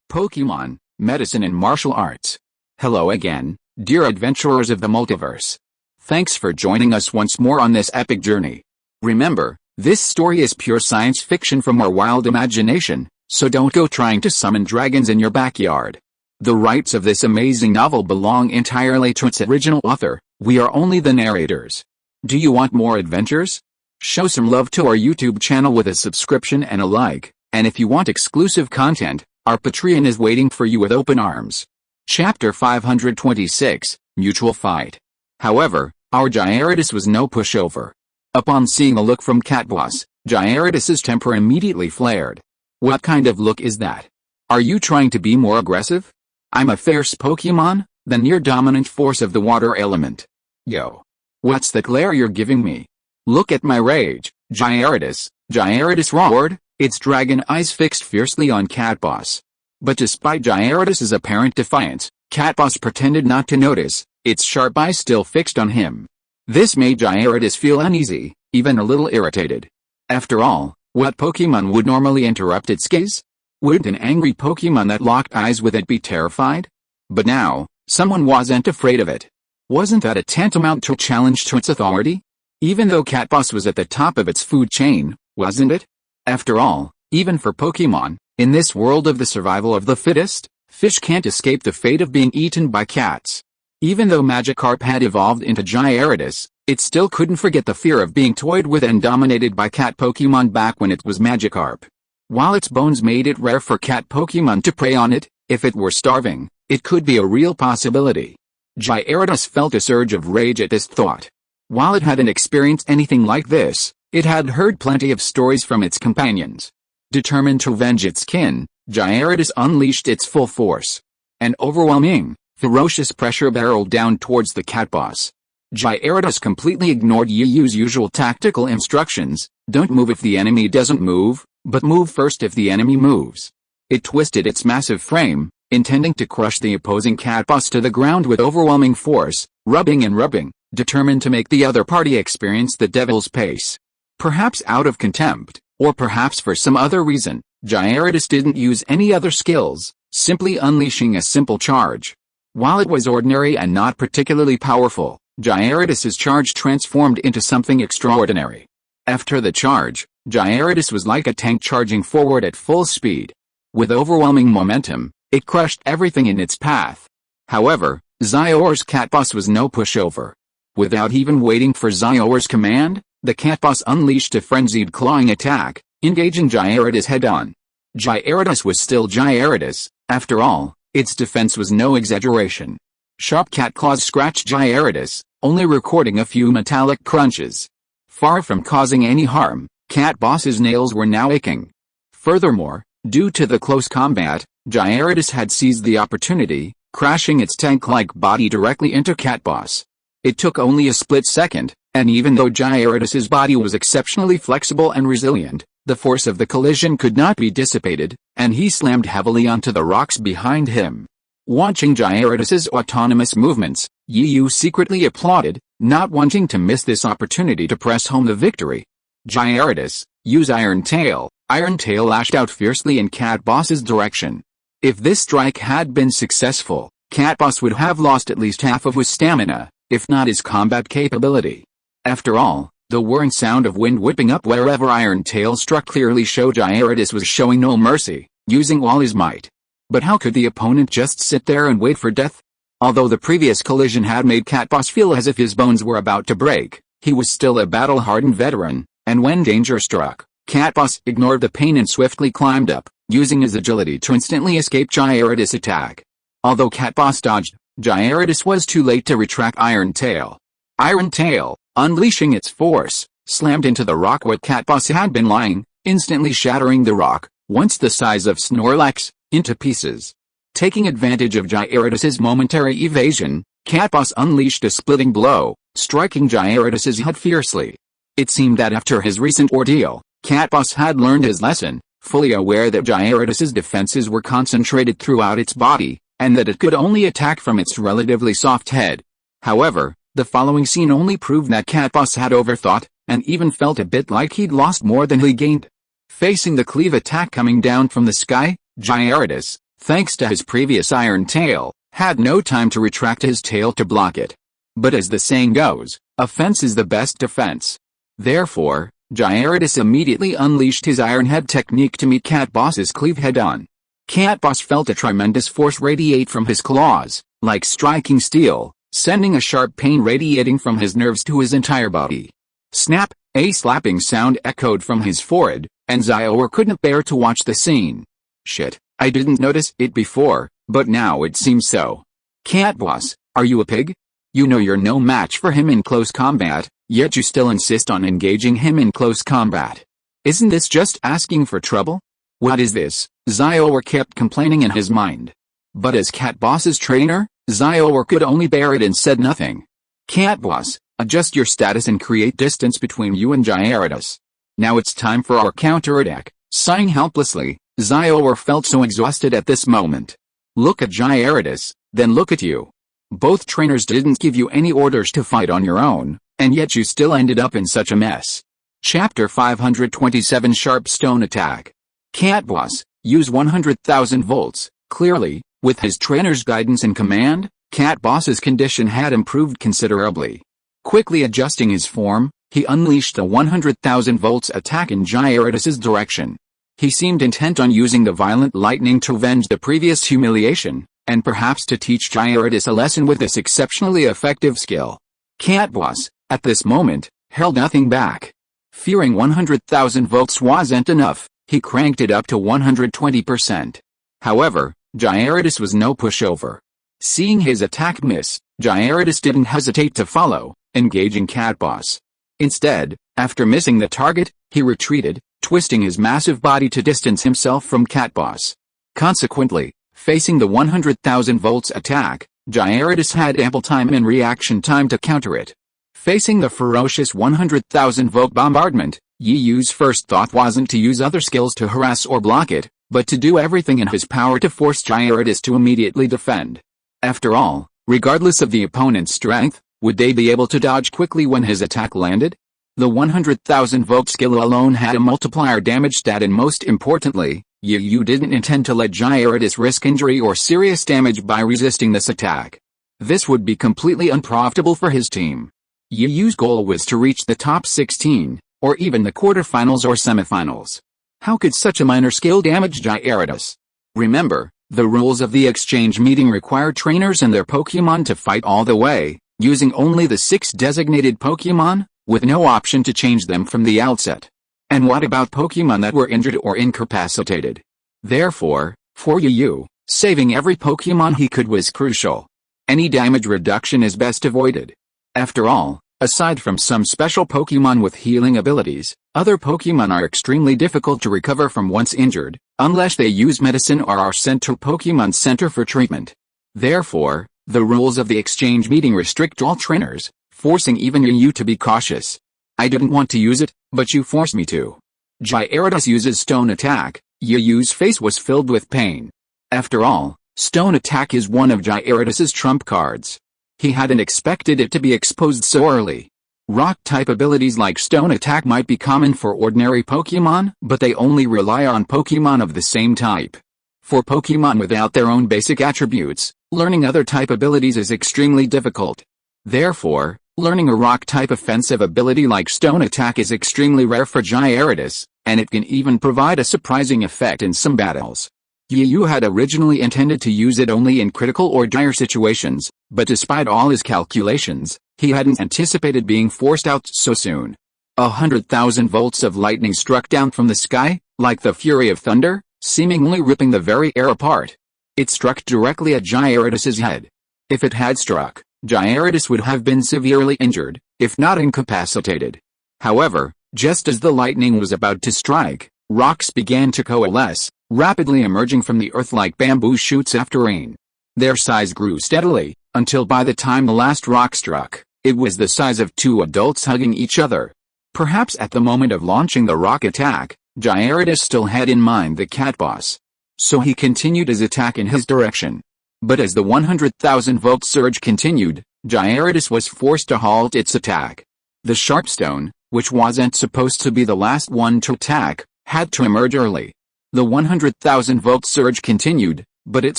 Pokémon, medicine and martial arts. Hello again, dear adventurers of the multiverse. Thanks for joining us once more on this epic journey. Remember, this story is pure science fiction from our wild imagination, so don't go trying to summon dragons in your backyard. The rights of this amazing novel belong entirely to its original author, we are only the narrators. Do you want more adventures? Show some love to our YouTube channel with a subscription and a like, and if you want exclusive content, our Patreon is waiting for you with open arms. Chapter 526, Mutual Fight. However, our Gyarados was no pushover. Upon seeing a look from Catboss, Gyarados' temper immediately flared. What kind of look is that? Are you trying to be more aggressive? I'm a fierce Pokemon, the near-dominant force of the water element. Yo. What's the glare you're giving me? Look at my rage, Gyarados. Gyarados roared, its dragon eyes fixed fiercely on Catboss. But despite Gyarados' apparent defiance, Catboss pretended not to notice, its sharp eyes still fixed on him. This made Gyarados feel uneasy, even a little irritated. After all, what Pokemon would normally interrupt its gaze? Wouldn't an angry Pokemon that locked eyes with it be terrified? But now, someone wasn't afraid of it. Wasn't that a tantamount to a challenge to its authority? Even though Catboss was at the top of its food chain, wasn't it? After all, even for Pokemon, in this world of the survival of the fittest, fish can't escape the fate of being eaten by cats. Even though Magikarp had evolved into Gyarados, it still couldn't forget the fear of being toyed with and dominated by cat Pokemon back when it was Magikarp. While its bones made it rare for cat Pokemon to prey on it, if it were starving, it could be a real possibility. Gyarados felt a surge of rage at this thought. While it hadn't experienced anything like this, it had heard plenty of stories from its companions. Determined to avenge its kin, Gyarados unleashed its full force. An overwhelming, ferocious pressure barreled down towards the Catboss. Gyarados completely ignored Yu's usual tactical instructions, don't move if the enemy doesn't move, but move first if the enemy moves. It twisted its massive frame, intending to crush the opposing Catboss to the ground with overwhelming force, rubbing and rubbing, determined to make the other party experience the devil's pace. Perhaps out of contempt, or perhaps for some other reason, Gyarados didn't use any other skills, simply unleashing a simple charge. While it was ordinary and not particularly powerful, Gyarados' charge transformed into something extraordinary. After the charge, Gyarados was like a tank charging forward at full speed. With overwhelming momentum, it crushed everything in its path. However, Xiao's Catboss was no pushover. Without even waiting for Xiao's command, the Catboss unleashed a frenzied clawing attack, engaging Gyarados head-on. Gyarados was still Gyarados, after all, its defense was no exaggeration. Sharp cat claws scratched Gyarados, only recording a few metallic crunches. Far from causing any harm, Catboss's nails were now aching. Furthermore, due to the close combat, Gyarados had seized the opportunity, crashing its tank-like body directly into Catboss. It took only a split second, and even though Gyarados' body was exceptionally flexible and resilient, the force of the collision could not be dissipated, and he slammed heavily onto the rocks behind him. Watching Gyarados' autonomous movements, Yu secretly applauded, not wanting to miss this opportunity to press home the victory. Gyarados, use Iron Tail. Iron Tail lashed out fiercely in Catboss's direction. If this strike had been successful, Catboss would have lost at least half of his stamina, if not his combat capability. After all, the whirring sound of wind whipping up wherever Iron Tail struck clearly showed Gyarados was showing no mercy, using all his might. But how could the opponent just sit there and wait for death? Although the previous collision had made Catboss feel as if his bones were about to break, he was still a battle-hardened veteran, and when danger struck, Catboss ignored the pain and swiftly climbed up, using his agility to instantly escape Gyarados' attack. Although Catboss dodged, Gyarados was too late to retract Iron Tail. Iron Tail, unleashing its force, slammed into the rock where Catboss had been lying, instantly shattering the rock, once the size of Snorlax, into pieces. Taking advantage of Gyarados' momentary evasion, Catboss unleashed a splitting blow, striking Gyarados' head fiercely. It seemed that after his recent ordeal, Catboss had learned his lesson, fully aware that Gyarados' defenses were concentrated throughout its body, and that it could only attack from its relatively soft head. However, the following scene only proved that Catboss had overthought, and even felt a bit like he'd lost more than he gained. Facing the cleave attack coming down from the sky, Gyarados, thanks to his previous iron tail, had no time to retract his tail to block it. But as the saying goes, offense is the best defense. Therefore, Gyarados immediately unleashed his Iron Head technique to meet Cat Boss's cleave head-on. Cat Boss felt a tremendous force radiate from his claws, like striking steel, sending a sharp pain radiating from his nerves to his entire body. Snap! A slapping sound echoed from his forehead, and Xiaoguang couldn't bear to watch the scene. Shit, I didn't notice it before, but now it seems so. Cat Boss, are you a pig? You know you're no match for him in close combat, yet you still insist on engaging him in close combat. Isn't this just asking for trouble? What is this? Xiaoguang kept complaining in his mind. But as Cat Boss's trainer, Xiaoguang could only bear it and said nothing. Cat Boss, adjust your status and create distance between you and Gyarados. Now it's time for our counterattack. Sighing helplessly, Xiaoguang felt so exhausted at this moment. Look at Gyarados, then look at you. Both trainers didn't give you any orders to fight on your own, and yet you still ended up in such a mess. Chapter 527 Sharp Stone Attack. Cat Boss, use 100,000 volts. Clearly, with his trainer's guidance and command, Cat Boss's condition had improved considerably. Quickly adjusting his form, he unleashed a 100,000 volts attack in Gyarados' direction. He seemed intent on using the violent lightning to avenge the previous humiliation, and perhaps to teach Gyarados a lesson with this exceptionally effective skill. Cat Boss, at this moment, held nothing back. Fearing 100,000 volts wasn't enough, he cranked it up to 120%. However, Gyarados was no pushover. Seeing his attack miss, Gyarados didn't hesitate to follow, engaging Cat Boss. Instead, after missing the target, he retreated, twisting his massive body to distance himself from Cat Boss. Consequently, facing the 100,000 volts attack, Gyarados had ample time and reaction time to counter it. Facing the ferocious 100,000 volt bombardment, Yi Yu's first thought wasn't to use other skills to harass or block it, but to do everything in his power to force Gyarados to immediately defend. After all, regardless of the opponent's strength, would they be able to dodge quickly when his attack landed? The 100,000 volt skill alone had a multiplier damage stat, and most importantly, Yi Yu didn't intend to let Gyarados risk injury or serious damage by resisting this attack. This would be completely unprofitable for his team. Yi Yu's goal was to reach the top 16, or even the quarterfinals or semifinals. How could such a minor skill damage Gyarados? Remember, the rules of the exchange meeting require trainers and their Pokémon to fight all the way, using only the 6 designated Pokémon, with no option to change them from the outset. And what about Pokémon that were injured or incapacitated? Therefore, for Yi Yu, saving every Pokémon he could was crucial. Any damage reduction is best avoided. After all, aside from some special Pokémon with healing abilities, other Pokémon are extremely difficult to recover from once injured, unless they use medicine or are sent to Pokémon Center for treatment. Therefore, the rules of the exchange meeting restrict all trainers, forcing even Yi Yu to be cautious. I didn't want to use it, but you forced me to. Gyarados uses Stone Attack. Yi Yu's face was filled with pain. After all, Stone Attack is one of Gyarados' trump cards. He hadn't expected it to be exposed so early. Rock-type abilities like Stone Attack might be common for ordinary Pokémon, but they only rely on Pokémon of the same type. For Pokémon without their own basic attributes, learning other type abilities is extremely difficult. Therefore, learning a rock-type offensive ability like Stone Attack is extremely rare for Gyarados, and it can even provide a surprising effect in some battles. Yi Yu had originally intended to use it only in critical or dire situations, but despite all his calculations, he hadn't anticipated being forced out so soon. 100,000 volts of lightning struck down from the sky, like the fury of thunder, seemingly ripping the very air apart. It struck directly at Gyarados' head. If it had struck, Gyarados would have been severely injured, if not incapacitated. However, just as the lightning was about to strike, rocks began to coalesce, rapidly emerging from the earth like bamboo shoots after rain. Their size grew steadily, until by the time the last rock struck, it was the size of 2 adults hugging each other. Perhaps at the moment of launching the rock attack, Gyarados still had in mind the Cat Boss. So he continued his attack in his direction. But as the 100,000 volt surge continued, Gyarados was forced to halt its attack. The Sharp Stone, which wasn't supposed to be the last one to attack, had to emerge early. The 100,000 volt surge continued, but it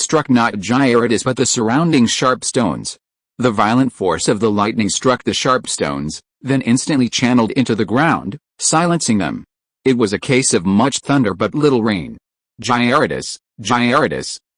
struck not Gyarados but the surrounding sharp stones. The violent force of the lightning struck the sharp stones, then instantly channeled into the ground, silencing them. It was a case of much thunder but little rain. Gyarados,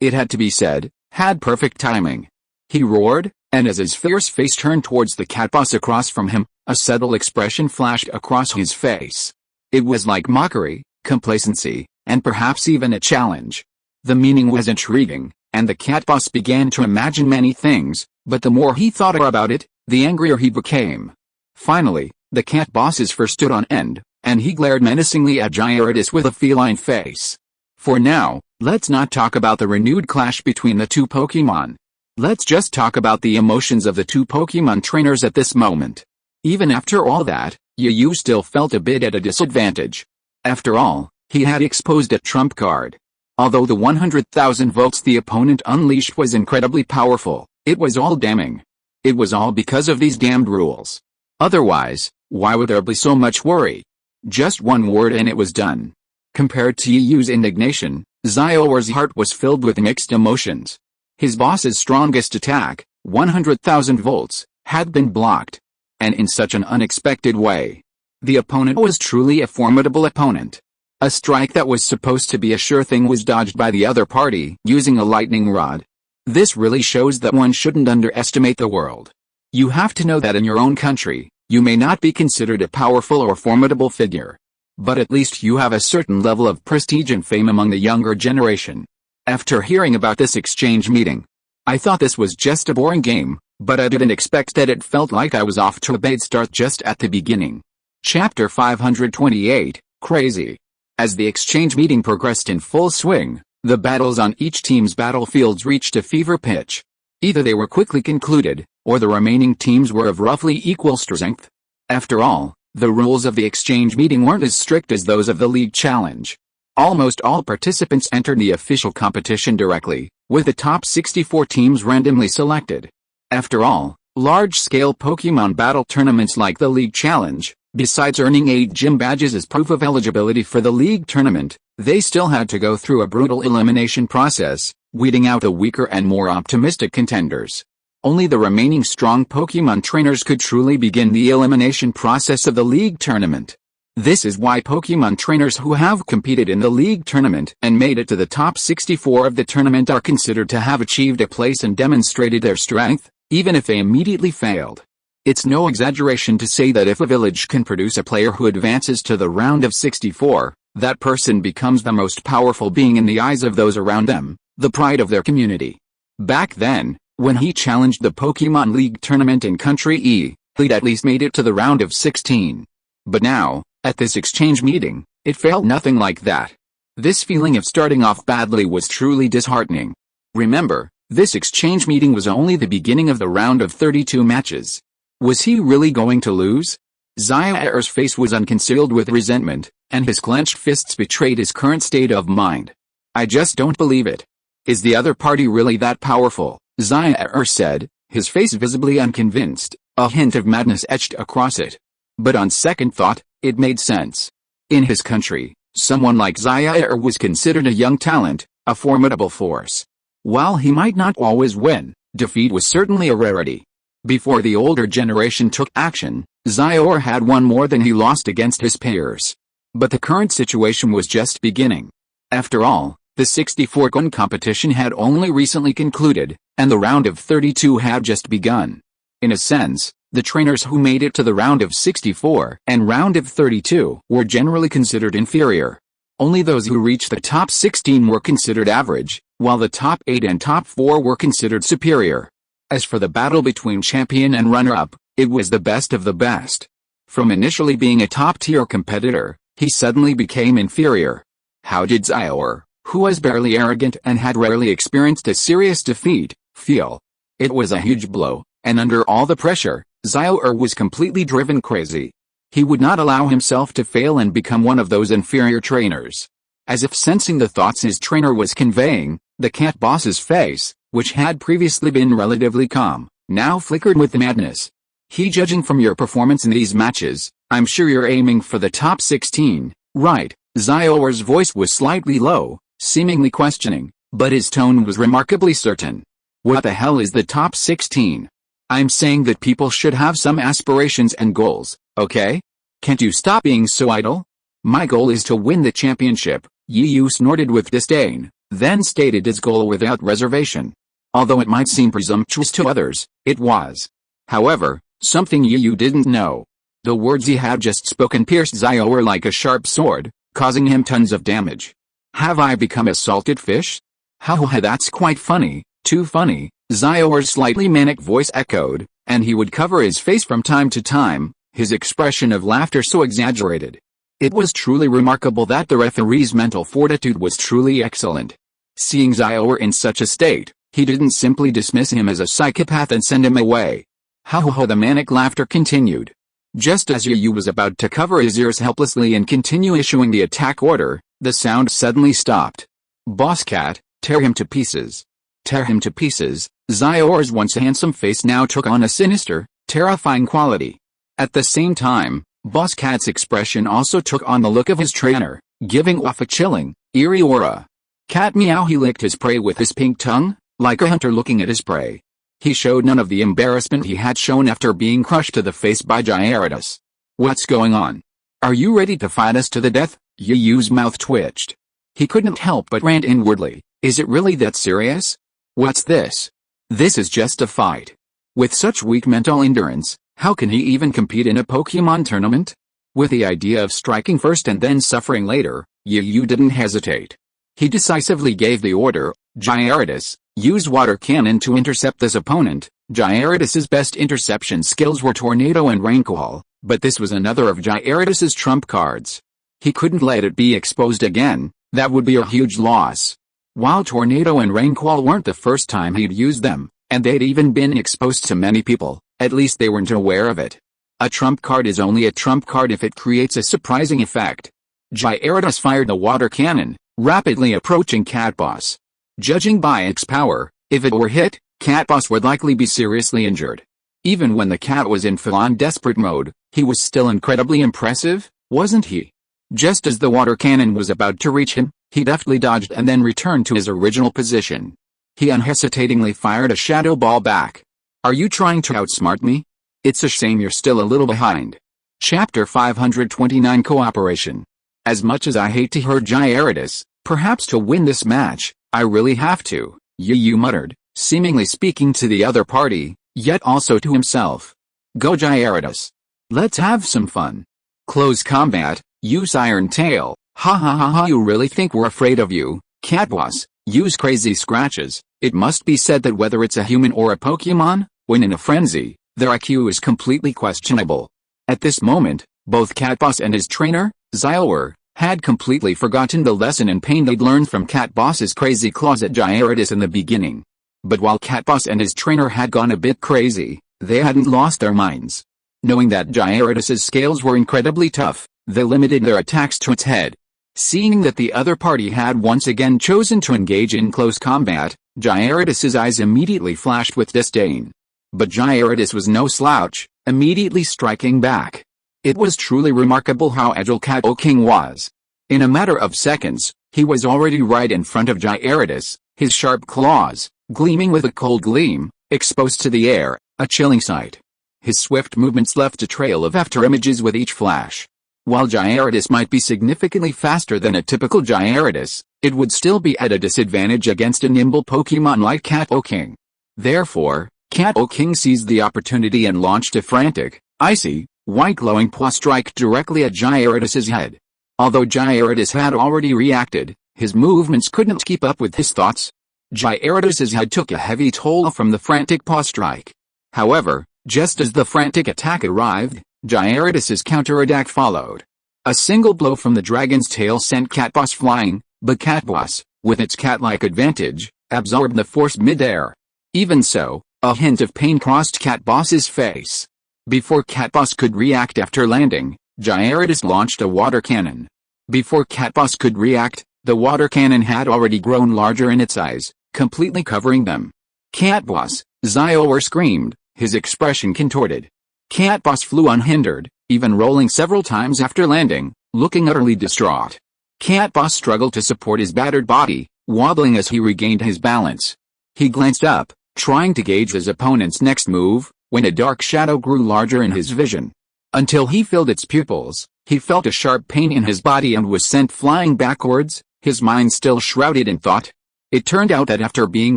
it had to be said, had perfect timing. He roared, and as his fierce face turned towards the cat boss across from him, a subtle expression flashed across his face. It was like mockery, complacency, and perhaps even a challenge. The meaning was intriguing, and the cat boss began to imagine many things, but the more he thought about it, the angrier he became. Finally, the cat boss's fur stood on end, and he glared menacingly at Gyarados with a feline face. For now, let's not talk about the renewed clash between the two Pokémon. Let's just talk about the emotions of the two Pokémon trainers at this moment. Even after all that, Yu still felt a bit at a disadvantage. After all, he had exposed a trump card. Although the 100,000 volts the opponent unleashed was incredibly powerful, it was all damning. It was all because of these damned rules. Otherwise, why would there be so much worry? Just one word and it was done. Compared to Yu's indignation, Xiaoer's heart was filled with mixed emotions. His boss's strongest attack, 100,000 volts, had been blocked. And in such an unexpected way. The opponent was truly a formidable opponent. A strike that was supposed to be a sure thing was dodged by the other party using a lightning rod. This really shows that one shouldn't underestimate the world. You have to know that in your own country, you may not be considered a powerful or formidable figure. But at least you have a certain level of prestige and fame among the younger generation. After hearing about this exchange meeting, I thought this was just a boring game, but I didn't expect that it felt like I was off to a bad start just at the beginning. Chapter 528, Crazy. As the exchange meeting progressed in full swing, the battles on each team's battlefields reached a fever pitch. Either they were quickly concluded, or the remaining teams were of roughly equal strength. After all, the rules of the exchange meeting weren't as strict as those of the League Challenge. Almost all participants entered the official competition directly, with the top 64 teams randomly selected. After all, large-scale Pokémon battle tournaments like the League Challenge, besides earning 8 gym badges as proof of eligibility for the League Tournament, they still had to go through a brutal elimination process, weeding out the weaker and more optimistic contenders. Only the remaining strong Pokémon trainers could truly begin the elimination process of the League Tournament. This is why Pokémon trainers who have competed in the League Tournament and made it to the top 64 of the tournament are considered to have achieved a place and demonstrated their strength, even if they immediately failed. It's no exaggeration to say that if a village can produce a player who advances to the round of 64, that person becomes the most powerful being in the eyes of those around them, the pride of their community. Back then, when he challenged the Pokémon League Tournament in Country E, he'd at least made it to the round of 16. But now, at this exchange meeting, it felt nothing like that. This feeling of starting off badly was truly disheartening. Remember, this exchange meeting was only the beginning of the round of 32 matches. Was he really going to lose? Xiaoer's face was unconcealed with resentment, and his clenched fists betrayed his current state of mind. I just don't believe it. Is the other party really that powerful? Xiaoer said, his face visibly unconvinced, a hint of madness etched across it. But on second thought, it made sense. In his country, someone like Xiaoer was considered a young talent, a formidable force. While he might not always win, defeat was certainly a rarity. Before the older generation took action, Xiaoer had won more than he lost against his peers. But the current situation was just beginning. After all, the 64-gun competition had only recently concluded, and the round of 32 had just begun. In a sense, the trainers who made it to the round of 64 and round of 32 were generally considered inferior. Only those who reached the top 16 were considered average, while the top 8 and top 4 were considered superior. As for the battle between champion and runner-up, it was the best of the best. From initially being a top-tier competitor, he suddenly became inferior. How did Xiaoer, who was barely arrogant and had rarely experienced a serious defeat, feel? It was a huge blow, and under all the pressure, Xiaoer was completely driven crazy. He would not allow himself to fail and become one of those inferior trainers. As if sensing the thoughts his trainer was conveying, the cat boss's face, which had previously been relatively calm, now flickered with madness. Judging from your performance in these matches, I'm sure you're aiming for the top 16, right? Xiaoer's voice was slightly low, seemingly questioning, But his tone was remarkably certain. What the hell is the top 16? I'm saying that people should have some aspirations and goals, okay? Can't you stop being so idle? My goal is to win the championship, Yu snorted with disdain, then stated his goal without reservation. Although it might seem presumptuous to others, it was. However, something Yu didn't know. The words he had just spoken pierced Xiaoer like a sharp sword, causing him tons of damage. Have I become a salted fish? Haha, that's quite funny, too funny, Xiaoer's slightly manic voice echoed, and he would cover his face from time to time, his expression of laughter so exaggerated. It was truly remarkable that the referee's mental fortitude was truly excellent. Seeing Xiaoer in such a state, he didn't simply dismiss him as a psychopath and send him away. Ha, the manic laughter continued. Just as Yu was about to cover his ears helplessly and continue issuing the attack order, the sound suddenly stopped. Boss Cat, tear him to pieces. Tear him to pieces. Xiaoer's once handsome face now took on a sinister, terrifying quality. At the same time, Boss Cat's expression also took on the look of his trainer, giving off a chilling, eerie aura. Cat meow, he licked his prey with his pink tongue, like a hunter looking at his prey. He showed none of the embarrassment he had shown after being crushed to the face by Gyarados. What's going on? Are you ready to fight us to the death? Yu's mouth twitched. He couldn't help but rant inwardly. Is it really that serious? What's this? This is just a fight. With such weak mental endurance, how can he even compete in a Pokémon tournament? With the idea of striking first and then suffering later, Yu didn't hesitate. He decisively gave the order, Gyarados, use water cannon to intercept this opponent. Gyarados' best interception skills were Tornado and Rainfall, but this was another of Gyarados' trump cards. He couldn't let it be exposed again, that would be a huge loss. While Tornado and Rainfall weren't the first time he'd used them, and they'd even been exposed to many people, at least they weren't aware of it. A trump card is only a trump card if it creates a surprising effect. Gyarados fired the water cannon, rapidly approaching Catboss. Judging by its power, if it were hit, Catboss would likely be seriously injured. Even when the cat was in full-on desperate mode, he was still incredibly impressive, wasn't he? Just as the water cannon was about to reach him, he deftly dodged and then returned to his original position. He unhesitatingly fired a shadow ball back. Are you trying to outsmart me? It's a shame you're still a little behind. Chapter 529 Cooperation. As much as I hate to hurt Gyarados, perhaps to win this match, I really have to, Yu muttered, seemingly speaking to the other party, yet also to himself. Go Gyarados. Let's have some fun. Close combat, use Iron Tail. Ha, you really think we're afraid of you, Catboss? Use Crazy Scratches. It must be said that whether it's a human or a Pokémon, when in a frenzy, their IQ is completely questionable. At this moment, both Catboss and his trainer, Xiaoer, had completely forgotten the lesson and pain they'd learned from Catboss's crazy claws at Gyarados in the beginning. But while Catboss and his trainer had gone a bit crazy, they hadn't lost their minds. Knowing that Gyarados' scales were incredibly tough, they limited their attacks to its head. Seeing that the other party had once again chosen to engage in close combat, Gyarados' eyes immediately flashed with disdain. But Gyarados was no slouch, immediately striking back. It was truly remarkable how agile Kalos King was. In a matter of seconds, he was already right in front of Gyarados, his sharp claws, gleaming with a cold gleam, exposed to the air, a chilling sight. His swift movements left a trail of afterimages with each flash. While Gyarados might be significantly faster than a typical Gyarados, it would still be at a disadvantage against a nimble Pokémon like Kalos King. Therefore, Kalos King seized the opportunity and launched a frantic, icy, white glowing paw strike directly at Gyarados' head. Although Gyarados had already reacted, his movements couldn't keep up with his thoughts. Gyarados' head took a heavy toll from the frantic paw strike. However, just as the frantic attack arrived, Gyarados' counterattack followed. A single blow from the dragon's tail sent Catboss flying, but Catboss, with its cat-like advantage, absorbed the force mid-air. Even so, a hint of pain crossed Catboss's face. Before Catboss could react after landing, Gyarados launched a water cannon. Before Catboss could react, the water cannon had already grown larger in its eyes, completely covering them. Catboss, Xiaoer screamed, his expression contorted. Catboss flew unhindered, even rolling several times after landing, looking utterly distraught. Catboss struggled to support his battered body, wobbling as he regained his balance. He glanced up, trying to gauge his opponent's next move, when a dark shadow grew larger in his vision. Until he filled its pupils, he felt a sharp pain in his body and was sent flying backwards, his mind still shrouded in thought. It turned out that after being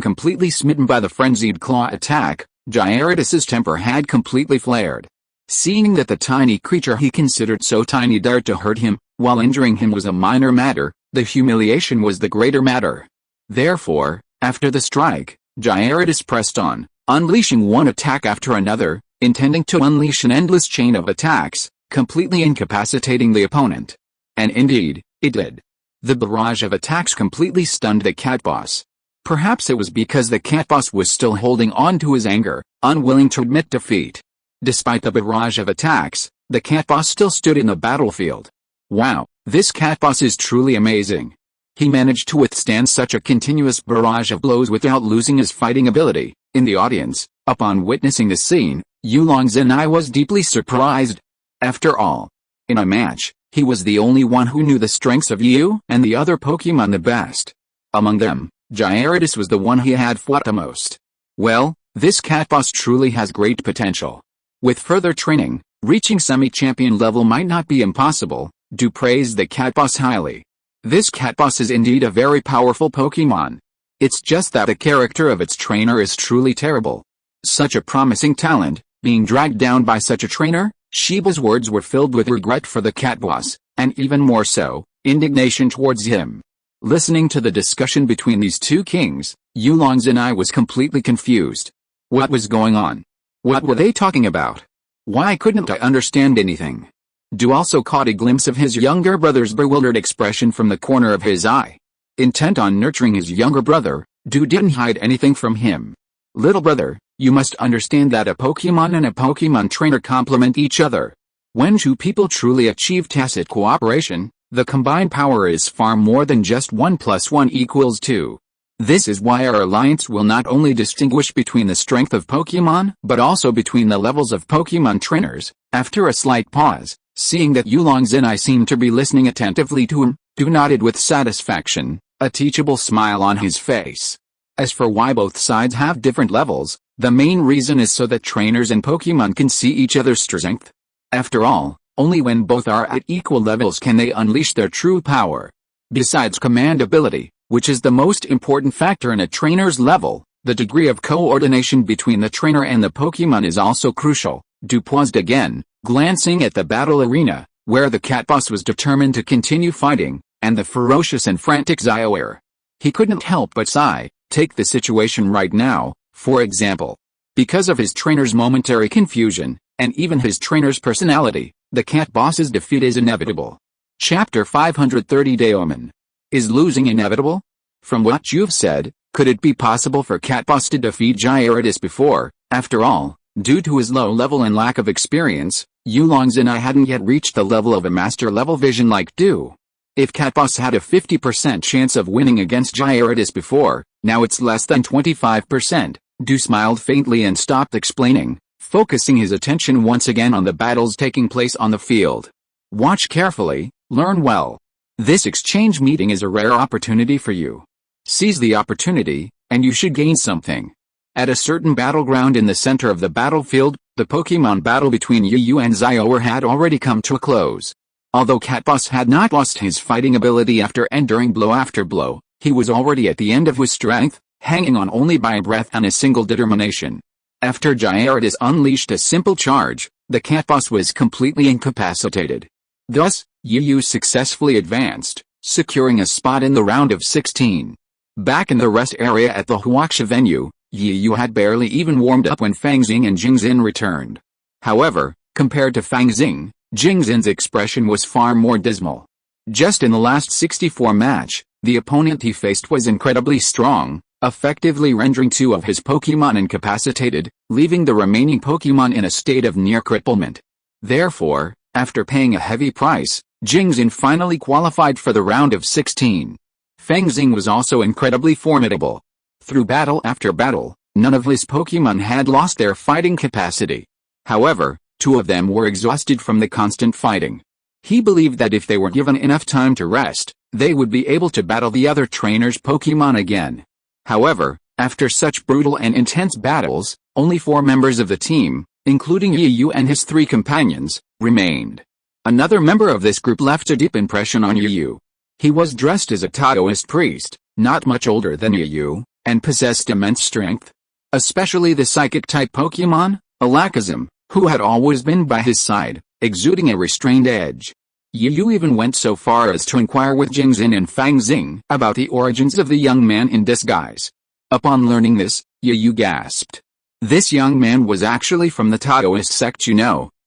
completely smitten by the frenzied claw attack, Gyarados' temper had completely flared. Seeing that the tiny creature he considered so tiny dared to hurt him, while injuring him was a minor matter, the humiliation was the greater matter. Therefore, after the strike, Gyarados pressed on, unleashing one attack after another, intending to unleash an endless chain of attacks, completely incapacitating the opponent. And indeed, it did. The barrage of attacks completely stunned the cat boss. Perhaps it was because the cat boss was still holding on to his anger, unwilling to admit defeat. Despite the barrage of attacks, the cat boss still stood in the battlefield. Wow, this cat boss is truly amazing. He managed to withstand such a continuous barrage of blows without losing his fighting ability. In the audience, upon witnessing the scene, Yulong's and I was deeply surprised. After all, in a match, he was the only one who knew the strengths of Yu and the other Pokemon the best. Among them, Gyarados was the one he had fought the most. Well, this cat boss truly has great potential. With further training, reaching semi-champion level might not be impossible. Do praise the cat boss highly. This cat boss is indeed a very powerful Pokemon. It's just that the character of its trainer is truly terrible. Such a promising talent, being dragged down by such a trainer? Shiba's words were filled with regret for the cat boss, and even more so, indignation towards him. Listening to the discussion between these two kings, Yulong's and I was completely confused. What was going on? What were they talking about? Why couldn't I understand anything? Du also caught a glimpse of his younger brother's bewildered expression from the corner of his eye. Intent on nurturing his younger brother, Du didn't hide anything from him. Little brother, you must understand that a Pokemon and a Pokemon trainer complement each other. When two people truly achieve tacit cooperation, the combined power is far more than just 1 + 1 = 2. This is why our alliance will not only distinguish between the strength of Pokemon, but also between the levels of Pokemon trainers. After a slight pause, seeing that Yulong's and I seemed to be listening attentively to him, Du nodded with satisfaction, a teachable smile on his face. As for why both sides have different levels, the main reason is so that trainers and Pokemon can see each other's strength. After all, only when both are at equal levels can they unleash their true power. Besides command ability, which is the most important factor in a trainer's level, the degree of coordination between the trainer and the Pokemon is also crucial. Du paused again, glancing at the battle arena, where the cat boss was determined to continue fighting, and the ferocious and frantic Xiaoer. He couldn't help but sigh. Take the situation right now, for example. Because of his trainer's momentary confusion, and even his trainer's personality, the cat boss's defeat is inevitable. Chapter 530 Daomen. Is losing inevitable? From what you've said, could it be possible for cat boss to defeat Gyarados before? After all, due to his low level and lack of experience, Yulong's and I hadn't yet reached the level of a master level vision like Du. If cat boss had a 50% chance of winning against Gyarados before, now it's less than 25%. Du smiled faintly and stopped explaining, focusing his attention once again on the battles taking place on the field. Watch carefully, learn well. This exchange meeting is a rare opportunity for you. Seize the opportunity, and you should gain something. At a certain battleground in the center of the battlefield, the Pokemon battle between Yu and Xiaoer had already come to a close. Although cat boss had not lost his fighting ability after enduring blow after blow, he was already at the end of his strength, hanging on only by a breath and a single determination. After Gyarados unleashed a simple charge, the cat boss was completely incapacitated. Thus, Yu successfully advanced, securing a spot in the round of 16. Back in the rest area at the Huaxia venue, Yu had barely even warmed up when Fangxing and Jingxin returned. However, compared to Fangxing, Jingxin's expression was far more dismal. Just in the last 64 match, the opponent he faced was incredibly strong, effectively rendering 2 of his Pokemon incapacitated, leaving the remaining Pokemon in a state of near cripplement. Therefore, after paying a heavy price, Jingxin finally qualified for the round of 16. Fangxing was also incredibly formidable. Through battle after battle, none of his Pokemon had lost their fighting capacity. However, 2 of them were exhausted from the constant fighting. He believed that if they were given enough time to rest, they would be able to battle the other trainers' Pokémon again. However, after such brutal and intense battles, only 4 members of the team, including Yu and his 3 companions, remained. Another member of this group left a deep impression on Yu. He was dressed as a Taoist priest, not much older than Yu, and possessed immense strength. Especially the Psychic-type Pokémon, Alakazam, who had always been by his side, exuding a restrained edge. Yu even went so far as to inquire with Jingxin and Fangxing about the origins of the young man in disguise. Upon learning this, Yu gasped. This young man was actually from the Taoist sect.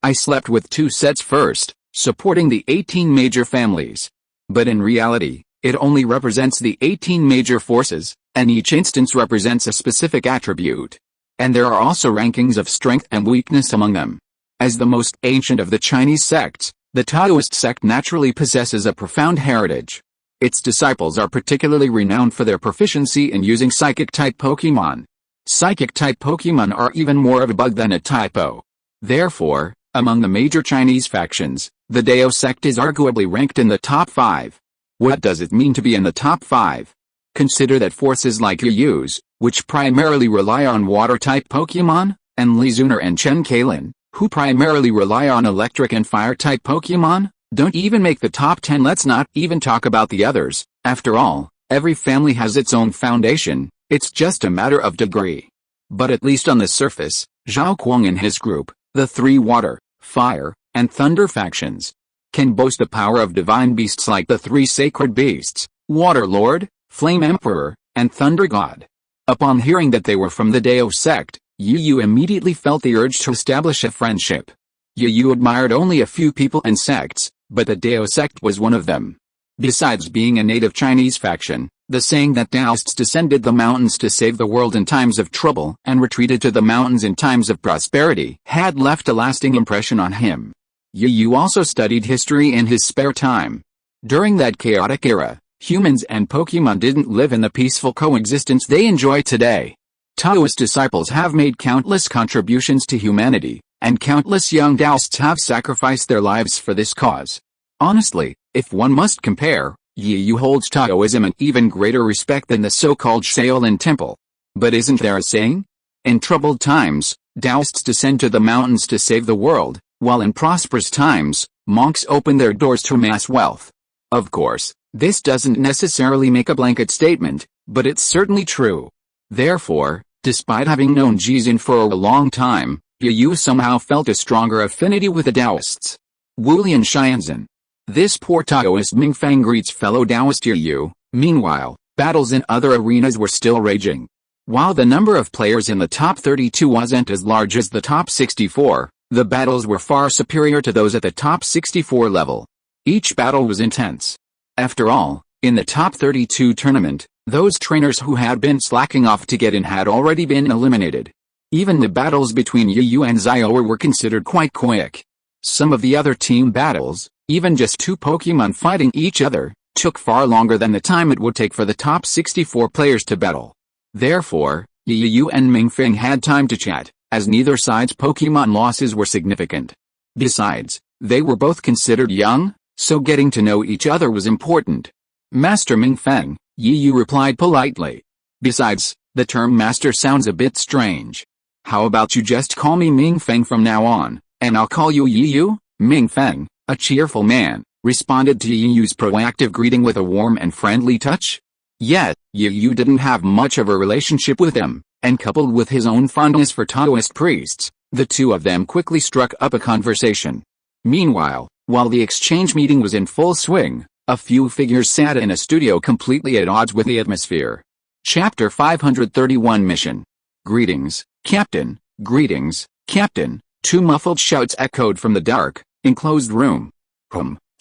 I slept with 2 sets first, supporting the 18 major families. But in reality, it only represents the 18 major forces, and each instance represents a specific attribute. And there are also rankings of strength and weakness among them. As the most ancient of the Chinese sects, the Taoist sect naturally possesses a profound heritage. Its disciples are particularly renowned for their proficiency in using Psychic-type Pokémon. Psychic-type Pokémon are even more of a bug than a typo. Therefore, among the major Chinese factions, the Dao sect is arguably ranked in the top 5. What does it mean to be in the top 5? Consider that forces like Yuyu's, which primarily rely on water-type Pokémon, and Lizunar and Chen Kalin, who primarily rely on electric and fire-type Pokémon, don't even make the top 10. Let's not even talk about the others. After all, every family has its own foundation, it's just a matter of degree. But at least on the surface, Zhao Kuang and his group, the 3 water, fire, and thunder factions, can boast the power of divine beasts like the 3 sacred beasts, Water Lord, Flame Emperor, and Thunder God. Upon hearing that they were from the Dao sect, Yu immediately felt the urge to establish a friendship. Yu admired only a few people and sects, but the Dao sect was one of them. Besides being a native Chinese faction, the saying that Taoists descended the mountains to save the world in times of trouble and retreated to the mountains in times of prosperity had left a lasting impression on him. Yu also studied history in his spare time. During that chaotic era, humans and Pokémon didn't live in the peaceful coexistence they enjoy today. Taoist disciples have made countless contributions to humanity, and countless young Taoists have sacrificed their lives for this cause. Honestly, if one must compare, Yu holds Taoism in even greater respect than the so-called Shaolin Temple. But isn't there a saying? In troubled times, Taoists descend to the mountains to save the world, while in prosperous times, monks open their doors to amass wealth. Of course, this doesn't necessarily make a blanket statement, but it's certainly true. Therefore, despite having known Jizin for a long time, Yu somehow felt a stronger affinity with the Taoists. Wulian Xianzhen. This poor Taoist Mingfang greets fellow Taoist Yu. Meanwhile, battles in other arenas were still raging. While the number of players in the top 32 wasn't as large as the top 64, the battles were far superior to those at the top 64 level. Each battle was intense. After all, in the top 32 tournament, those trainers who had been slacking off to get in had already been eliminated. Even the battles between Yu and Xiao were considered quite quick. Some of the other team battles, even just 2 Pokémon fighting each other, took far longer than the time it would take for the top 64 players to battle. Therefore, Yu and Mingfeng had time to chat, as neither side's Pokémon losses were significant. Besides, they were both considered young, so getting to know each other was important. Master Mingfeng, Yu replied politely. Besides, the term master sounds a bit strange. How about you just call me Mingfeng from now on, and I'll call you Yu? Mingfeng, a cheerful man, responded to Yu's proactive greeting with a warm and friendly touch. Yet, Yu didn't have much of a relationship with him, and coupled with his own fondness for Taoist priests, the two of them quickly struck up a conversation. Meanwhile, while the exchange meeting was in full swing, a few figures sat in a studio completely at odds with the atmosphere. Chapter 531 Mission. Greetings, Captain. Greetings, Captain. 2 muffled shouts echoed from the dark, enclosed room.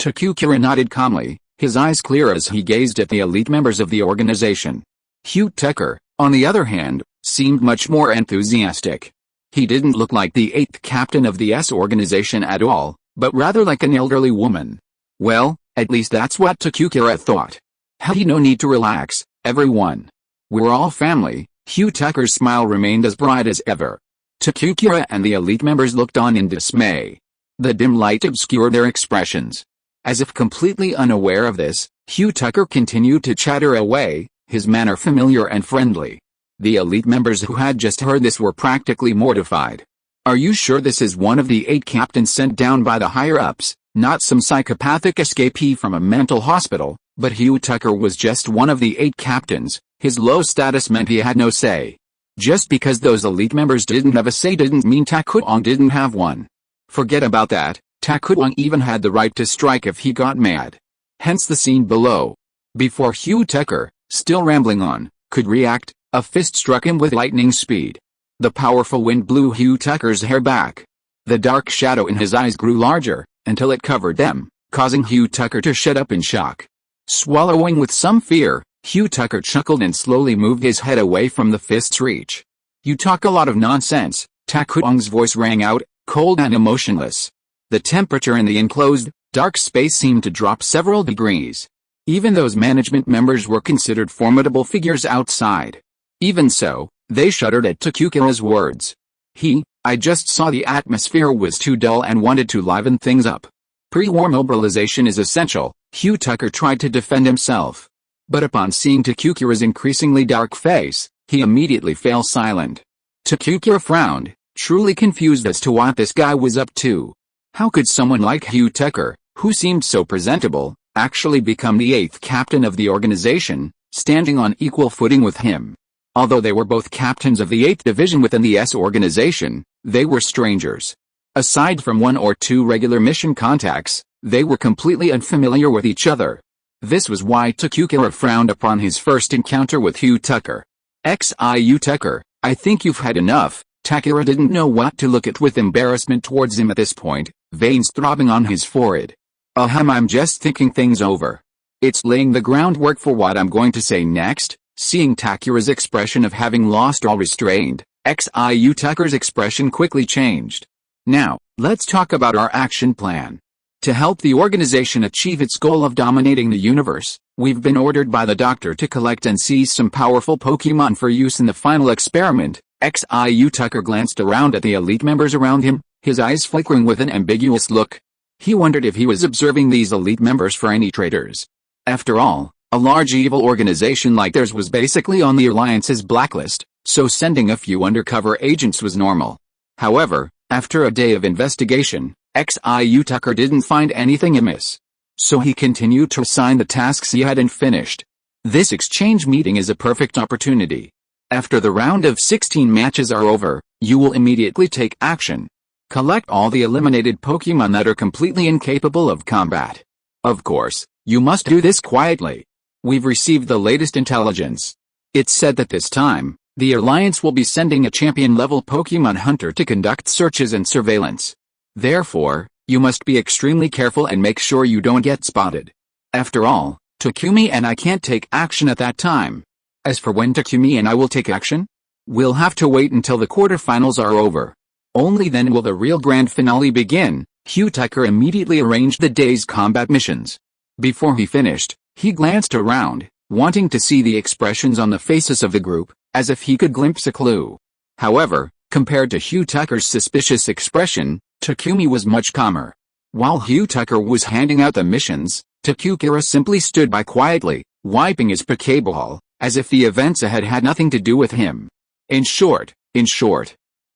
Takukura nodded calmly, his eyes clear as he gazed at the elite members of the organization. Hugh Tucker, on the other hand, seemed much more enthusiastic. He didn't look like the 8th captain of the S organization at all, but rather like an elderly woman. Well, at least that's what Takukura thought. Had no need to relax, everyone. We're all family. Hugh Tucker's smile remained as bright as ever. Takukura and the elite members looked on in dismay. The dim light obscured their expressions. As if completely unaware of this, Hugh Tucker continued to chatter away, his manner familiar and friendly. The elite members who had just heard this were practically mortified. Are you sure this is one of the 8 captains sent down by the higher-ups, not some psychopathic escapee from a mental hospital? But Hugh Tucker was just one of the 8 captains. His low status meant he had no say. Just because those elite members didn't have a say didn't mean Ta Kuang didn't have one. Forget about that, Ta Kuang even had the right to strike if he got mad. Hence the scene below. Before Hugh Tucker, still rambling on, could react, a fist struck him with lightning speed. The powerful wind blew Hugh Tucker's hair back. The dark shadow in his eyes grew larger, until it covered them, causing Hugh Tucker to shut up in shock. Swallowing with some fear, Hugh Tucker chuckled and slowly moved his head away from the fist's reach. You talk a lot of nonsense, Ta Kuang's voice rang out, cold and emotionless. The temperature in the enclosed, dark space seemed to drop several degrees. Even those management members were considered formidable figures outside. Even so, they shuddered at Takukura's words. I just saw the atmosphere was too dull and wanted to liven things up. Pre-war mobilization is essential, Hugh Tucker tried to defend himself. But upon seeing Takukura's increasingly dark face, he immediately fell silent. Takukura frowned, truly confused as to what this guy was up to. How could someone like Hugh Tucker, who seemed so presentable, actually become the 8th captain of the organization, standing on equal footing with him? Although they were both captains of the 8th division within the S organization, they were strangers. Aside from 1 or 2 regular mission contacts, they were completely unfamiliar with each other. This was why Takukura frowned upon his first encounter with Hugh Tucker. Hugh Tucker, I think you've had enough. Takura didn't know what to look at with embarrassment towards him at this point, veins throbbing on his forehead. I'm just thinking things over. It's laying the groundwork for what I'm going to say next. Seeing Takura's expression of having lost all restraint, Hugh Tucker's expression quickly changed. Now, let's talk about our action plan. To help the organization achieve its goal of dominating the universe, we've been ordered by the doctor to collect and seize some powerful Pokémon for use in the final experiment. Hugh Tucker glanced around at the elite members around him, his eyes flickering with an ambiguous look. He wondered if he was observing these elite members for any traitors. After all, a large evil organization like theirs was basically on the Alliance's blacklist, so sending a few undercover agents was normal. However, after a day of investigation, Hugh Tucker didn't find anything amiss. So he continued to assign the tasks he hadn't finished. This exchange meeting is a perfect opportunity. After the round of 16 matches are over, you will immediately take action. Collect all the eliminated Pokémon that are completely incapable of combat. Of course, you must do this quietly. We've received the latest intelligence. It's said that this time, the Alliance will be sending a champion-level Pokémon hunter to conduct searches and surveillance. Therefore, you must be extremely careful and make sure you don't get spotted. After all, Takumi and I can't take action at that time. As for when Takumi and I will take action, we'll have to wait until the quarterfinals are over. Only then will the real grand finale begin. Hugh Tucker immediately arranged the day's combat missions. Before he finished, he glanced around, wanting to see the expressions on the faces of the group, as if he could glimpse a clue. However, compared to Hugh Tucker's suspicious expression, Takumi was much calmer. While Hugh Tucker was handing out the missions, Takukura simply stood by quietly, wiping his Pokeball, as if the events ahead had nothing to do with him. In short,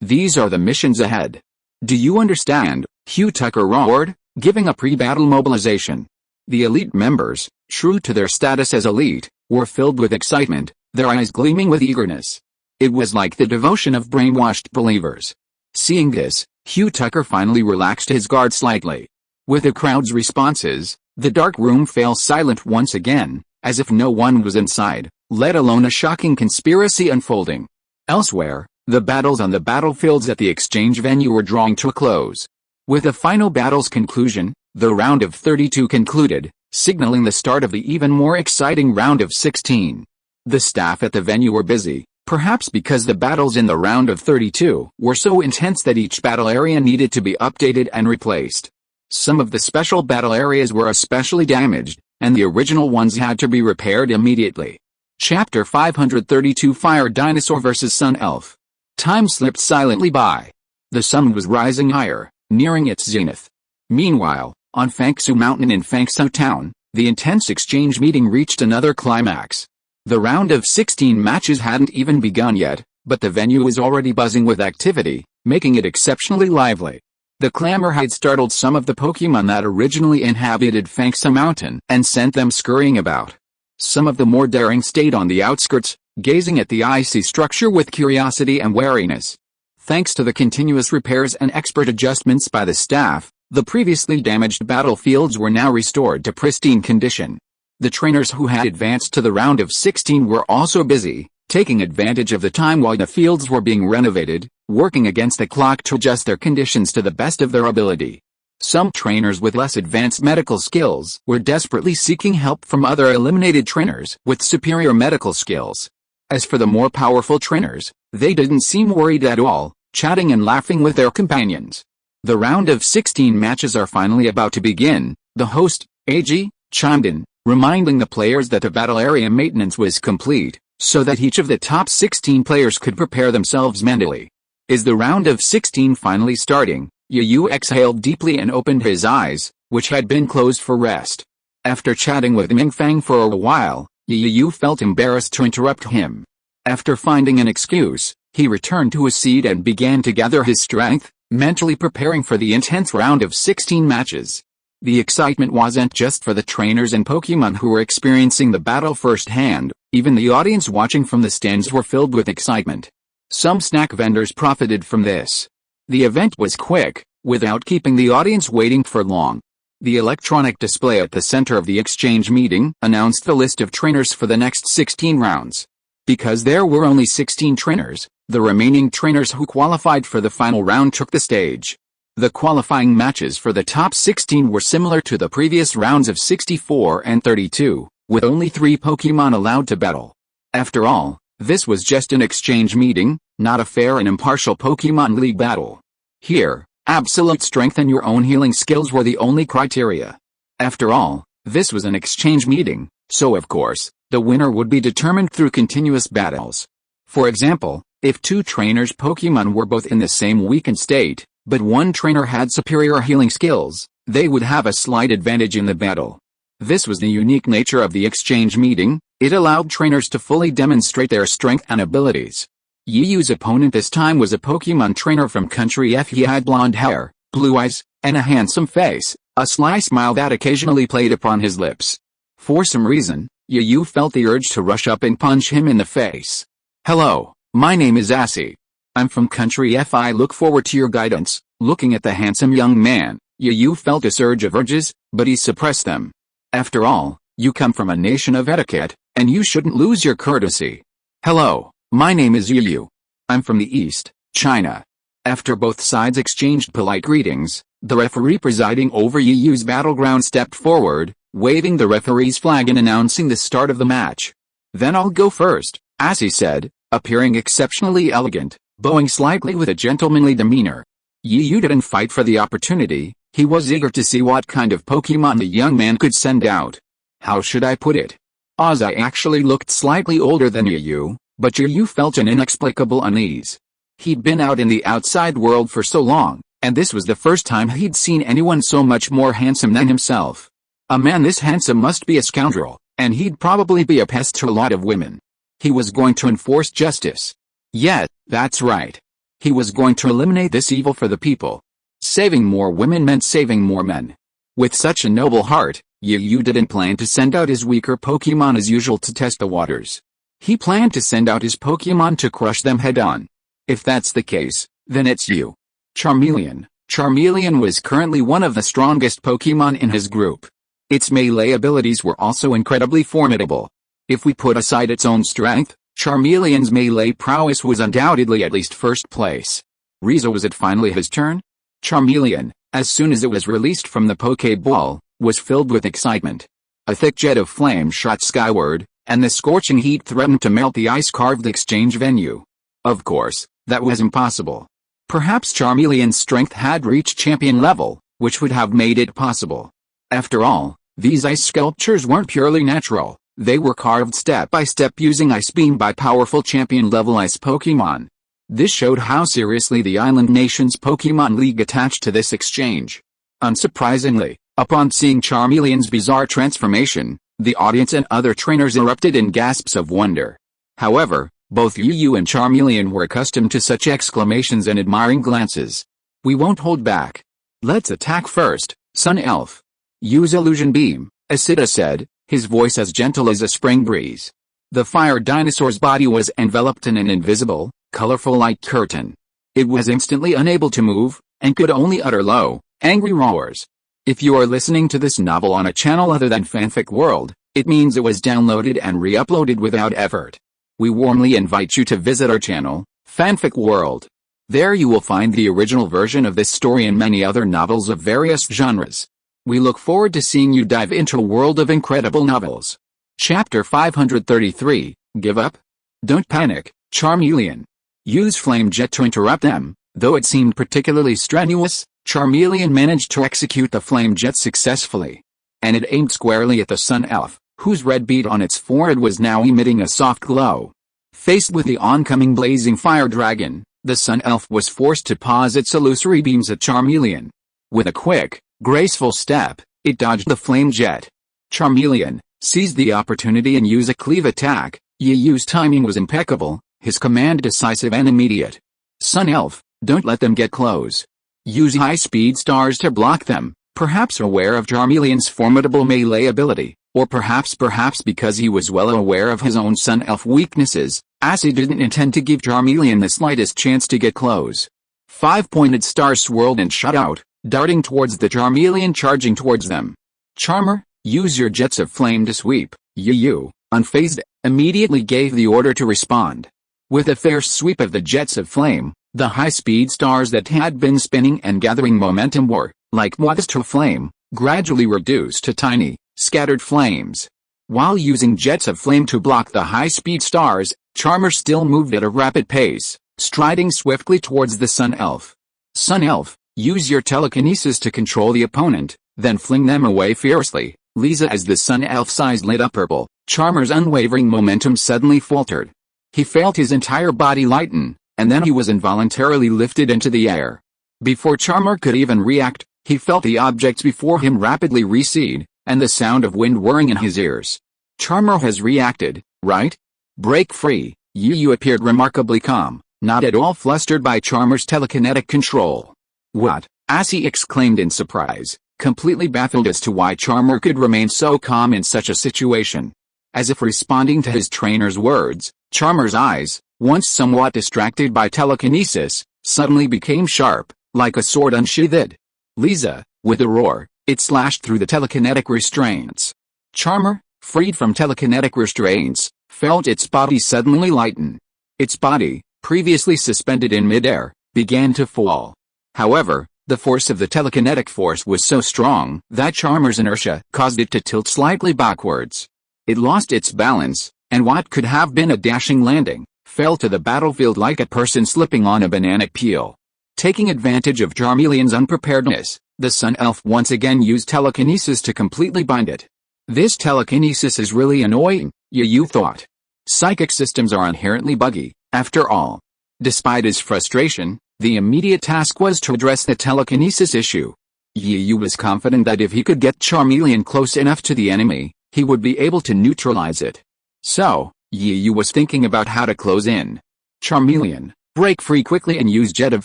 these are the missions ahead. Do you understand? Hugh Tucker roared, giving a pre-battle mobilization. The elite members, true to their status as elite, were filled with excitement, their eyes gleaming with eagerness. It was like the devotion of brainwashed believers. Seeing this, Hugh Tucker finally relaxed his guard slightly. With the crowd's responses, the dark room fell silent once again, as if no one was inside, let alone a shocking conspiracy unfolding. Elsewhere, the battles on the battlefields at the exchange venue were drawing to a close. With the final battle's conclusion, the round of 32 concluded, signaling the start of the even more exciting round of 16. The staff at the venue were busy, perhaps because the battles in the round of 32 were so intense that each battle area needed to be updated and replaced. Some of the special battle areas were especially damaged, and the original ones had to be repaired immediately. Chapter 532 Fire Dinosaur vs. Sun Elf. Time slipped silently by. The sun was rising higher, nearing its zenith. Meanwhile, On Fangsu Mountain in Fangsu Town, the intense exchange meeting reached another climax. The round of 16 matches hadn't even begun yet, but the venue was already buzzing with activity, making it exceptionally lively. The clamor had startled some of the Pokémon that originally inhabited Fangsu Mountain and sent them scurrying about. Some of the more daring stayed on the outskirts, gazing at the icy structure with curiosity and wariness. Thanks to the continuous repairs and expert adjustments by the staff, the previously damaged battlefields were now restored to pristine condition. The trainers who had advanced to the round of 16 were also busy, taking advantage of the time while the fields were being renovated, working against the clock to adjust their conditions to the best of their ability. Some trainers with less advanced medical skills were desperately seeking help from other eliminated trainers with superior medical skills. As for the more powerful trainers, they didn't seem worried at all, chatting and laughing with their companions. The round of 16 matches are finally about to begin, the host, AG, chimed in, reminding the players that the battle area maintenance was complete, so that each of the top 16 players could prepare themselves mentally. Is the round of 16 finally starting? Yu exhaled deeply and opened his eyes, which had been closed for rest. After chatting with Mingfang for a while, Yu felt embarrassed to interrupt him. After finding an excuse, he returned to his seat and began to gather his strength, mentally preparing for the intense round of 16 matches. The excitement wasn't just for the trainers and Pokémon who were experiencing the battle firsthand, even the audience watching from the stands were filled with excitement. Some snack vendors profited from this. The event was quick, without keeping the audience waiting for long. The electronic display at the center of the exchange meeting announced the list of trainers for the next 16 rounds. Because there were only 16 trainers, the remaining trainers who qualified for the final round took the stage. The qualifying matches for the top 16 were similar to the previous rounds of 64 and 32, with only 3 Pokémon allowed to battle. After all, this was just an exchange meeting, not a fair and impartial Pokémon League battle. Here, absolute strength and your own healing skills were the only criteria. After all, this was an exchange meeting, so of course, the winner would be determined through continuous battles. For example, if 2 trainers' Pokémon were both in the same weakened state, but one trainer had superior healing skills, they would have a slight advantage in the battle. This was the unique nature of the exchange meeting. It allowed trainers to fully demonstrate their strength and abilities. Yiyu's opponent this time was a Pokémon trainer from country F. He had blonde hair, blue eyes, and a handsome face, a sly smile that occasionally played upon his lips. For some reason, Yiyu felt the urge to rush up and punch him in the face. "Hello, my name is Asi. I'm from country F. I look forward to your guidance." Looking at the handsome young man, Yiyu felt a surge of urges, but he suppressed them. After all, you come from a nation of etiquette, and you shouldn't lose your courtesy. "Hello, my name is Yiyu. I'm from the East, China." After both sides exchanged polite greetings, the referee presiding over Yiyu's battleground stepped forward, waving the referee's flag and announcing the start of the match. "Then I'll go first," Asi said, appearing exceptionally elegant, bowing slightly with a gentlemanly demeanor. Yiyu didn't fight for the opportunity, he was eager to see what kind of Pokémon the young man could send out. How should I put it? Ozai actually looked slightly older than Yiyu, but Yiyu felt an inexplicable unease. He'd been out in the outside world for so long, and this was the first time he'd seen anyone so much more handsome than himself. A man this handsome must be a scoundrel, and he'd probably be a pest to a lot of women. He was going to enforce justice. Yeah, that's right. He was going to eliminate this evil for the people. Saving more women meant saving more men. With such a noble heart, Yiyu didn't plan to send out his weaker Pokémon as usual to test the waters. He planned to send out his Pokémon to crush them head-on. If that's the case, then it's you. Charmeleon. Charmeleon was currently one of the strongest Pokémon in his group. Its melee abilities were also incredibly formidable. If we put aside its own strength, Charmeleon's melee prowess was undoubtedly at least first place. Rizo, was it finally his turn? Charmeleon, as soon as it was released from the Pokéball, was filled with excitement. A thick jet of flame shot skyward, and the scorching heat threatened to melt the ice-carved exchange venue. Of course, that was impossible. Perhaps Charmeleon's strength had reached champion level, which would have made it possible. After all, these ice sculptures weren't purely natural. They were carved step by step using Ice Beam by powerful champion-level ice Pokémon. This showed how seriously the island nation's Pokémon League attached to this exchange. Unsurprisingly, Upon seeing Charmeleon's bizarre transformation, the audience and other trainers erupted in gasps of wonder. However, both Yu and Charmeleon were accustomed to such exclamations and admiring glances. We won't hold back. Let's attack first, Sun Elf. Use illusion beam, Asita said, his voice as gentle as a spring breeze. The fire dinosaur's body was enveloped in an invisible, colorful light curtain. It was instantly unable to move, and could only utter low, angry roars. If you are listening to this novel on a channel other than Fanfic World, it means it was downloaded and re-uploaded without effort. We warmly invite you to visit our channel, Fanfic World. There you will find the original version of this story and many other novels of various genres. We look forward to seeing you dive into a world of incredible novels. Chapter 533, Give Up? Don't panic, Charmeleon. Use Flame Jet to interrupt them. Though it seemed particularly strenuous, Charmeleon managed to execute the Flame Jet successfully. And it aimed squarely at the Sun Elf, whose red bead on its forehead was now emitting a soft glow. Faced with the oncoming blazing fire dragon, the Sun Elf was forced to pause its illusory beams at Charmeleon. With a quick, graceful step, it dodged the Flame Jet. Charmeleon seized the opportunity and used a cleave attack. Yu's timing was impeccable, his command decisive and immediate. Sun Elf, don't let them get close. Use high-speed stars to block them, perhaps aware of Charmeleon's formidable melee ability, or perhaps because he was well aware of his own Sun Elf weaknesses, as he didn't intend to give Charmeleon the slightest chance to get close. 5-pointed stars swirled and shot out, darting towards the Charmeleon charging towards them. Charmer, use your jets of flame to sweep. Yu, unfazed, immediately gave the order to respond. With a fierce sweep of the jets of flame, the high-speed stars that had been spinning and gathering momentum were, like moths to flame, gradually reduced to tiny, scattered flames. While using jets of flame to block the high-speed stars, Charmer still moved at a rapid pace, striding swiftly towards the Sun Elf. Sun Elf, use your telekinesis to control the opponent, then fling them away fiercely. Lisa, as the Sun Elf's eyes lit up purple, Charmer's unwavering momentum suddenly faltered. He felt his entire body lighten, and then he was involuntarily lifted into the air. Before Charmer could even react, he felt the objects before him rapidly recede, and the sound of wind whirring in his ears. Charmer has reacted, right? Break free. Yu appeared remarkably calm, not at all flustered by Charmer's telekinetic control. What? Assi exclaimed in surprise, completely baffled as to why Charmer could remain so calm in such a situation. As if responding to his trainer's words, Charmer's eyes, once somewhat distracted by telekinesis, suddenly became sharp, like a sword unsheathed. Lisa, with a roar, it slashed through the telekinetic restraints. Charmer, freed from telekinetic restraints, felt its body suddenly lighten. Its body, previously suspended in midair, began to fall. However, the force of the telekinetic force was so strong that Charmer's inertia caused it to tilt slightly backwards. It lost its balance, and what could have been a dashing landing, fell to the battlefield like a person slipping on a banana peel. Taking advantage of Charmeleon's unpreparedness, the Sun Elf once again used telekinesis to completely bind it. This telekinesis is really annoying, Yu thought. Psychic systems are inherently buggy, after all. Despite his frustration, the immediate task was to address the telekinesis issue. Yu was confident that if he could get Charmeleon close enough to the enemy, he would be able to neutralize it. So, Yu was thinking about how to close in. Charmeleon, break free quickly and use Jet of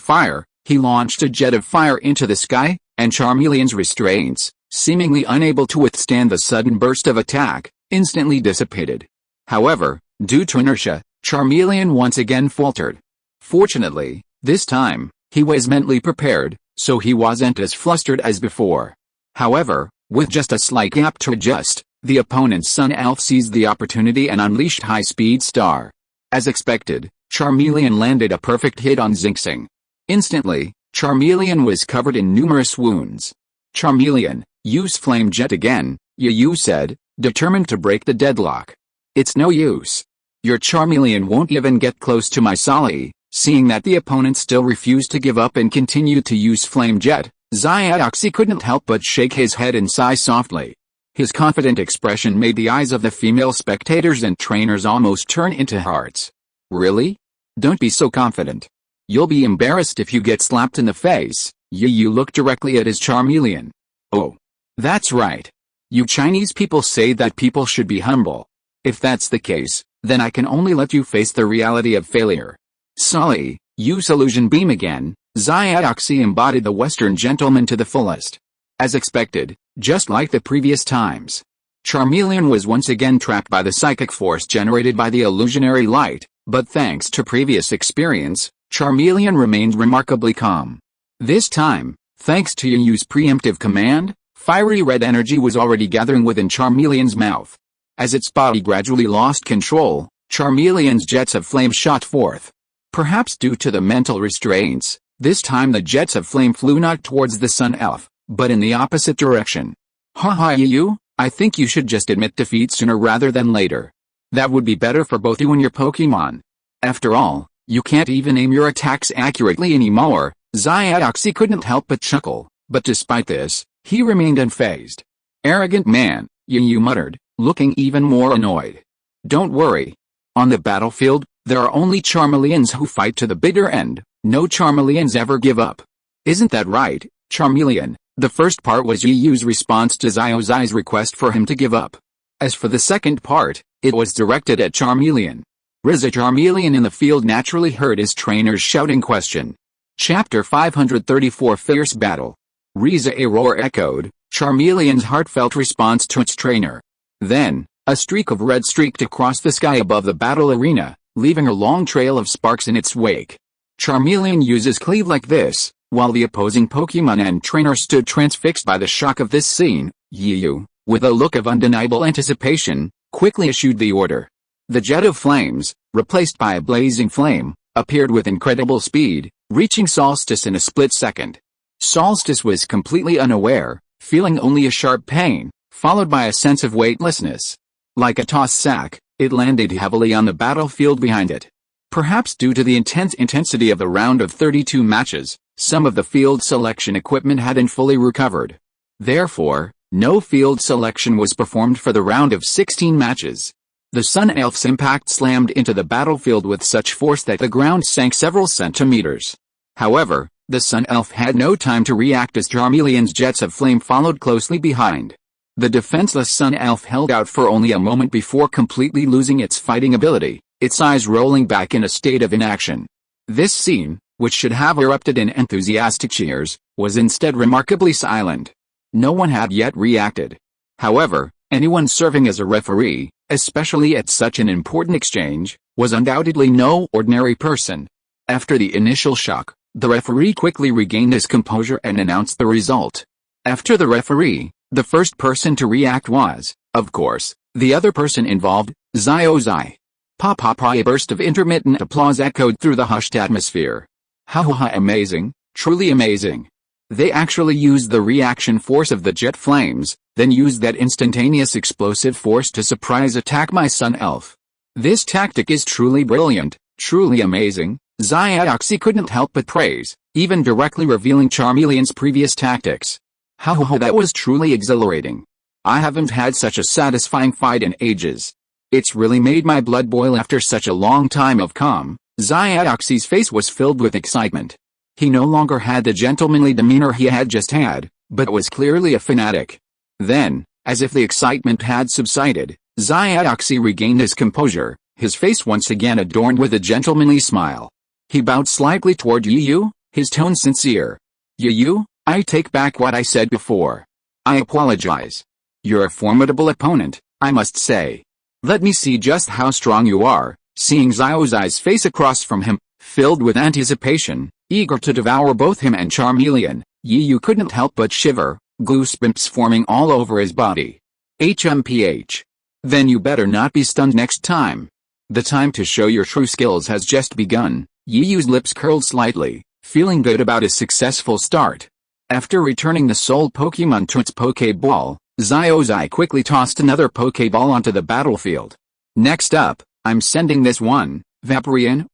Fire. He launched a jet of fire into the sky, and Charmeleon's restraints, seemingly unable to withstand the sudden burst of attack, instantly dissipated. However, due to inertia, Charmeleon once again faltered. Fortunately, this time, he was mentally prepared, so he wasn't as flustered as before. However, with just a slight gap to adjust, the opponent's Sun Elf seized the opportunity and unleashed High-Speed Star. As expected, Charmeleon landed a perfect hit on Xingxing. Instantly, Charmeleon was covered in numerous wounds. Charmeleon, use Flame Jet again, Yu said, determined to break the deadlock. It's no use. Your Charmeleon won't even get close to my Sali. Seeing that the opponent still refused to give up and continued to use Flame Jet, Xiaoxi couldn't help but shake his head and sigh softly. His confident expression made the eyes of the female spectators and trainers almost turn into hearts. Really? Don't be so confident. You'll be embarrassed if you get slapped in the face. Yu looked directly at his Charmeleon. Oh. That's right. You Chinese people say that people should be humble. If that's the case, then I can only let you face the reality of failure. Sully, use illusion beam again. Xiaoxi embodied the Western gentleman to the fullest. As expected, just like the previous times, Charmeleon was once again trapped by the psychic force generated by the illusionary light, but thanks to previous experience, Charmeleon remained remarkably calm. This time, thanks to Yu's preemptive command, fiery red energy was already gathering within Charmeleon's mouth. As its body gradually lost control, Charmeleon's jets of flame shot forth. Perhaps due to the mental restraints, this time the jets of flame flew not towards the Sun Elf, but in the opposite direction. Haha Yu, I think you should just admit defeat sooner rather than later. That would be better for both you and your Pokemon. After all, you can't even aim your attacks accurately anymore. Xiaoxi couldn't help but chuckle, but despite this, he remained unfazed. Arrogant man, Yu muttered, looking even more annoyed. Don't worry. On the battlefield, there are only Charmeleons who fight to the bitter end. No Charmeleons ever give up. Isn't that right, Charmeleon? The first part was Yu's response to Xiaoxi's request for him to give up. As for the second part, it was directed at Charmeleon. Riza Charmeleon in the field naturally heard his trainer's shouting question. Chapter 534 Fierce Battle. Riza a roar echoed, Charmeleon's heartfelt response to its trainer. Then, a streak of red streaked across the sky above the battle arena, leaving a long trail of sparks in its wake. Charmeleon uses cleave like this, while the opposing Pokemon and trainer stood transfixed by the shock of this scene. Yu, with a look of undeniable anticipation, quickly issued the order. The jet of flames, replaced by a blazing flame, appeared with incredible speed, reaching Solstice in a split second. Solstice was completely unaware, feeling only a sharp pain, followed by a sense of weightlessness. Like a tossed sack, it landed heavily on the battlefield behind it. Perhaps due to the intense intensity of the round of 32 matches, some of the field selection equipment hadn't fully recovered. Therefore, no field selection was performed for the round of 16 matches. The Sun Elf's impact slammed into the battlefield with such force that the ground sank several centimeters. However, the Sun Elf had no time to react as Charmeleon's jets of flame followed closely behind. The defenseless Sun Elf held out for only a moment before completely losing its fighting ability, its eyes rolling back in a state of inaction. This scene, which should have erupted in enthusiastic cheers, was instead remarkably silent. No one had yet reacted. However, anyone serving as a referee, especially at such an important exchange, was undoubtedly no ordinary person. After the initial shock, the referee quickly regained his composure and announced the result. After the referee, the first person to react was, of course, the other person involved, Xiaoxi. A burst of intermittent applause echoed through the hushed atmosphere. Ha, amazing, truly amazing. They actually used the reaction force of the jet flames, then used that instantaneous explosive force to surprise attack my Sun Elf. This tactic is truly brilliant, truly amazing. Xiaoxi couldn't help but praise, even directly revealing Charmeleon's previous tactics. That was truly exhilarating. I haven't had such a satisfying fight in ages. It's really made my blood boil after such a long time of calm. Xiaoxi's face was filled with excitement. He no longer had the gentlemanly demeanor he had just had, but was clearly a fanatic. Then, as if the excitement had subsided, Xiaoxi regained his composure, his face once again adorned with a gentlemanly smile. He bowed slightly toward Yu, his tone sincere. Yu, I take back what I said before. I apologize. You're a formidable opponent, I must say. Let me see just how strong you are. Seeing Xiaoxi's face across from him, filled with anticipation, eager to devour both him and Charmeleon, Yu couldn't help but shiver, goosebumps forming all over his body. HMPH. Then you better not be stunned next time. The time to show your true skills has just begun. Yu's lips curled slightly, feeling good about his successful start. After returning the soul Pokemon to its Pokeball, Xiaoxi quickly tossed another Pokeball onto the battlefield. Next up, I'm sending this one, Valparian,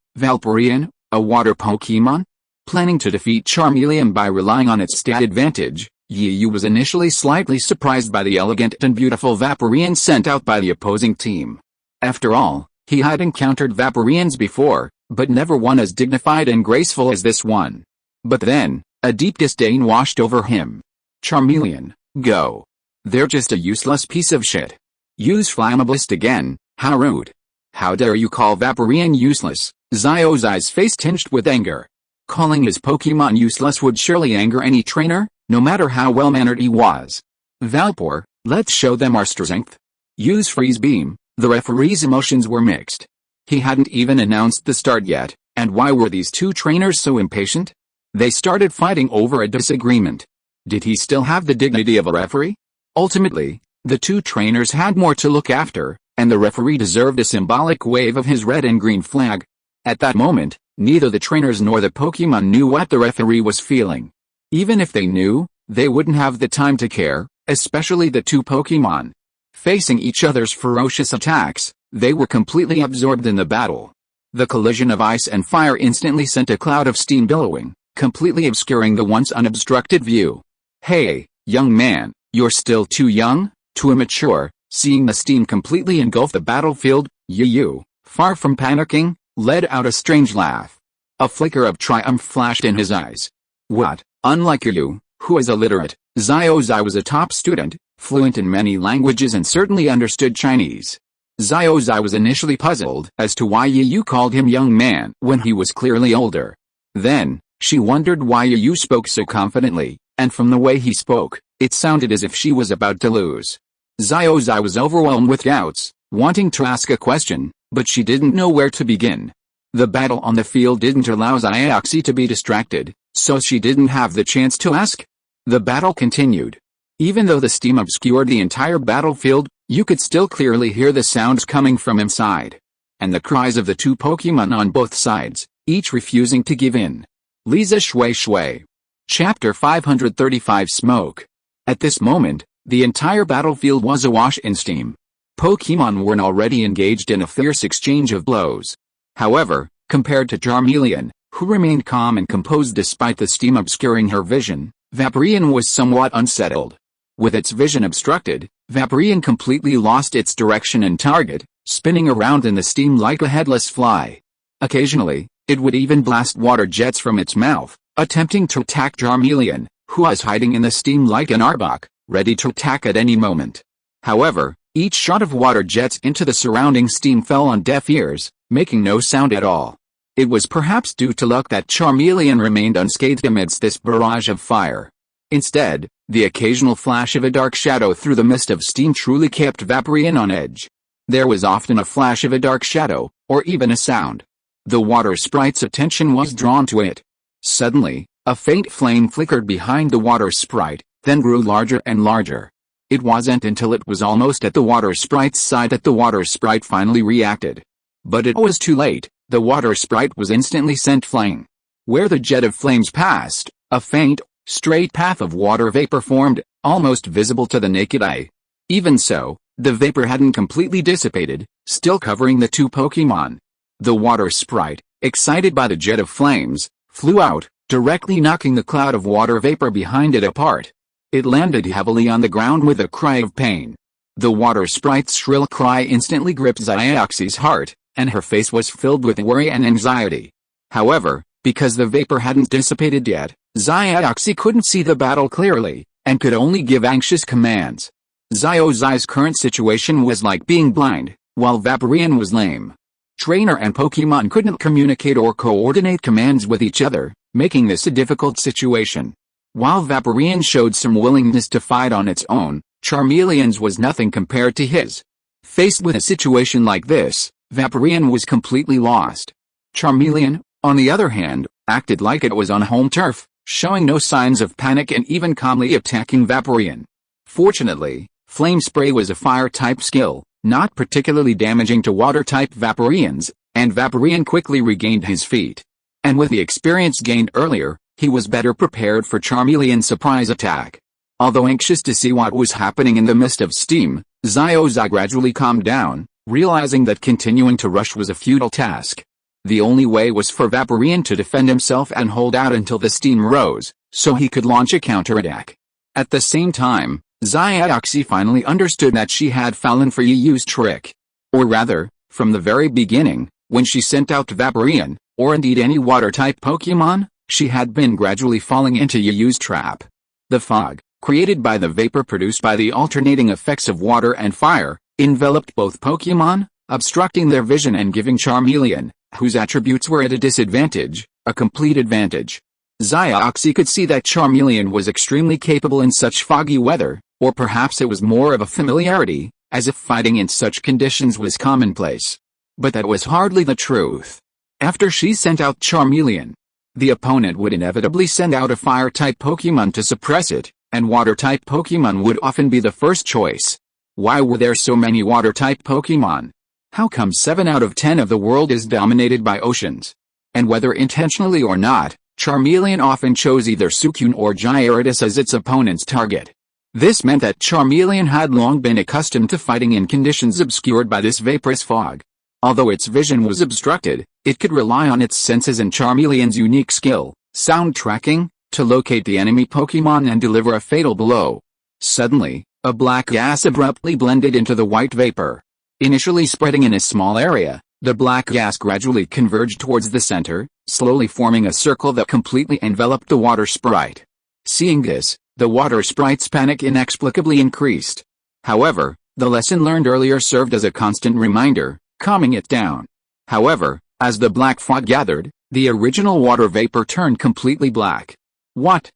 a water Pokemon? Planning to defeat Charmeleon by relying on its stat advantage, Yu was initially slightly surprised by the elegant and beautiful Vaporeon sent out by the opposing team. After all, he had encountered Vaporeons before, but never one as dignified and graceful as this one. But then, a deep disdain washed over him. Charmeleon, go. They're just a useless piece of shit. Use Flammablist again, how rude. How dare you call Vaporeon useless? Xiaoxi's face tinged with anger. Calling his Pokemon useless would surely anger any trainer, no matter how well-mannered he was. Valpor, let's show them our strength. Use Freeze Beam. The referee's emotions were mixed. He hadn't even announced the start yet, and why were these two trainers so impatient? They started fighting over a disagreement. Did he still have the dignity of a referee? Ultimately, the two trainers had more to look after, and the referee deserved a symbolic wave of his red and green flag. At that moment, neither the trainers nor the Pokemon knew what the referee was feeling. Even if they knew, they wouldn't have the time to care, especially the two Pokemon. Facing each other's ferocious attacks, they were completely absorbed in the battle. The collision of ice and fire instantly sent a cloud of steam billowing, completely obscuring the once unobstructed view. Hey, young man, you're still too young, too immature. Seeing the steam completely engulf the battlefield, Yu, far from panicking, let out a strange laugh. A flicker of triumph flashed in his eyes. What? Unlike Yu, who is illiterate, Xiaozhi was a top student, fluent in many languages and certainly understood Chinese. Xiaozhi was initially puzzled as to why Yu called him young man when he was clearly older. Then, she wondered why Yu spoke so confidently, and from the way he spoke, it sounded as if she was about to lose. Xiaozhi was overwhelmed with doubts, wanting to ask a question, but she didn't know where to begin. The battle on the field didn't allow Xiaoxi to be distracted, so she didn't have the chance to ask. The battle continued. Even though the steam obscured the entire battlefield, you could still clearly hear the sounds coming from inside. And the cries of the two Pokemon on both sides, each refusing to give in. Lisa Shui Shui. Chapter 535 Smoke. At this moment, the entire battlefield was awash in steam. Pokemon were already engaged in a fierce exchange of blows. However, compared to Charmeleon, who remained calm and composed despite the steam obscuring her vision, Vaporeon was somewhat unsettled. With its vision obstructed, Vaporeon completely lost its direction and target, spinning around in the steam like a headless fly. Occasionally, it would even blast water jets from its mouth, attempting to attack Charmeleon, who was hiding in the steam like an Arbok, ready to attack at any moment. However, each shot of water jets into the surrounding steam fell on deaf ears, making no sound at all. It was perhaps due to luck that Charmeleon remained unscathed amidst this barrage of fire. Instead, the occasional flash of a dark shadow through the mist of steam truly kept Vaporeon on edge. There was often a flash of a dark shadow, or even a sound. The water sprite's attention was drawn to it. Suddenly, a faint flame flickered behind the water sprite, then grew larger and larger. It wasn't until it was almost at the water sprite's side that the water sprite finally reacted. But it was too late. The water sprite was instantly sent flying. Where the jet of flames passed, a faint, straight path of water vapor formed, almost visible to the naked eye. Even so, the vapor hadn't completely dissipated, still covering the two Pokemon. The water sprite, excited by the jet of flames, flew out, directly knocking the cloud of water vapor behind it apart. It landed heavily on the ground with a cry of pain. The water sprite's shrill cry instantly gripped Xiaoxi's heart, and her face was filled with worry and anxiety. However, because the vapor hadn't dissipated yet, Xiaoxi couldn't see the battle clearly, and could only give anxious commands. Xiaoxi's current situation was like being blind, while Vaporeon was lame. Trainer and Pokemon couldn't communicate or coordinate commands with each other, making this a difficult situation. While Vaporeon showed some willingness to fight on its own, Charmeleon's was nothing compared to his. Faced with a situation like this, Vaporeon was completely lost. Charmeleon, on the other hand, acted like it was on home turf, showing no signs of panic and even calmly attacking Vaporeon. Fortunately, Flame Spray was a fire-type skill, not particularly damaging to water-type Vaporeons, and Vaporeon quickly regained his feet. And with the experience gained earlier, he was better prepared for Charmeleon's surprise attack. Although anxious to see what was happening in the mist of steam, Xiaoxi gradually calmed down, realizing that continuing to rush was a futile task. The only way was for Vaporeon to defend himself and hold out until the steam rose, so he could launch a counterattack. At the same time, Xiaoxi finally understood that she had fallen for Yu's trick. Or rather, from the very beginning, when she sent out Vaporeon, or indeed any water-type Pokemon, she had been gradually falling into Yu's trap. The fog, created by the vapor produced by the alternating effects of water and fire, enveloped both Pokémon, obstructing their vision and giving Charmeleon, whose attributes were at a disadvantage, a complete advantage. Xiaoxi could see that Charmeleon was extremely capable in such foggy weather, or perhaps it was more of a familiarity, as if fighting in such conditions was commonplace. But that was hardly the truth. After she sent out Charmeleon, the opponent would inevitably send out a fire-type Pokémon to suppress it, and water-type Pokémon would often be the first choice. Why were there so many water-type Pokémon? How come 7 out of 10 of the world is dominated by oceans? And whether intentionally or not, Charmeleon often chose either Suicune or Gyarados as its opponent's target. This meant that Charmeleon had long been accustomed to fighting in conditions obscured by this vaporous fog. Although its vision was obstructed, it could rely on its senses and Charmeleon's unique skill, sound tracking, to locate the enemy Pokémon and deliver a fatal blow. Suddenly, a black gas abruptly blended into the white vapor. Initially spreading in a small area, the black gas gradually converged towards the center, slowly forming a circle that completely enveloped the water sprite. Seeing this, the water sprite's panic inexplicably increased. However, the lesson learned earlier served as a constant reminder, calming it down. However, as the black fog gathered, the original water vapor turned completely black. What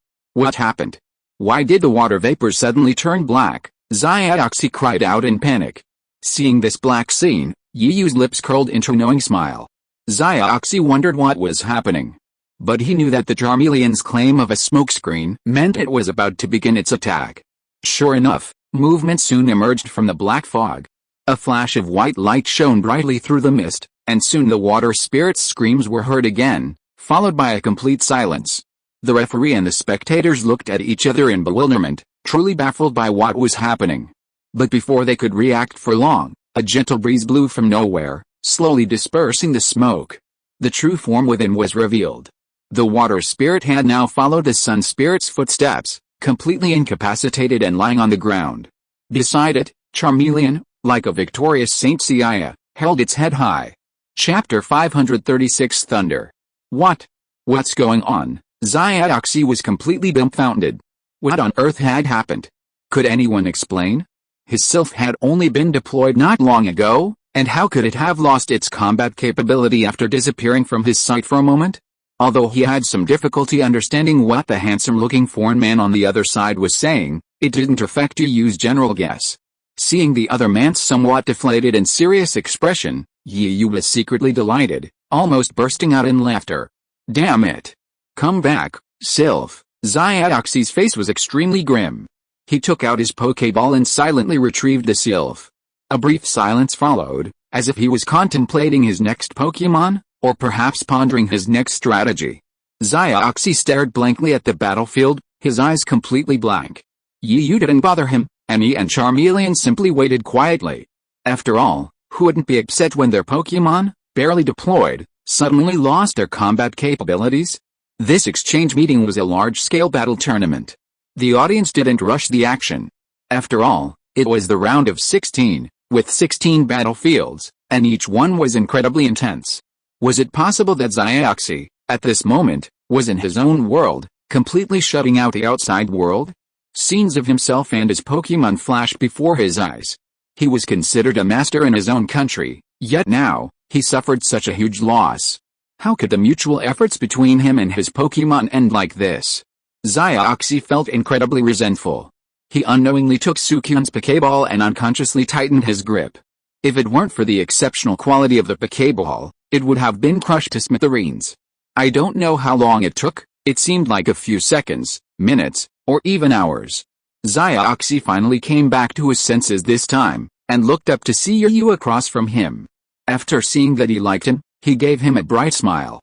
happened? Why did the water vapor suddenly turn black? Xiaoxi cried out in panic. Seeing this black scene, Yiyu's lips curled into a knowing smile. Xiaoxi wondered what was happening. But he knew that the Charmeleon's claim of a smokescreen meant it was about to begin its attack. Sure enough, movement soon emerged from the black fog. A flash of white light shone brightly through the mist, and soon the water spirit's screams were heard again, followed by a complete silence. The referee and the spectators looked at each other in bewilderment, truly baffled by what was happening. But before they could react for long, a gentle breeze blew from nowhere, slowly dispersing the smoke. The true form within was revealed. The water spirit had now followed the sun spirit's footsteps, completely incapacitated and lying on the ground. Beside it, Charmeleon, like a victorious Saint Seiya, held its head high. Chapter 536 Thunder. What's going on? Xiaoxi was completely dumbfounded. What on earth had happened? Could anyone explain? His sylph had only been deployed not long ago, and how could it have lost its combat capability after disappearing from his sight for a moment? Although he had some difficulty understanding what the handsome-looking foreign man on the other side was saying, it didn't affect Yiyu's general guess. Seeing the other man's somewhat deflated and serious expression, Yiyu was secretly delighted, almost bursting out in laughter. Damn it! Come back, Sylph. Xiaoxi's face was extremely grim. He took out his Pokéball and silently retrieved the Sylph. A brief silence followed, as if he was contemplating his next Pokémon, or perhaps pondering his next strategy. Xiaoxi stared blankly at the battlefield, his eyes completely blank. Yiyu didn't bother him, and he and Charmeleon simply waited quietly. After all, who wouldn't be upset when their Pokémon, barely deployed, suddenly lost their combat capabilities? This exchange meeting was a large-scale battle tournament. The audience didn't rush the action. After all, it was the round of 16, with 16 battlefields, and each one was incredibly intense. Was it possible that Xiaoxi, at this moment, was in his own world, completely shutting out the outside world? Scenes of himself and his Pokémon flashed before his eyes. He was considered a master in his own country, yet now, he suffered such a huge loss. How could the mutual efforts between him and his Pokémon end like this? Xiaoxi felt incredibly resentful. He unknowingly took Suicune's Pokéball and unconsciously tightened his grip. If it weren't for the exceptional quality of the Pokéball, it would have been crushed to smithereens. I don't know how long it took, it seemed like a few seconds, minutes, or even hours. Xiaoxi finally came back to his senses this time, and looked up to see Yiyu across from him. After seeing that he liked him, he gave him a bright smile.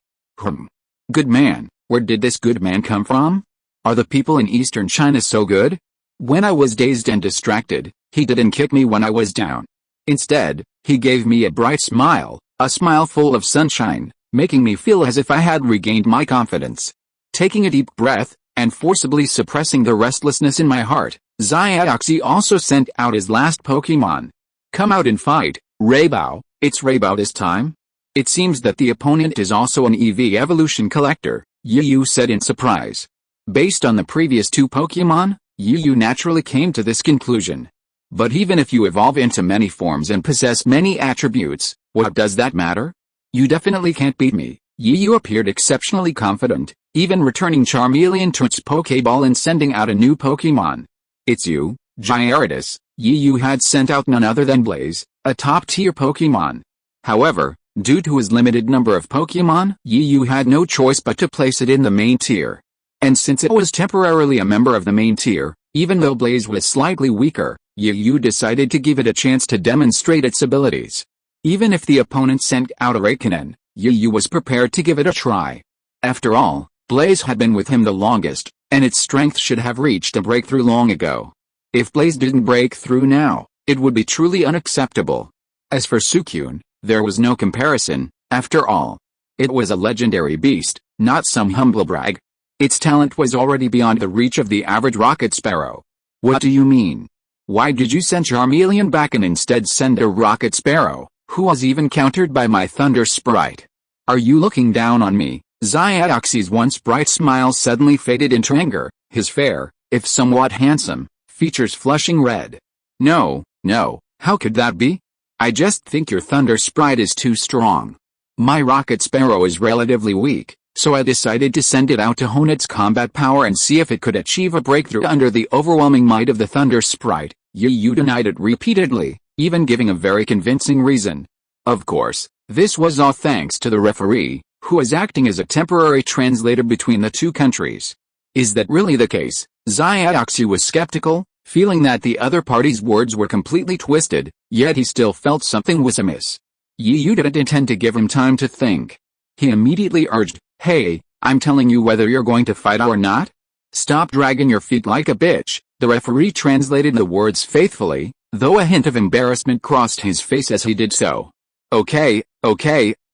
Good man, where did this good man come from? Are the people in eastern China so good? When I was dazed and distracted, he didn't kick me when I was down. Instead, he gave me a bright smile, a smile full of sunshine, making me feel as if I had regained my confidence. Taking a deep breath, and forcibly suppressing the restlessness in my heart, Xiaoxi also sent out his last Pokémon. Come out and fight, Raybao, it's Raybao this time? It seems that the opponent is also an EV evolution collector, Yiyu said in surprise. Based on the previous two Pokémon, Yu naturally came to this conclusion. But even if you evolve into many forms and possess many attributes, what does that matter? You definitely can't beat me. Yu appeared exceptionally confident, even returning Charmeleon to its Pokeball and sending out a new Pokemon. It's you, Gyarados. Yu had sent out none other than Blaze, a top-tier Pokemon. However, due to his limited number of Pokemon, Yu had no choice but to place it in the main tier. And since it was temporarily a member of the main tier, even though Blaze was slightly weaker, Yu decided to give it a chance to demonstrate its abilities. Even if the opponent sent out a Raikkonen, Yu was prepared to give it a try. After all, Blaze had been with him the longest, and its strength should have reached a breakthrough long ago. If Blaze didn't break through now, it would be truly unacceptable. As for Suicune, there was no comparison, after all. It was a legendary beast, not some humblebrag. Its talent was already beyond the reach of the average rocket sparrow. What do you mean? Why did you send Charmeleon back and instead send a rocket sparrow, who was even countered by my thunder sprite? Are you looking down on me? Xiaoxi's once bright smile suddenly faded into anger, his fair, if somewhat handsome, features flushing red. No, how could that be? I just think your thunder sprite is too strong. My rocket sparrow is relatively weak, so I decided to send it out to hone its combat power and see if it could achieve a breakthrough under the overwhelming might of the thunder sprite. Yu denied it repeatedly, even giving a very convincing reason. Of course, this was all thanks to the referee, who was acting as a temporary translator between the two countries. Is that really the case? Xiaoxi was skeptical, feeling that the other party's words were completely twisted, yet he still felt something was amiss. Yu didn't intend to give him time to think. He immediately urged, "Hey, I'm telling you whether you're going to fight or not. Stop dragging your feet like a bitch." The referee translated the words faithfully, though a hint of embarrassment crossed his face as he did so. Okay,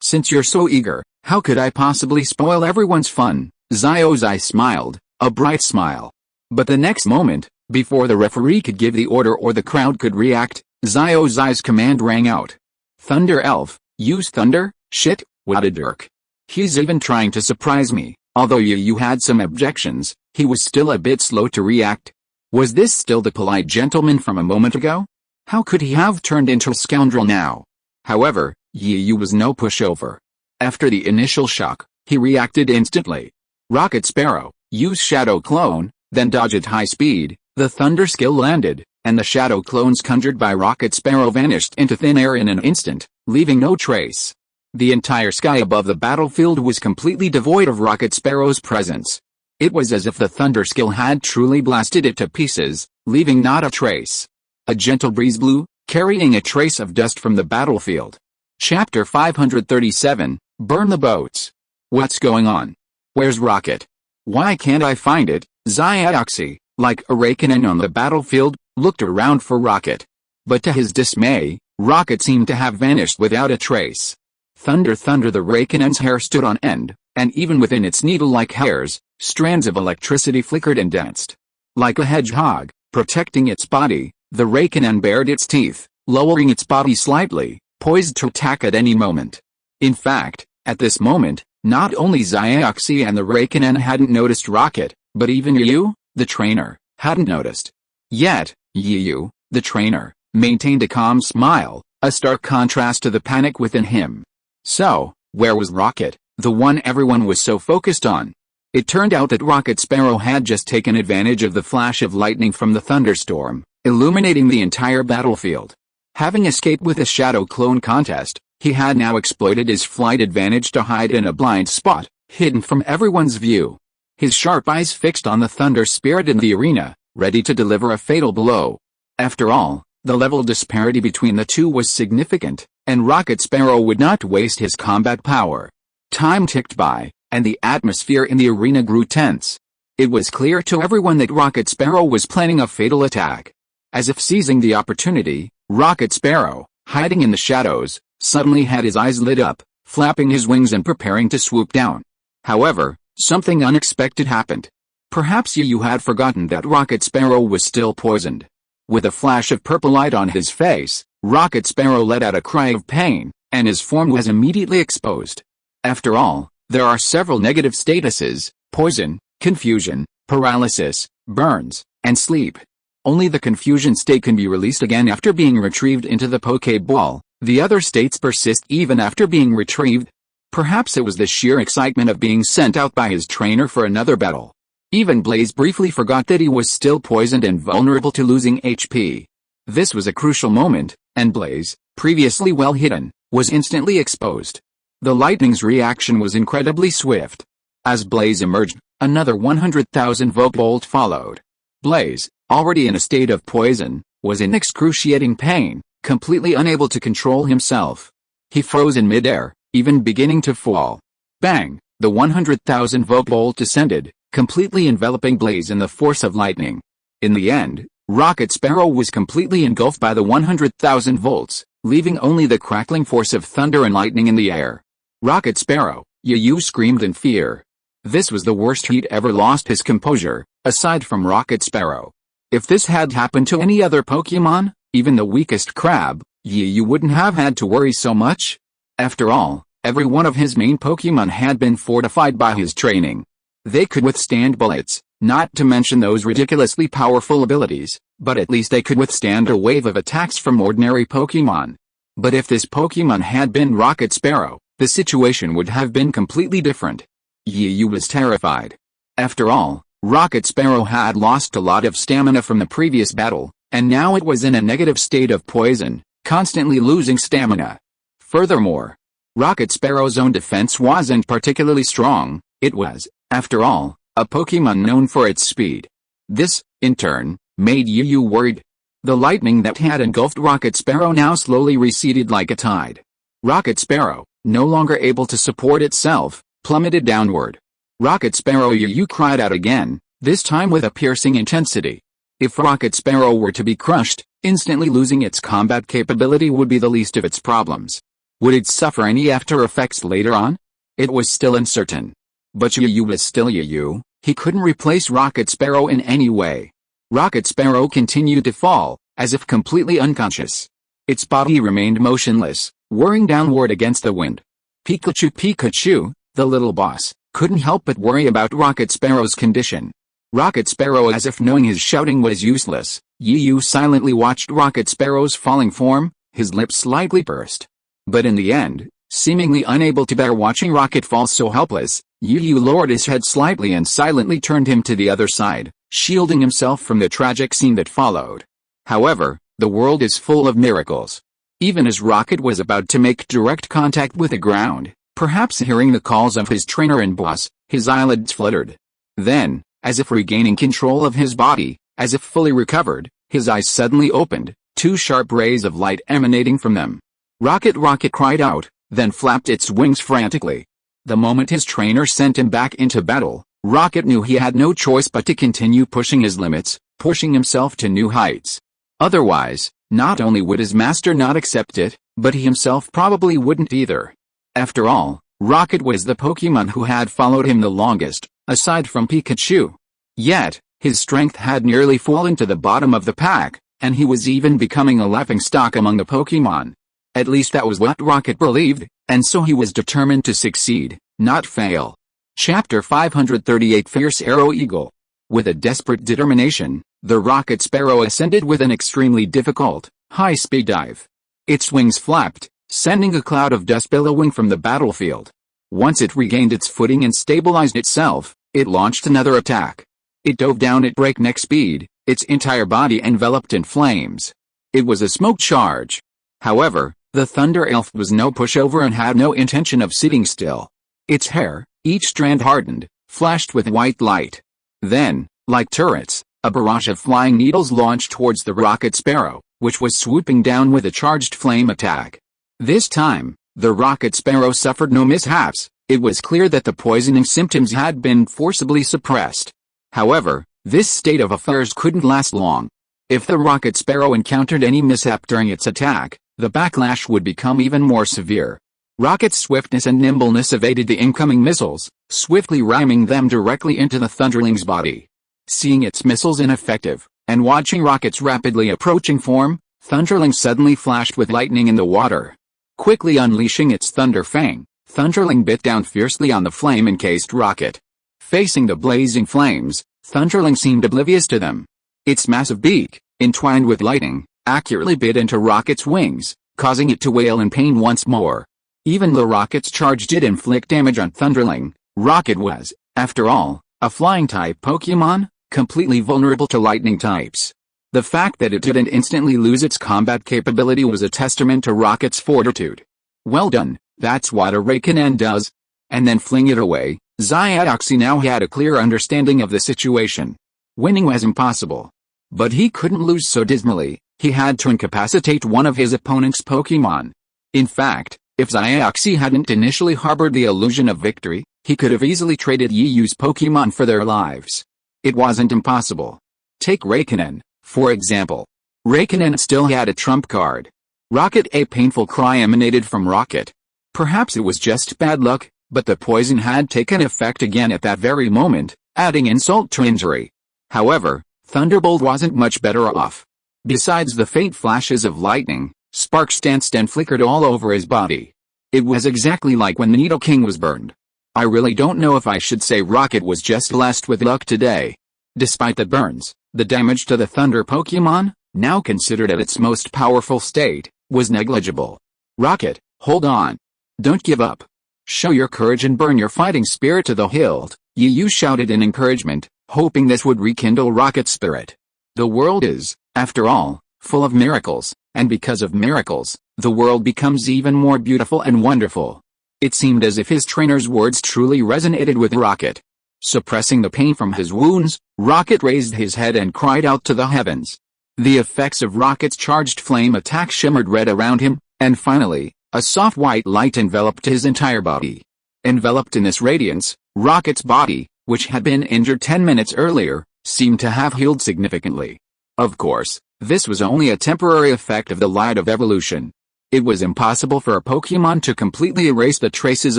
since you're so eager, how could I possibly spoil everyone's fun? Xiaozhi smiled, a bright smile. But the next moment, before the referee could give the order or the crowd could react, Xiaozhi's command rang out. Thunder Elf, use thunder? Shit, what a jerk. He's even trying to surprise me. Although Yu had some objections, he was still a bit slow to react. Was this still the polite gentleman from a moment ago? How could he have turned into a scoundrel now? However, Yu was no pushover. After the initial shock, he reacted instantly. Rocket Sparrow, use Shadow Clone, then dodge at high speed. The thunder skill landed, and the shadow clones conjured by Rocket Sparrow vanished into thin air in an instant, leaving no trace. The entire sky above the battlefield was completely devoid of Rocket Sparrow's presence. It was as if the thunder skill had truly blasted it to pieces, leaving not a trace. A gentle breeze blew, carrying a trace of dust from the battlefield. Chapter 537, Burn the Boats. What's going on? Where's Rocket? Why can't I find it? Xiaoxi, like a Raikkonen on the battlefield, looked around for Rocket. But to his dismay, Rocket seemed to have vanished without a trace. Thunder, the Raikkonen's hair stood on end, and even within its needle-like hairs, strands of electricity flickered and danced. Like a hedgehog, protecting its body, the Raikkonen bared its teeth, lowering its body slightly, poised to attack at any moment. In fact, at this moment, not only Xiaoxi and the Raikkonen hadn't noticed Rocket, but even Yu, the trainer, hadn't noticed. Yet, Yu, the trainer, maintained a calm smile, a stark contrast to the panic within him. So, where was Rocket, the one everyone was so focused on? It turned out that Rocket Sparrow had just taken advantage of the flash of lightning from the thunderstorm, illuminating the entire battlefield. Having escaped with a shadow clone contest, he had now exploited his flight advantage to hide in a blind spot, hidden from everyone's view. His sharp eyes fixed on the thunder spirit in the arena, ready to deliver a fatal blow. After all, the level disparity between the two was significant, and Rocket Sparrow would not waste his combat power. Time ticked by, and the atmosphere in the arena grew tense. It was clear to everyone that Rocket Sparrow was planning a fatal attack. As if seizing the opportunity, Rocket Sparrow, hiding in the shadows, suddenly had his eyes lit up, flapping his wings and preparing to swoop down. However, something unexpected happened. Perhaps Yu had forgotten that Rocket Sparrow was still poisoned. With a flash of purple light on his face, Rocket Sparrow let out a cry of pain, and his form was immediately exposed. After all, there are several negative statuses: poison, confusion, paralysis, burns, and sleep. Only the confusion state can be released again after being retrieved into the Pokeball. The other states persist even after being retrieved. Perhaps it was the sheer excitement of being sent out by his trainer for another battle. Even Blaze briefly forgot that he was still poisoned and vulnerable to losing HP. This was a crucial moment, and Blaze, previously well hidden, was instantly exposed. The lightning's reaction was incredibly swift. As Blaze emerged, another 100,000 volt bolt followed. Blaze, already in a state of poison, was in excruciating pain, completely unable to control himself. He froze in midair, even beginning to fall. Bang! The 100,000 volt bolt descended, completely enveloping Blaze in the force of lightning. In the end, Rocket Sparrow was completely engulfed by the 100,000 volts, leaving only the crackling force of thunder and lightning in the air. Rocket Sparrow, Yu screamed in fear. This was the worst he'd ever lost his composure, aside from Rocket Sparrow. If this had happened to any other Pokemon, even the weakest crab, Yu wouldn't have had to worry so much. After all, every one of his main Pokemon had been fortified by his training. They could withstand bullets, not to mention those ridiculously powerful abilities, but at least they could withstand a wave of attacks from ordinary Pokemon. But if this Pokemon had been Rocket Sparrow, the situation would have been completely different. Yu was terrified. After all, Rocket Sparrow had lost a lot of stamina from the previous battle, and now it was in a negative state of poison, constantly losing stamina. Furthermore, Rocket Sparrow's own defense wasn't particularly strong. It was, after all, a Pokemon known for its speed. This, in turn, made Yu worried. The lightning that had engulfed Rocket Sparrow now slowly receded like a tide. Rocket Sparrow, no longer able to support itself, plummeted downward. Rocket Sparrow Yu cried out again, this time with a piercing intensity. If Rocket Sparrow were to be crushed, instantly losing its combat capability would be the least of its problems. Would it suffer any after effects later on? It was still uncertain. But Yu was still Yu. He couldn't replace Rocket Sparrow in any way. Rocket Sparrow continued to fall, as if completely unconscious. Its body remained motionless, whirring downward against the wind. Pikachu, the little boss, couldn't help but worry about Rocket Sparrow's condition. Rocket Sparrow, as if knowing his shouting was useless, Yu silently watched Rocket Sparrow's falling form, his lips slightly pursed. But in the end, seemingly unable to bear watching Rocket fall so helpless, Yu lowered his head slightly and silently turned him to the other side, shielding himself from the tragic scene that followed. However, the world is full of miracles. Even as Rocket was about to make direct contact with the ground, perhaps hearing the calls of his trainer and boss, his eyelids fluttered. Then, as if regaining control of his body, as if fully recovered, his eyes suddenly opened, two sharp rays of light emanating from them. Rocket cried out, then flapped its wings frantically. The moment his trainer sent him back into battle, Rocket knew he had no choice but to continue pushing his limits, pushing himself to new heights. Otherwise, not only would his master not accept it, but he himself probably wouldn't either. After all, Rocket was the Pokemon who had followed him the longest, aside from Pikachu. Yet, his strength had nearly fallen to the bottom of the pack, and he was even becoming a laughingstock among the Pokemon. At least that was what Rocket believed, and so he was determined to succeed, not fail. Chapter 538 Fierce Arrow Eagle. With a desperate determination, the Rocket Sparrow ascended with an extremely difficult, high-speed dive. Its wings flapped, sending a cloud of dust billowing from the battlefield. Once it regained its footing and stabilized itself, it launched another attack. It dove down at breakneck speed, its entire body enveloped in flames. It was a smoke charge. However, the Thunder Elf was no pushover and had no intention of sitting still. Its hair, each strand hardened, flashed with white light. Then, like turrets, a barrage of flying needles launched towards the Rocket Sparrow, which was swooping down with a charged flame attack. This time, the Rocket Sparrow suffered no mishaps. It was clear that the poisoning symptoms had been forcibly suppressed. However, this state of affairs couldn't last long. If the Rocket Sparrow encountered any mishap during its attack, the backlash would become even more severe. Rocket's swiftness and nimbleness evaded the incoming missiles, swiftly ramming them directly into the Thunderling's body. Seeing its missiles ineffective, and watching Rocket's rapidly approaching form, Thunderling suddenly flashed with lightning in the water. Quickly unleashing its Thunder Fang, Thunderling bit down fiercely on the flame-encased Rocket. Facing the blazing flames, Thunderling seemed oblivious to them. Its massive beak, entwined with lightning, accurately bit into Rocket's wings, causing it to wail in pain once more. Even though Rocket's charge did inflict damage on Thunderling, Rocket was, after all, a flying-type Pokémon, completely vulnerable to lightning types. The fact that it didn't instantly lose its combat capability was a testament to Rocket's fortitude. Well done, that's what a Raikkonen does. And then fling it away. Xiaoxi now had a clear understanding of the situation. Winning was impossible. But he couldn't lose so dismally. He had to incapacitate one of his opponent's Pokémon. In fact, if Xiaoxi hadn't initially harbored the illusion of victory, he could have easily traded Yiyu's Pokémon for their lives. It wasn't impossible. Take Raikkonen, for example. Raikkonen still had a trump card. Rocket. A painful cry emanated from Rocket. Perhaps it was just bad luck, but the poison had taken effect again at that very moment, adding insult to injury. However, Thunderbolt wasn't much better off. Besides the faint flashes of lightning, sparks danced and flickered all over his body. It was exactly like when the Needle King was burned. I really don't know if I should say Rocket was just blessed with luck today. Despite the burns, the damage to the Thunder Pokémon, now considered at its most powerful state, was negligible. Rocket, hold on. Don't give up. Show your courage and burn your fighting spirit to the hilt, Yiyu shouted in encouragement, hoping this would rekindle Rocket's spirit. The world is, after all, full of miracles, and because of miracles, the world becomes even more beautiful and wonderful. It seemed as if his trainer's words truly resonated with Rocket. Suppressing the pain from his wounds, Rocket raised his head and cried out to the heavens. The effects of Rocket's charged flame attack shimmered red around him, and finally, a soft white light enveloped his entire body. Enveloped in this radiance, Rocket's body, which had been injured 10 minutes earlier, seemed to have healed significantly. Of course, this was only a temporary effect of the light of evolution. It was impossible for a Pokémon to completely erase the traces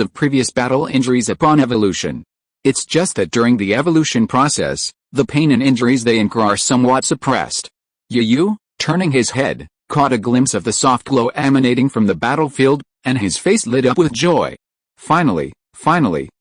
of previous battle injuries upon evolution. It's just that during the evolution process, the pain and injuries they incur are somewhat suppressed. Yiyu, turning his head, caught a glimpse of the soft glow emanating from the battlefield, and his face lit up with joy. Finally,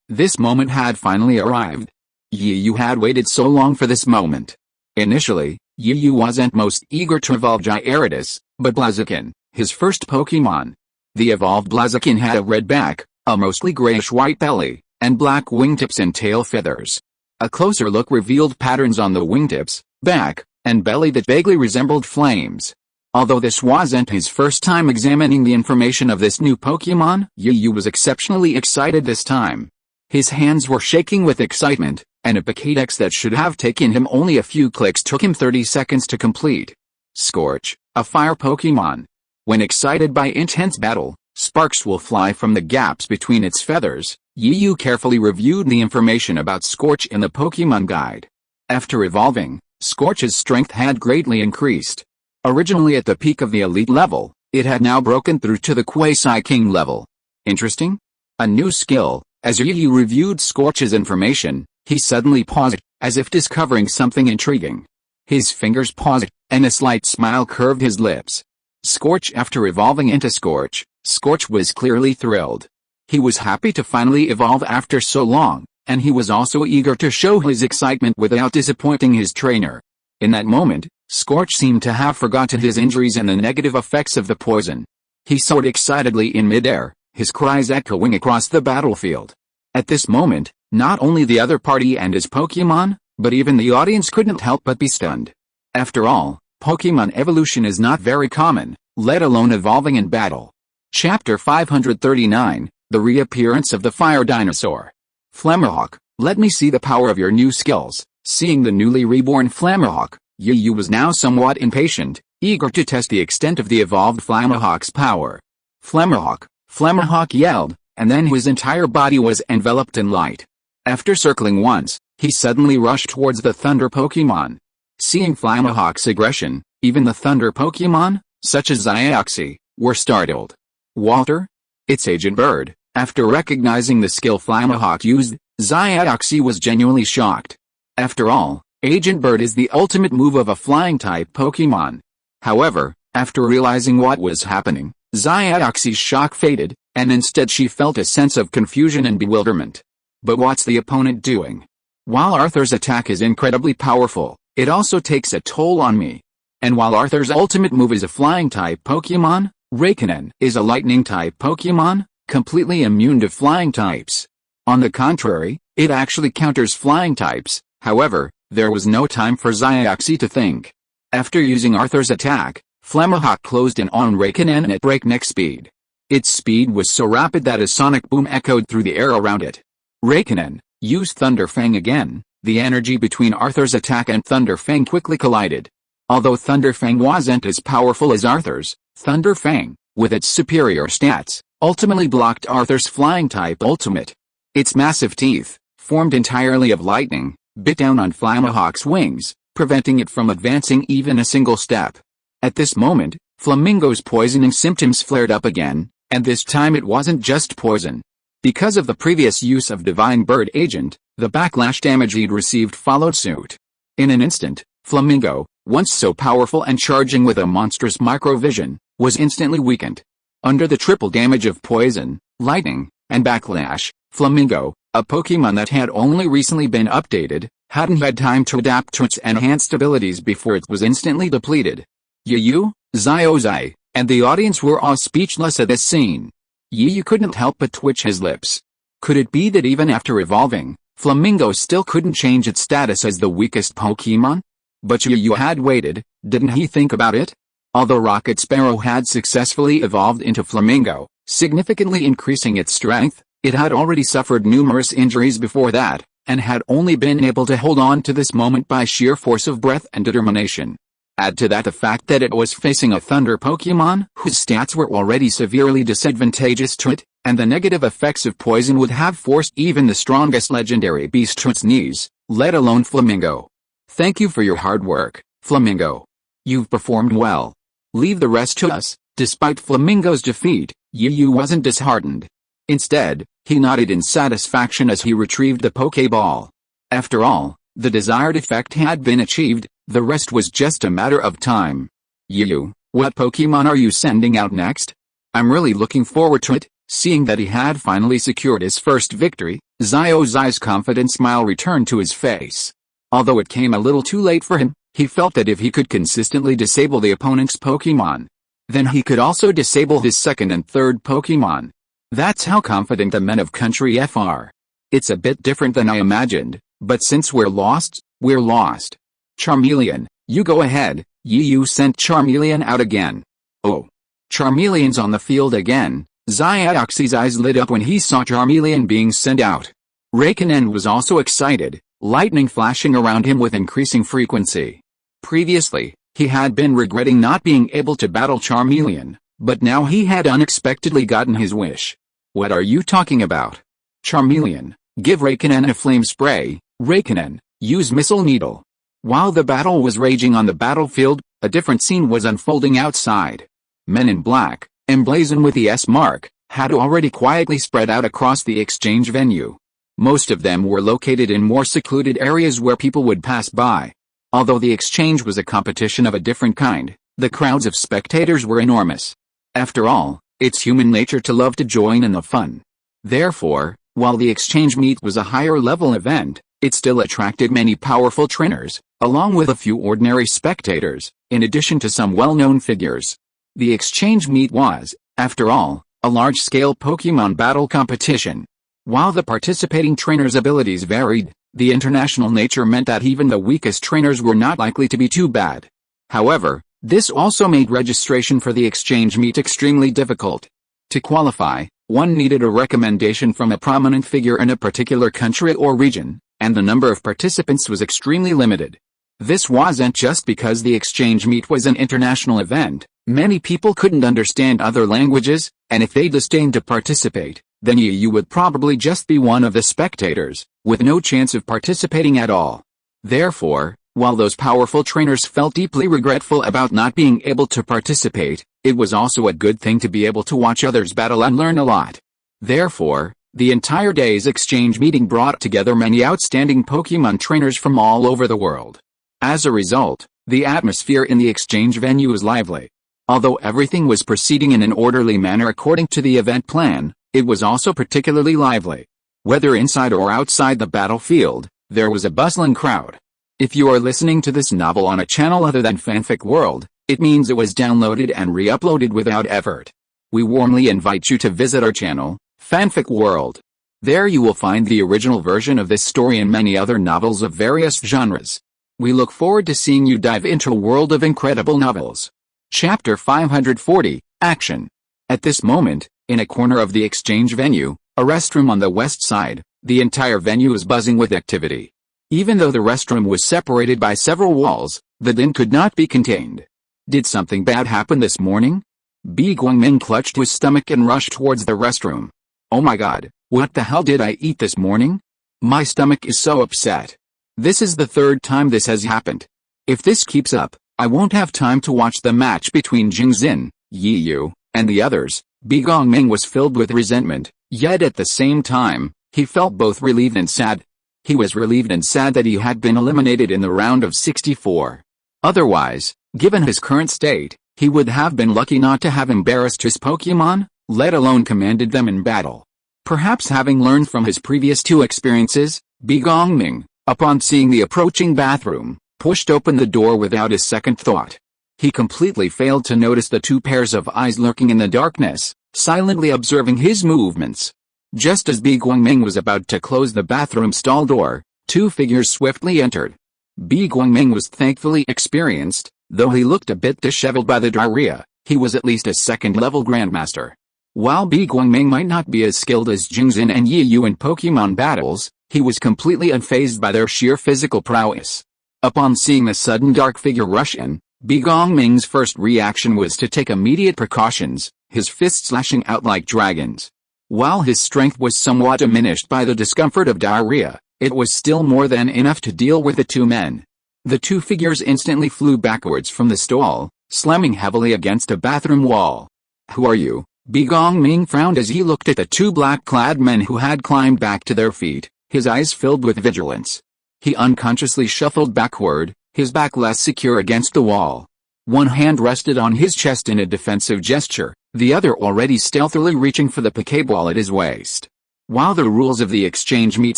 this moment had finally arrived. Yiyu had waited so long for this moment. Initially, Yiyu wasn't most eager to evolve Gyarados, but Blaziken, his first Pokémon. The evolved Blaziken had a red back, a mostly grayish-white belly, and black wingtips and tail feathers. A closer look revealed patterns on the wingtips, back, and belly that vaguely resembled flames. Although this wasn't his first time examining the information of this new Pokémon, Yiyu was exceptionally excited this time. His hands were shaking with excitement, and a Pokédex that should have taken him only a few clicks took him 30 seconds to complete. Scorch, a fire Pokémon. When excited by intense battle, sparks will fly from the gaps between its feathers. Yiyu carefully reviewed the information about Scorch in the Pokémon Guide. After evolving, Scorch's strength had greatly increased. Originally at the peak of the elite level, it had now broken through to the Quasi-King level. Interesting? A new skill. As Yiyu reviewed Scorch's information, he suddenly paused, as if discovering something intriguing. His fingers paused, and a slight smile curved his lips. Scorch. After evolving into Scorch, Scorch was clearly thrilled. He was happy to finally evolve after so long, and he was also eager to show his excitement without disappointing his trainer. In that moment, Scorch seemed to have forgotten his injuries and the negative effects of the poison. He soared excitedly in midair, his cries echoing across the battlefield. At this moment, not only the other party and his Pokémon, but even the audience couldn't help but be stunned. After all, Pokémon evolution is not very common, let alone evolving in battle. Chapter 539, The Reappearance of the Fire Dinosaur. Flammerhawk, let me see the power of your new skills. Seeing the newly reborn Flammerhawk, Yiyu was now somewhat impatient, eager to test the extent of the evolved Flammerhawk's power. Flammerhawk yelled, and then his entire body was enveloped in light. After circling once, he suddenly rushed towards the Thunder Pokémon. Seeing Flammerhawk's aggression, even the Thunder Pokémon, such as Xiaoxi, were startled. Walter? It's Agent Bird. After recognizing the skill Flammerhawk used, Xiaoxi was genuinely shocked. After all, Agent Bird is the ultimate move of a flying-type Pokémon. However, after realizing what was happening, Xiaoxi's shock faded, and instead she felt a sense of confusion and bewilderment. But what's the opponent doing? While Arthur's attack is incredibly powerful, it also takes a toll on me. And while Arthur's ultimate move is a flying-type Pokémon, Raikkonen is a lightning-type Pokémon, completely immune to flying types. On the contrary, it actually counters flying types. However, there was no time for Xiaoxi to think. After using Arthur's attack, Flamahawk closed in on Raikkonen at breakneck speed. Its speed was so rapid that a sonic boom echoed through the air around it. Raikkonen used Thunder Fang again. The energy between Arthur's attack and Thunder Fang quickly collided. Although Thunder Fang wasn't as powerful as Arthur's, Thunder Fang, with its superior stats, ultimately blocked Arthur's flying-type ultimate. Its massive teeth, formed entirely of lightning, bit down on Flamahawk's wings, preventing it from advancing even a single step. At this moment, Flamingo's poisoning symptoms flared up again, and this time it wasn't just poison. Because of the previous use of Divine Bird Agent, the backlash damage he'd received followed suit. In an instant, Flamingo, once so powerful and charging with a monstrous microvision, was instantly weakened. Under the triple damage of poison, lightning, and backlash, Flamingo, a Pokémon that had only recently been updated, hadn't had time to adapt to its enhanced abilities before it was instantly depleted. Yu, Xiaozhi, and the audience were all speechless at this scene. Yu couldn't help but twitch his lips. Could it be that even after evolving, Flamingo still couldn't change its status as the weakest Pokémon? But Yu had waited, didn't he think about it? Although Rocket Sparrow had successfully evolved into Flamingo, significantly increasing its strength, it had already suffered numerous injuries before that, and had only been able to hold on to this moment by sheer force of breath and determination. Add to that the fact that it was facing a Thunder Pokémon whose stats were already severely disadvantageous to it, and the negative effects of poison would have forced even the strongest legendary beast to its knees, let alone Flamingo. Thank you for your hard work, Flamingo. You've performed well. Leave the rest to us. Despite Flamingo's defeat, Yu wasn't disheartened. Instead, he nodded in satisfaction as he retrieved the Pokéball. After all, the desired effect had been achieved, the rest was just a matter of time. Yu, what Pokémon are you sending out next? I'm really looking forward to it. Seeing that he had finally secured his first victory, Xiaozhi's confident smile returned to his face. Although it came a little too late for him, he felt that if he could consistently disable the opponent's Pokémon, then he could also disable his second and third Pokémon. That's how confident the men of Country F are. It's a bit different than I imagined, but since we're lost, we're lost. Charmeleon, you go ahead. Yu sent Charmeleon out again. Oh. Charmeleon's on the field again. Xiaoxi's eyes lit up when he saw Charmeleon being sent out. Raikkonen was also excited, lightning flashing around him with increasing frequency. Previously, he had been regretting not being able to battle Charmeleon, but now he had unexpectedly gotten his wish. What are you talking about? Charmeleon, give Raikkonen a flame spray. Raikkonen, use Missile Needle. While the battle was raging on the battlefield, a different scene was unfolding outside. Men in black, emblazoned with the S mark, had already quietly spread out across the exchange venue. Most of them were located in more secluded areas where people would pass by. Although the exchange was a competition of a different kind, the crowds of spectators were enormous. After all, it's human nature to love to join in the fun. Therefore, while the exchange meet was a higher-level event, it still attracted many powerful trainers, along with a few ordinary spectators, in addition to some well-known figures. The exchange meet was, after all, a large-scale Pokémon battle competition. While the participating trainers' abilities varied, the international nature meant that even the weakest trainers were not likely to be too bad. However, this also made registration for the exchange meet extremely difficult. To qualify, one needed a recommendation from a prominent figure in a particular country or region, and the number of participants was extremely limited. This wasn't just because the exchange meet was an international event. Many people couldn't understand other languages, and if they disdained to participate, then you would probably just be one of the spectators, with no chance of participating at all. Therefore, while those powerful trainers felt deeply regretful about not being able to participate, it was also a good thing to be able to watch others battle and learn a lot. Therefore, the entire day's exchange meeting brought together many outstanding Pokémon trainers from all over the world. As a result, the atmosphere in the exchange venue was lively. Although everything was proceeding in an orderly manner according to the event plan, it was also particularly lively. Whether inside or outside the battlefield, there was a bustling crowd. If you are listening to this novel on a channel other than Fanfic World, it means it was downloaded and re-uploaded without effort. We warmly invite you to visit our channel, Fanfic World. There you will find the original version of this story and many other novels of various genres. We look forward to seeing you dive into a world of incredible novels. Chapter 540, Action. At this moment, in a corner of the exchange venue, a restroom on the west side, the entire venue is buzzing with activity. Even though the restroom was separated by several walls, the din could not be contained. Did something bad happen this morning? Bi Guangming clutched his stomach and rushed towards the restroom. Oh my god, what the hell did I eat this morning? My stomach is so upset. This is the third time this has happened. If this keeps up, I won't have time to watch the match between Jingxin, Yiyu, and the others. Bi Guangming was filled with resentment, yet at the same time, he felt both relieved and sad. He was relieved and sad that he had been eliminated in the round of 64. Otherwise, given his current state, he would have been lucky not to have embarrassed his Pokémon, let alone commanded them in battle. Perhaps having learned from his previous two experiences, Bi Guangming, upon seeing the approaching bathroom, pushed open the door without a second thought. He completely failed to notice the two pairs of eyes lurking in the darkness, silently observing his movements. Just as Bi Guangming was about to close the bathroom stall door, two figures swiftly entered. Bi Guangming was thankfully experienced, though he looked a bit disheveled by the diarrhea. He was at least a second-level Grandmaster. While Bi Guangming might not be as skilled as Jingxin and Yiyu in Pokemon battles, he was completely unfazed by their sheer physical prowess. Upon seeing the sudden dark figure rush in, Bi Guangming's first reaction was to take immediate precautions, his fists lashing out like dragons. While his strength was somewhat diminished by the discomfort of diarrhea, it was still more than enough to deal with the two men. The two figures instantly flew backwards from the stall, slamming heavily against a bathroom wall. Who are you? Bi Guangming frowned as he looked at the two black-clad men who had climbed back to their feet, his eyes filled with vigilance. He unconsciously shuffled backward, his back less secure against the wall. One hand rested on his chest in a defensive gesture, the other already stealthily reaching for the Pokeball at his waist. While the rules of the exchange meet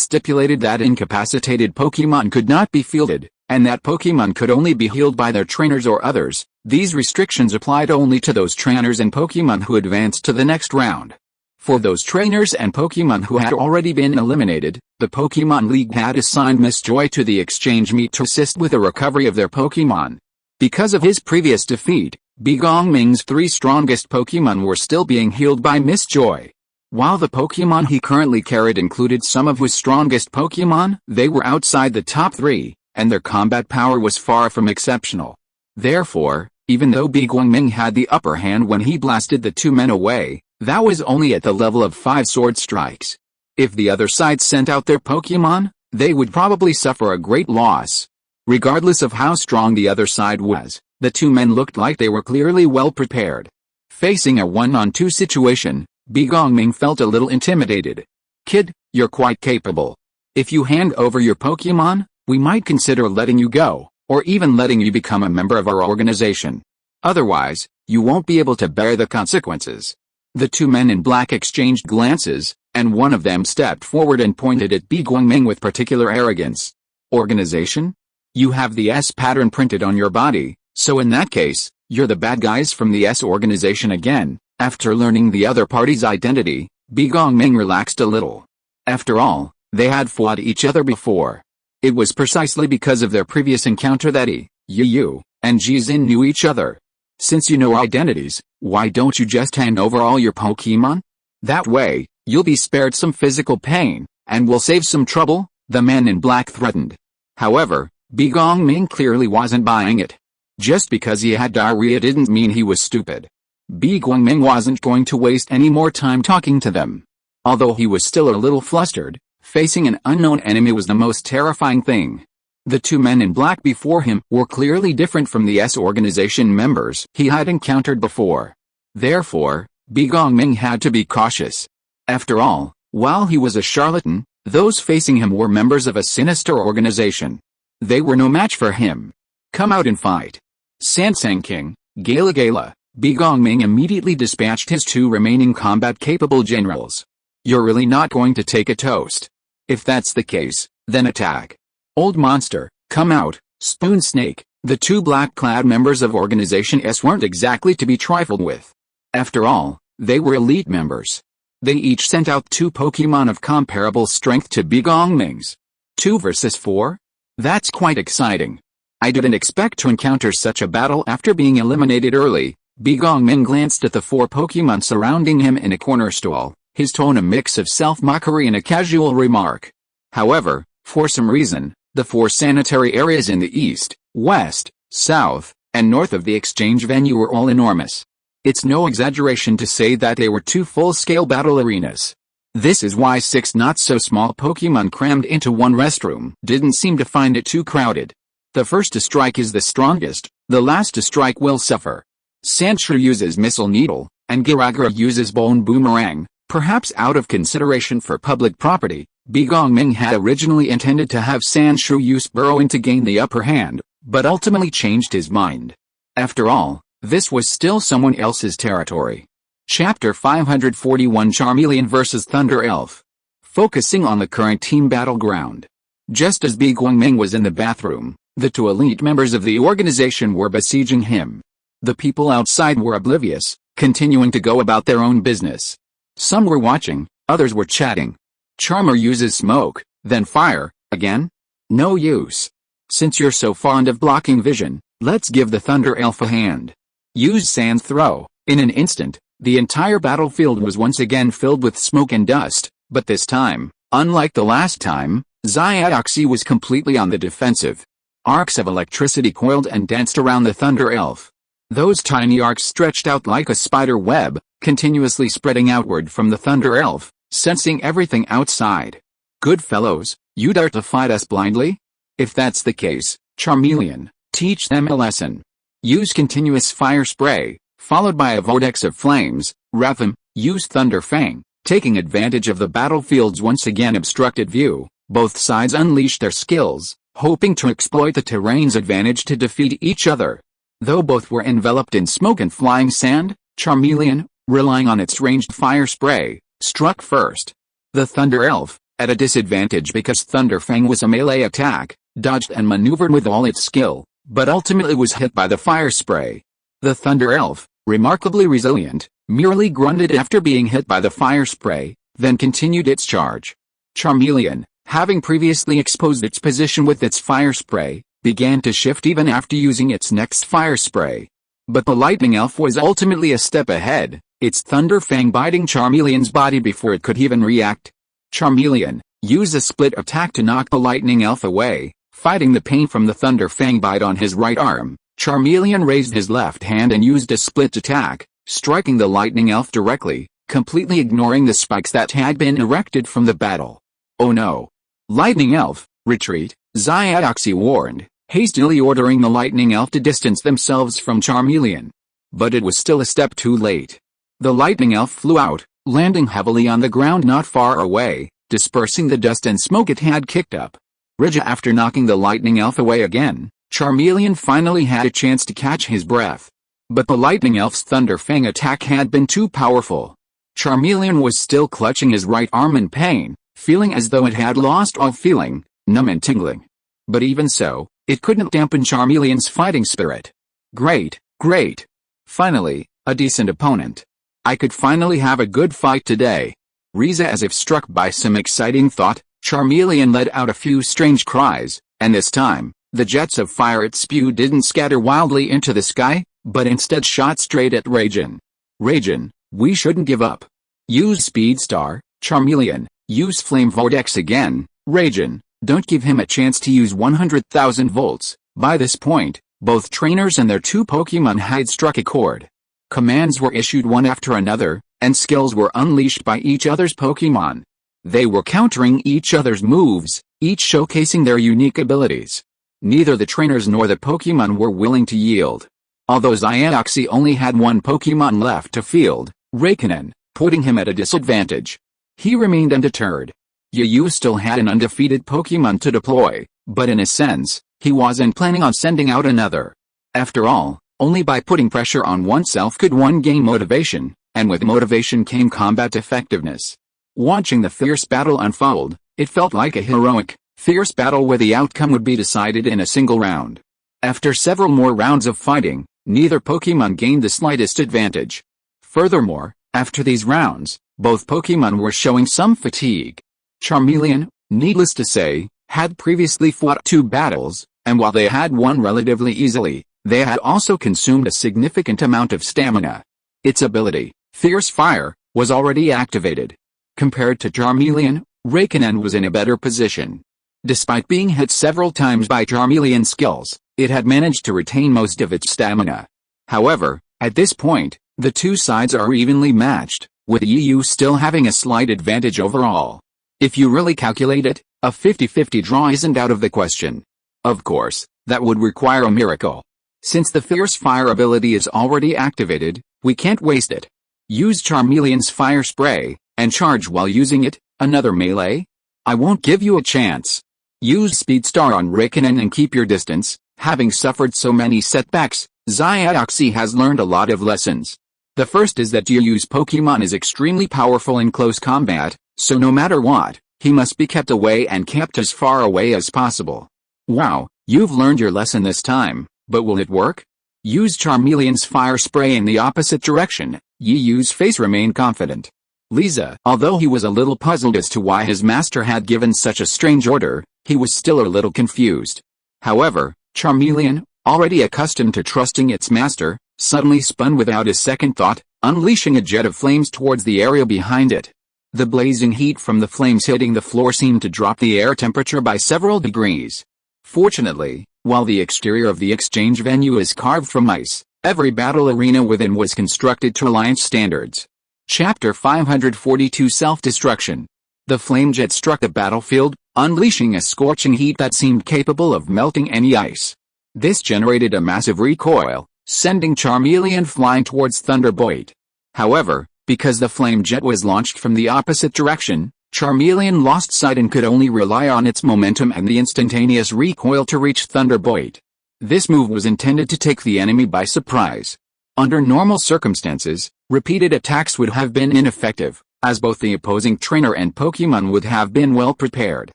stipulated that incapacitated Pokemon could not be fielded, and that Pokemon could only be healed by their trainers or others, these restrictions applied only to those trainers and Pokemon who advanced to the next round. For those trainers and Pokemon who had already been eliminated, the Pokemon League had assigned Miss Joy to the exchange meet to assist with the recovery of their Pokemon. Because of his previous defeat, Bi Guangming's three strongest Pokemon were still being healed by Miss Joy. While the Pokemon he currently carried included some of his strongest Pokemon, they were outside the top three, and their combat power was far from exceptional. Therefore, even though Bi Guangming had the upper hand when he blasted the two men away, that was only at the level of 5 sword strikes. If the other side sent out their Pokemon, they would probably suffer a great loss. Regardless of how strong the other side was, the two men looked like they were clearly well prepared. Facing a 1-on-2 situation, Bi Guangming felt a little intimidated. Kid, you're quite capable. If you hand over your Pokemon, we might consider letting you go, or even letting you become a member of our organization. Otherwise, you won't be able to bear the consequences. The two men in black exchanged glances, and one of them stepped forward and pointed at Bi Guangming with particular arrogance. Organization? You have the S pattern printed on your body, so in that case, you're the bad guys from the S organization again. After learning the other party's identity, Bi Guangming relaxed a little. After all, they had fought each other before. It was precisely because of their previous encounter that he, Yiyu, and Jizin knew each other. Since you know identities, why don't you just hand over all your Pokemon? That way, you'll be spared some physical pain, and we'll save some trouble, the man in black threatened. However, Bi Guangming clearly wasn't buying it. Just because he had diarrhea didn't mean he was stupid. Bi Guangming wasn't going to waste any more time talking to them. Although he was still a little flustered, facing an unknown enemy was the most terrifying thing. The two men in black before him were clearly different from the S organization members he had encountered before. Therefore, Bi Guangming had to be cautious. After all, while he was a charlatan, those facing him were members of a sinister organization. They were no match for him. Come out and fight. Sansang King, Gala Gala, Bi Guangming immediately dispatched his two remaining combat-capable generals. You're really not going to take a toast? If that's the case, then attack. Old monster, Come out, Spoon Snake. The two black-clad members of Organization S weren't exactly to be trifled with. After all, they were elite members. They each sent out 2 Pokémon of comparable strength to Begongming's. 2 versus 4? That's quite exciting. I didn't expect to encounter such a battle after being eliminated early. Begongming glanced at the 4 Pokémon surrounding him in a corner stall, his tone a mix of self-mockery and a casual remark. However, for some reason, the 4 sanitary areas in the east, west, south, and north of the exchange venue were all enormous. It's no exaggeration to say that they were 2 full-scale battle arenas. This is why 6 not-so-small Pokémon crammed into one restroom didn't seem to find it too crowded. The first to strike is the strongest, the last to strike will suffer. Sandshrew uses Missile Needle, and Giragra uses Bone Boomerang, perhaps out of consideration for public property. Begongming had originally intended to have Sandshrew use Burrowing to gain the upper hand, but ultimately changed his mind. After all, this was still someone else's territory. Chapter 541 Charmeleon vs Thunder Elf. Focusing on the current team battleground. Just as Begongming was in the bathroom, the 2 elite members of the organization were besieging him. The people outside were oblivious, continuing to go about their own business. Some were watching, others were chatting. Charmer uses smoke, then fire, again? No use. Since you're so fond of blocking vision, let's give the Thunder Elf a hand. Use Sand Throw. In an instant, the entire battlefield was once again filled with smoke and dust, but this time, unlike the last time, Xiaoxi was completely on the defensive. Arcs of electricity coiled and danced around the Thunder Elf. Those tiny arcs stretched out like a spider web, continuously spreading outward from the Thunder Elf, sensing everything outside. Good fellows, you dare to fight us blindly? If that's the case, Charmeleon, teach them a lesson. Use continuous fire spray, followed by a vortex of flames. Ratham, use Thunder Fang. Taking advantage of the battlefield's once again obstructed view, both sides unleashed their skills, hoping to exploit the terrain's advantage to defeat each other. Though both were enveloped in smoke and flying sand, Charmeleon, relying on its ranged fire spray, struck first. The Thunder Elf, at a disadvantage because Thunder Fang was a melee attack, dodged and maneuvered with all its skill, but ultimately was hit by the fire spray. The Thunder Elf, remarkably resilient, merely grunted after being hit by the fire spray, then continued its charge. Charmeleon, having previously exposed its position with its fire spray, began to shift even after using its next fire spray. But the Lightning Elf was ultimately a step ahead, its Thunder Fang biting Charmeleon's body before it could even react. Charmeleon, used a split attack to knock the Lightning Elf away, fighting the pain from the Thunder Fang bite on his right arm. Charmeleon raised his left hand and used a split attack, striking the Lightning Elf directly, completely ignoring the spikes that had been erected from the battle. Oh no! Lightning Elf, retreat, Xiaoxi warned, hastily ordering the Lightning Elf to distance themselves from Charmeleon. But it was still a step too late. The Lightning Elf flew out, landing heavily on the ground not far away, dispersing the dust and smoke it had kicked up. After knocking the Lightning Elf away again, Charmeleon finally had a chance to catch his breath. But the Lightning Elf's Thunder Fang attack had been too powerful. Charmeleon was still clutching his right arm in pain, feeling as though it had lost all feeling, numb and tingling. But even so, it couldn't dampen Charmeleon's fighting spirit. Great, great. Finally, a decent opponent. I could finally have a good fight today. Riza, as if struck by some exciting thought, Charmeleon let out a few strange cries, and this time, the jets of fire it spewed didn't scatter wildly into the sky, but instead shot straight at Raijin. Raijin, we shouldn't give up. Use Speed Star, Charmeleon, use Flame Vortex again. Raijin, don't give him a chance to use 100,000 volts. By this point, both trainers and their 2 Pokémon had struck a chord. Commands were issued one after another, and skills were unleashed by each other's Pokémon. They were countering each other's moves, each showcasing their unique abilities. Neither the trainers nor the Pokémon were willing to yield. Although Xiaoxi only had 1 Pokémon left to field, Raikkonen, putting him at a disadvantage. He remained undeterred. Yu still had an undefeated Pokémon to deploy, but in a sense, he wasn't planning on sending out another. After all, only by putting pressure on oneself could one gain motivation, and with motivation came combat effectiveness. Watching the fierce battle unfold, it felt like a heroic, Fierce battle where the outcome would be decided in a single round. After several more rounds of fighting, neither Pokémon gained the slightest advantage. Furthermore, after these rounds, both Pokémon were showing some fatigue. Charmeleon, needless to say, had previously fought 2 battles, and while they had won relatively easily, they had also consumed a significant amount of stamina. Its ability, Fierce Fire, was already activated. Compared to Charmeleon, Raikkonen was in a better position. Despite being hit several times by Charmeleon's skills, it had managed to retain most of its stamina. However, at this point, the two sides are evenly matched, with Yu still having a slight advantage overall. If you really calculate it, a 50-50 draw isn't out of the question. Of course, that would require a miracle. Since the Fierce Fire ability is already activated, we can't waste it. Use Charmeleon's Fire Spray, and charge while using it. Another melee? I won't give you a chance. Use Speed Star on Raikkonen and keep your distance. Having suffered so many setbacks, Xiaoxi has learned a lot of lessons. The first is that Yu's Pokemon is extremely powerful in close combat, so no matter what, he must be kept away and kept as far away as possible. Wow, you've learned your lesson this time, but will it work? Use Charmeleon's Fire Spray in the opposite direction. Yu's face remained confident. Lisa, although he was a little puzzled as to why his master had given such a strange order, he was still a little confused. However, Charmeleon, already accustomed to trusting its master, suddenly spun without a second thought, unleashing a jet of flames towards the area behind it. The blazing heat from the flames hitting the floor seemed to drop the air temperature by several degrees. Fortunately, while the exterior of the exchange venue is carved from ice, every battle arena within was constructed to Alliance standards. Chapter 542 Self-Destruction. The flame jet struck the battlefield, unleashing a scorching heat that seemed capable of melting any ice. This generated a massive recoil, sending Charmeleon flying towards Thunderbolt. However, because the flame jet was launched from the opposite direction, Charmeleon lost sight and could only rely on its momentum and the instantaneous recoil to reach Thunderbolt. This move was intended to take the enemy by surprise. Under normal circumstances, repeated attacks would have been ineffective, as both the opposing trainer and Pokémon would have been well prepared.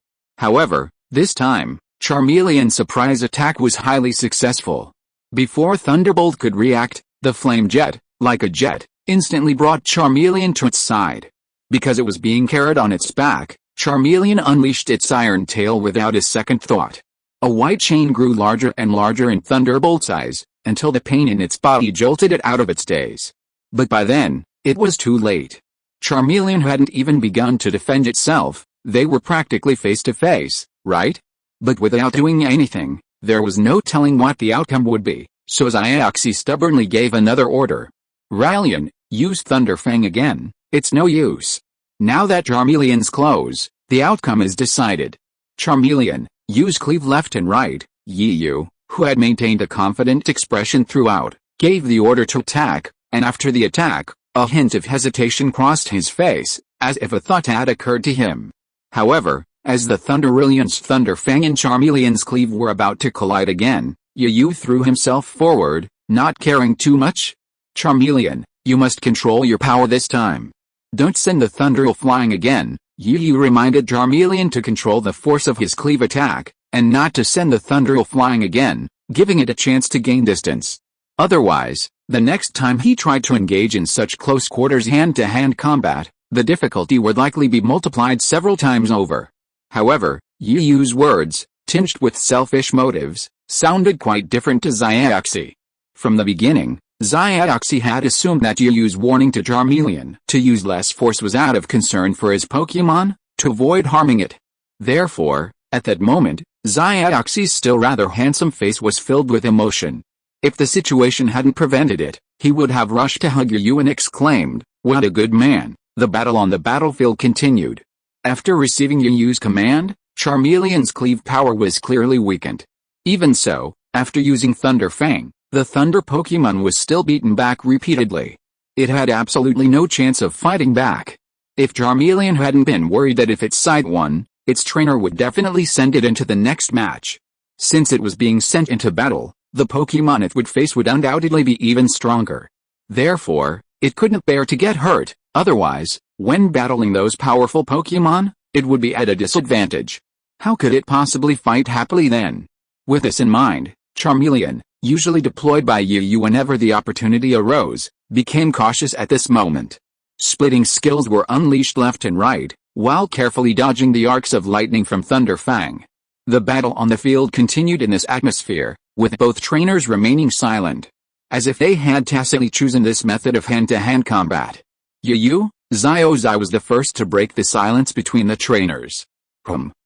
However, this time, Charmeleon's surprise attack was highly successful. Before Thunderbolt could react, the flame jet, like a jet, instantly brought Charmeleon to its side. Because it was being carried on its back, Charmeleon unleashed its iron tail without a second thought. A white chain grew larger and larger in Thunderbolt's eyes, until the pain in its body jolted it out of its daze. But by then, it was too late. Charmeleon hadn't even begun to defend itself. They were practically face to face, right? But without doing anything, there was no telling what the outcome would be, so Xiaoxi stubbornly gave another order. Rallian, use Thunderfang again. It's no use. Now that Charmeleon's close, the outcome is decided. Charmeleon, use Cleave left and right. Yu, who had maintained a confident expression throughout, gave the order to attack, and after the attack, a hint of hesitation crossed his face, as if a thought had occurred to him. However, as the Thunderilion's Thunderfang and Charmeleon's Cleave were about to collide again, Yu threw himself forward, not caring too much. Charmeleon, you must control your power this time. Don't send the Thunderil flying again. Yu reminded Charmeleon to control the force of his Cleave attack, and not to send the Thunderil flying again, giving it a chance to gain distance. Otherwise, the next time he tried to engage in such close quarters hand-to-hand combat, the difficulty would likely be multiplied several times over. However, Yu's words, tinged with selfish motives, sounded quite different to Xiaoxi. From the beginning, Xiaoxi had assumed that Yu's warning to Charmeleon to use less force was out of concern for his Pokémon, to avoid harming it. Therefore, at that moment, Xiaoxi's still rather handsome face was filled with emotion. If the situation hadn't prevented it, he would have rushed to hug Yu and exclaimed, "What a good man." The battle on the battlefield continued. After receiving Yu's command, Charmeleon's Cleave power was clearly weakened. Even so, after using Thunderfang, the Thunder Pokémon was still beaten back repeatedly. It had absolutely no chance of fighting back. If Charmeleon hadn't been worried that if its side won, its trainer would definitely send it into the next match. Since it was being sent into battle, the Pokémon it would face would undoubtedly be even stronger. Therefore, it couldn't bear to get hurt, otherwise, when battling those powerful Pokémon, it would be at a disadvantage. How could it possibly fight happily then? With this in mind, Charmeleon, usually deployed by Yu whenever the opportunity arose, became cautious at this moment. Splitting skills were unleashed left and right, while carefully dodging the arcs of lightning from Thunder Fang. The battle on the field continued in this atmosphere, with both trainers remaining silent, as if they had tacitly chosen this method of hand-to-hand combat. Yu Xiaozhi was the first to break the silence between the trainers.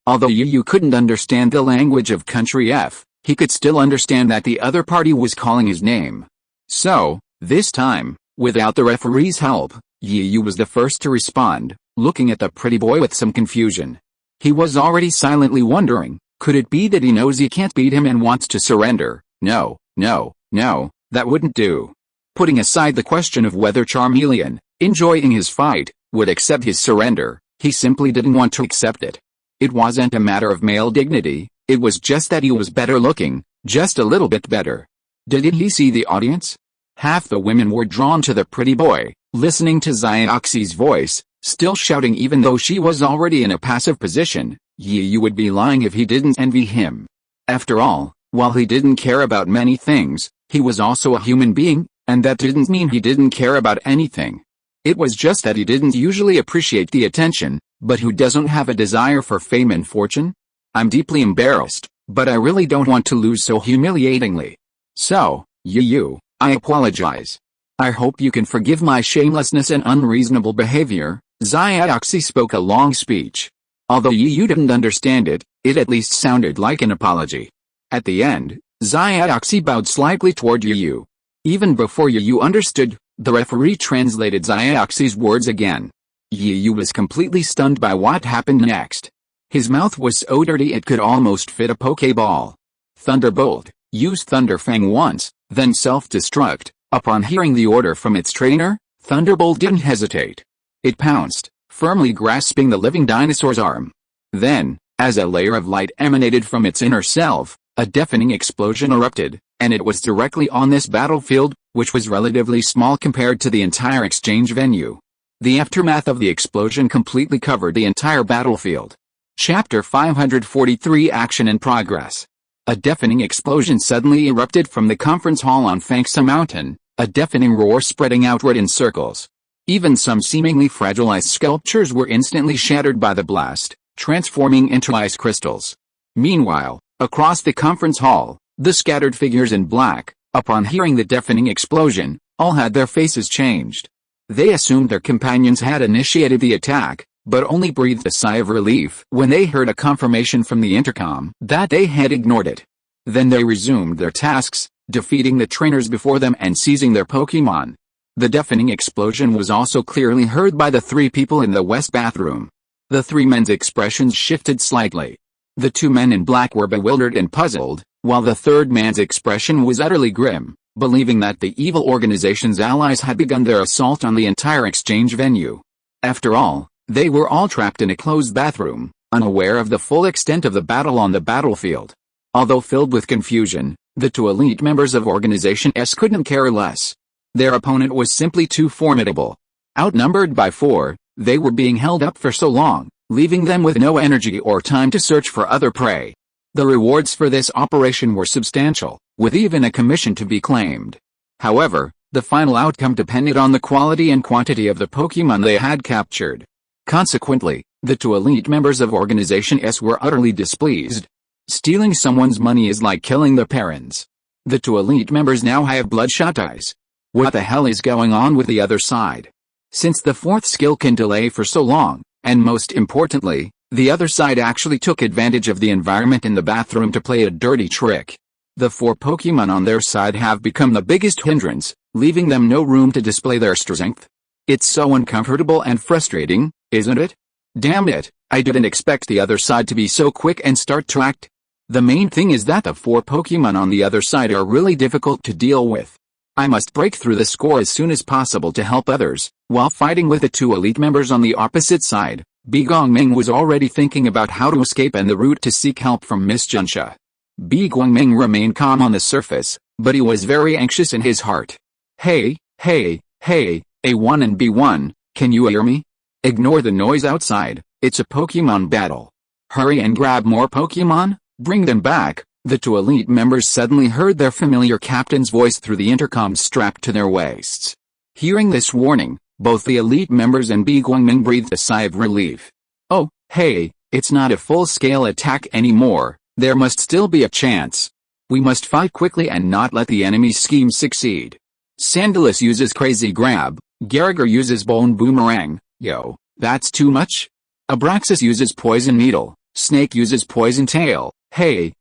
Although Yu couldn't understand the language of country F, he could still understand that the other party was calling his name. So, this time, without the referee's help, Yu was the first to respond, looking at the pretty boy with some confusion. He was already silently wondering, could it be that he knows he can't beat him and wants to surrender? No, that wouldn't do. Putting aside the question of whether Charmeleon, enjoying his fight, would accept his surrender, he simply didn't want to accept it. It wasn't a matter of male dignity, it was just that he was better looking, just a little bit better. Did he see the audience? Half the women were drawn to the pretty boy, listening to Xiaoxi's voice, still shouting even though she was already in a passive position. Yu would be lying if he didn't envy him. After all, while he didn't care about many things, he was also a human being, and that didn't mean he didn't care about anything. It was just that he didn't usually appreciate the attention, but who doesn't have a desire for fame and fortune? I'm deeply embarrassed, but I really don't want to lose so humiliatingly. So, Yu, I apologize. I hope you can forgive my shamelessness and unreasonable behavior. Xiaoxi spoke a long speech. Although Yu didn't understand it, it at least sounded like an apology. At the end, Xiaoxi bowed slightly toward Yu. Even before Yu understood, the referee translated Xiaoxi's words again. Yu was completely stunned by what happened next. His mouth was so dirty it could almost fit a Pokeball. Thunderbolt, use Thunder Fang once, then self-destruct. Upon hearing the order from its trainer, Thunderbolt didn't hesitate. It pounced, firmly grasping the living dinosaur's arm. Then, as a layer of light emanated from its inner self, a deafening explosion erupted, and it was directly on this battlefield, which was relatively small compared to the entire exchange venue. The aftermath of the explosion completely covered the entire battlefield. Chapter 543 Action in Progress. A deafening explosion suddenly erupted from the conference hall on Fangsa Mountain, a deafening roar spreading outward in circles. Even some seemingly fragilized sculptures were instantly shattered by the blast, transforming into ice crystals. Meanwhile, across the conference hall, the scattered figures in black, upon hearing the deafening explosion, all had their faces changed. They assumed their companions had initiated the attack, but only breathed a sigh of relief when they heard a confirmation from the intercom that they had ignored it. Then they resumed their tasks, defeating the trainers before them and seizing their Pokémon. The deafening explosion was also clearly heard by the three people in the west bathroom. The three men's expressions shifted slightly. The two men in black were bewildered and puzzled, while the third man's expression was utterly grim, believing that the evil organization's allies had begun their assault on the entire exchange venue. After all, they were all trapped in a closed bathroom, unaware of the full extent of the battle on the battlefield. Although filled with confusion, the two elite members of Organization S couldn't care less. Their opponent was simply too formidable. Outnumbered by 4, they were being held up for so long, leaving them with no energy or time to search for other prey. The rewards for this operation were substantial, with even a commission to be claimed. However, the final outcome depended on the quality and quantity of the Pokémon they had captured. Consequently, the two elite members of Organization S were utterly displeased. Stealing someone's money is like killing their parents. The two elite members now have bloodshot eyes. What the hell is going on with the other side? Since the fourth skill can delay for so long, and most importantly, the other side actually took advantage of the environment in the bathroom to play a dirty trick. The 4 Pokémon on their side have become the biggest hindrance, leaving them no room to display their strength. It's so uncomfortable and frustrating, isn't it? Damn it, I didn't expect the other side to be so quick and start to act. The main thing is that the 4 Pokémon on the other side are really difficult to deal with. I must break through the score as soon as possible to help others. While fighting with the 2 elite members on the opposite side, Bi Gongming was already thinking about how to escape and the route to seek help from Miss Junsha. Bi Gongming remained calm on the surface, but he was very anxious in his heart. Hey, A1 and B1, can you hear me? Ignore the noise outside, it's a Pokémon battle. Hurry and grab more Pokémon, bring them back. The two elite members suddenly heard their familiar captain's voice through the intercom strapped to their waists. Hearing this warning, both the elite members and Bi Guangming breathed a sigh of relief. Oh, hey, it's not a full-scale attack anymore, there must still be a chance. We must fight quickly and not let the enemy's scheme succeed. Sandalus uses Crazy Grab, Garager uses Bone Boomerang, yo, that's too much? Abraxas uses Poison Needle, Snake uses Poison Tail, hey,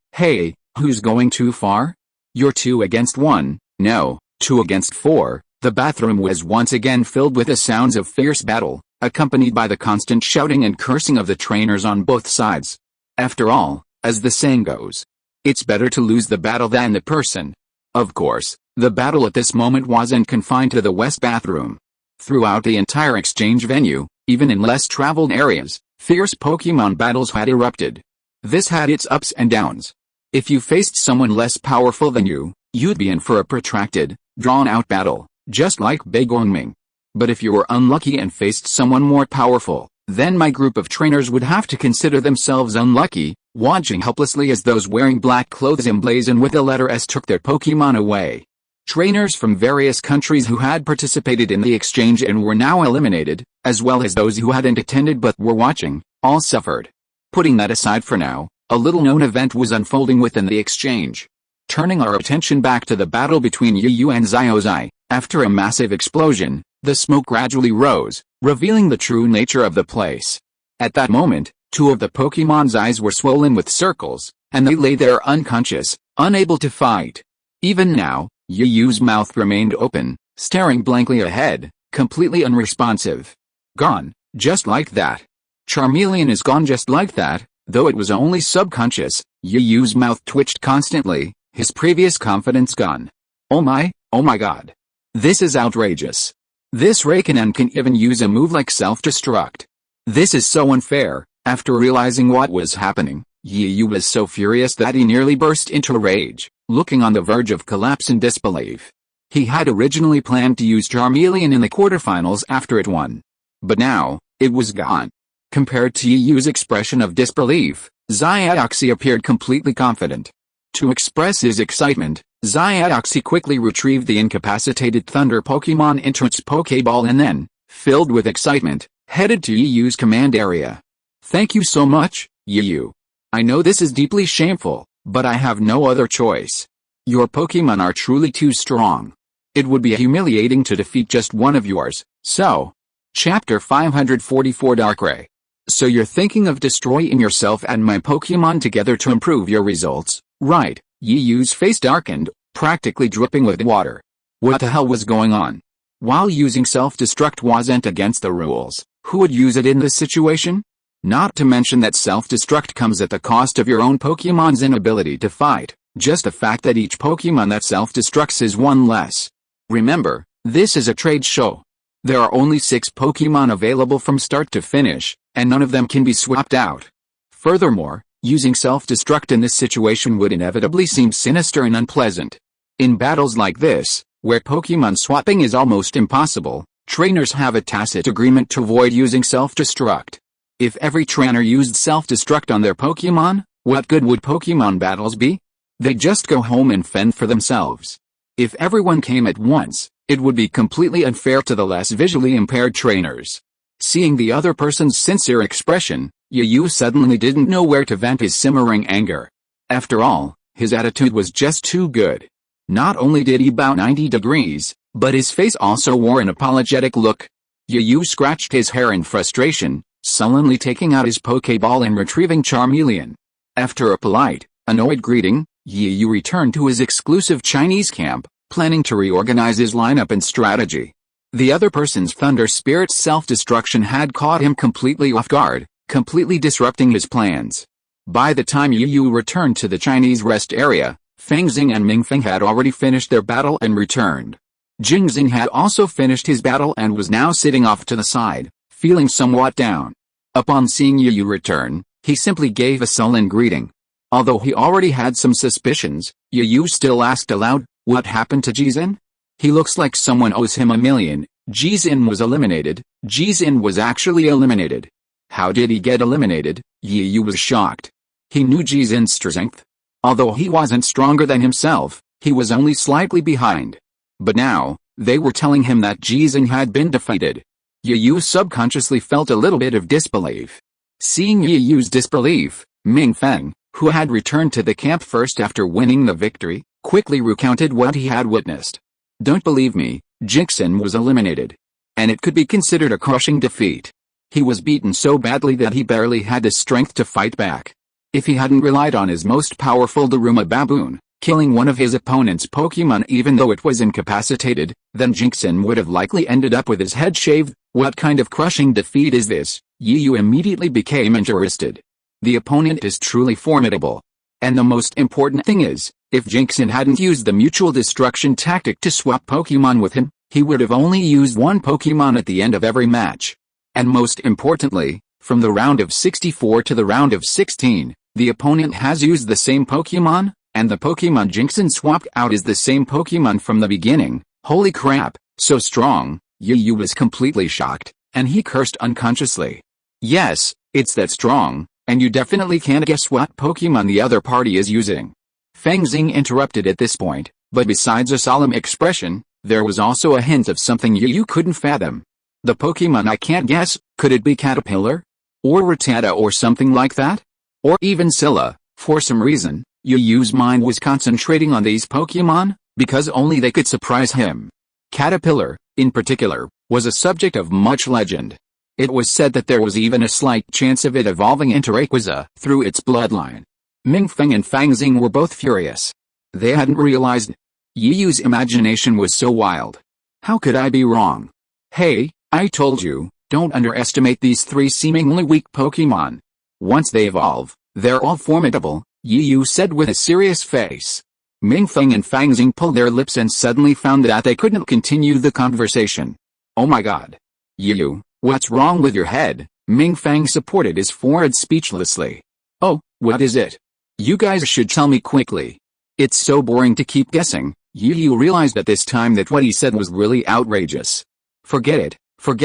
who's going too far? You're 2 against 1, no, 2 against 4. The bathroom was once again filled with the sounds of fierce battle, accompanied by the constant shouting and cursing of the trainers on both sides. After all, as the saying goes, it's better to lose the battle than the person. Of course, the battle at this moment wasn't confined to the West bathroom. Throughout the entire exchange venue, even in less traveled areas, fierce Pokemon battles had erupted. This had its ups and downs. If you faced someone less powerful than you, you'd be in for a protracted, drawn-out battle, just like Bi Guangming. But if you were unlucky and faced someone more powerful, then my group of trainers would have to consider themselves unlucky, watching helplessly as those wearing black clothes emblazoned with the letter S took their Pokemon away. Trainers from various countries who had participated in the exchange and were now eliminated, as well as those who hadn't attended but were watching, all suffered. Putting that aside for now, a little-known event was unfolding within the exchange. Turning our attention back to the battle between Yu and Xiaozhi, after a massive explosion, the smoke gradually rose, revealing the true nature of the place. At that moment, 2 of the Pokemon's eyes were swollen with circles, and they lay there unconscious, unable to fight. Even now, Yu's mouth remained open, staring blankly ahead, completely unresponsive. Gone, just like that. Charmeleon is gone just like that, though it was only subconscious. Yu's mouth twitched constantly, his previous confidence gone. Oh my god. This is outrageous. This Raikkonen can even use a move like self-destruct. This is so unfair. After realizing what was happening, Yu was so furious that he nearly burst into rage, looking on the verge of collapse in disbelief. He had originally planned to use Charmeleon in the quarterfinals after it won. But now, it was gone. Compared to Yu's expression of disbelief, Xiaoxi appeared completely confident. To express his excitement, Xiaoxi quickly retrieved the incapacitated Thunder Pokemon into its Pokeball and then, filled with excitement, headed to Yu's command area. Thank you so much, Yu. I know this is deeply shameful, but I have no other choice. Your Pokemon are truly too strong. It would be humiliating to defeat just one of yours, so. Chapter 544 Darkrai. So you're thinking of destroying yourself and my Pokemon together to improve your results, right? Yu's face darkened, practically dripping with water. What the hell was going on? While using self-destruct wasn't against the rules, who would use it in this situation? Not to mention that self-destruct comes at the cost of your own Pokemon's inability to fight, just the fact that each Pokemon that self-destructs is one less. Remember, this is a trade show. There are only 6 Pokemon available from start to finish, and none of them can be swapped out. Furthermore, using self-destruct in this situation would inevitably seem sinister and unpleasant. In battles like this, where Pokemon swapping is almost impossible, trainers have a tacit agreement to avoid using self-destruct. If every trainer used self-destruct on their Pokemon, what good would Pokemon battles be? They'd just go home and fend for themselves. If everyone came at once, it would be completely unfair to the less visually impaired trainers. Seeing the other person's sincere expression, Yu suddenly didn't know where to vent his simmering anger. After all, his attitude was just too good. Not only did he bow 90 degrees, but his face also wore an apologetic look. Yu scratched his hair in frustration, sullenly taking out his Pokeball and retrieving Charmeleon. After a polite, annoyed greeting, Yu returned to his exclusive Chinese camp, planning to reorganize his lineup and strategy. The other person's Thunder Spirit's self-destruction had caught him completely off guard, completely disrupting his plans. By the time Yu returned to the Chinese rest area, Fangxing and Mingfeng had already finished their battle and returned. Jingxing had also finished his battle and was now sitting off to the side, feeling somewhat down. Upon seeing Yu return, he simply gave a sullen greeting. Although he already had some suspicions, Yu still asked aloud, "What happened to Jizin? He looks like someone owes him $1 million. Jizin was eliminated. Jizin was actually eliminated. How did he get eliminated? Yu was shocked. He knew Ji's strength. Although he wasn't stronger than himself, he was only slightly behind. But now, they were telling him that Jizan had been defeated. Yu subconsciously felt a little bit of disbelief. Seeing Yu's disbelief, Mingfeng, who had returned to the camp first after winning the victory, quickly recounted what he had witnessed. Don't believe me, Jingxin was eliminated. And it could be considered a crushing defeat. He was beaten so badly that he barely had the strength to fight back. If he hadn't relied on his most powerful Daruma baboon, killing one of his opponent's Pokemon even though it was incapacitated, then Jingxin would have likely ended up with his head shaved. What kind of crushing defeat is this? Yu immediately became interested. The opponent is truly formidable. And the most important thing is, if Jingxin hadn't used the mutual destruction tactic to swap Pokemon with him, he would have only used one Pokemon at the end of every match. And most importantly, from the round of 64 to the round of 16, the opponent has used the same Pokemon, and the Pokemon Jingxin swapped out is the same Pokemon from the beginning. Holy crap, so strong! Yu was completely shocked, and he cursed unconsciously. Yes, it's that strong, and you definitely can't guess what Pokemon the other party is using. Feng Xing interrupted at this point, but besides a solemn expression, there was also a hint of something Yu couldn't fathom. The Pokemon I can't guess, could it be Caterpillar? Or Rattata or something like that? Or even Scylla? For some reason, Yu's mind was concentrating on these Pokemon, because only they could surprise him. Caterpillar, in particular, was a subject of much legend. It was said that there was even a slight chance of it evolving into Rayquaza through its bloodline. Mingfeng and Feng Xing were both furious. They hadn't realized. Yu's imagination was so wild. How could I be wrong? Hey, I told you, don't underestimate these three seemingly weak Pokemon. Once they evolve, they're all formidable, Yu said with a serious face. Mingfeng and Feng Xing pulled their lips and suddenly found that they couldn't continue the conversation. Oh my god. Yu, what's wrong with your head? Mingfeng supported his forehead speechlessly. Oh, what is it? You guys should tell me quickly. It's so boring to keep guessing. Yu realized at this time that what he said was really outrageous. Forget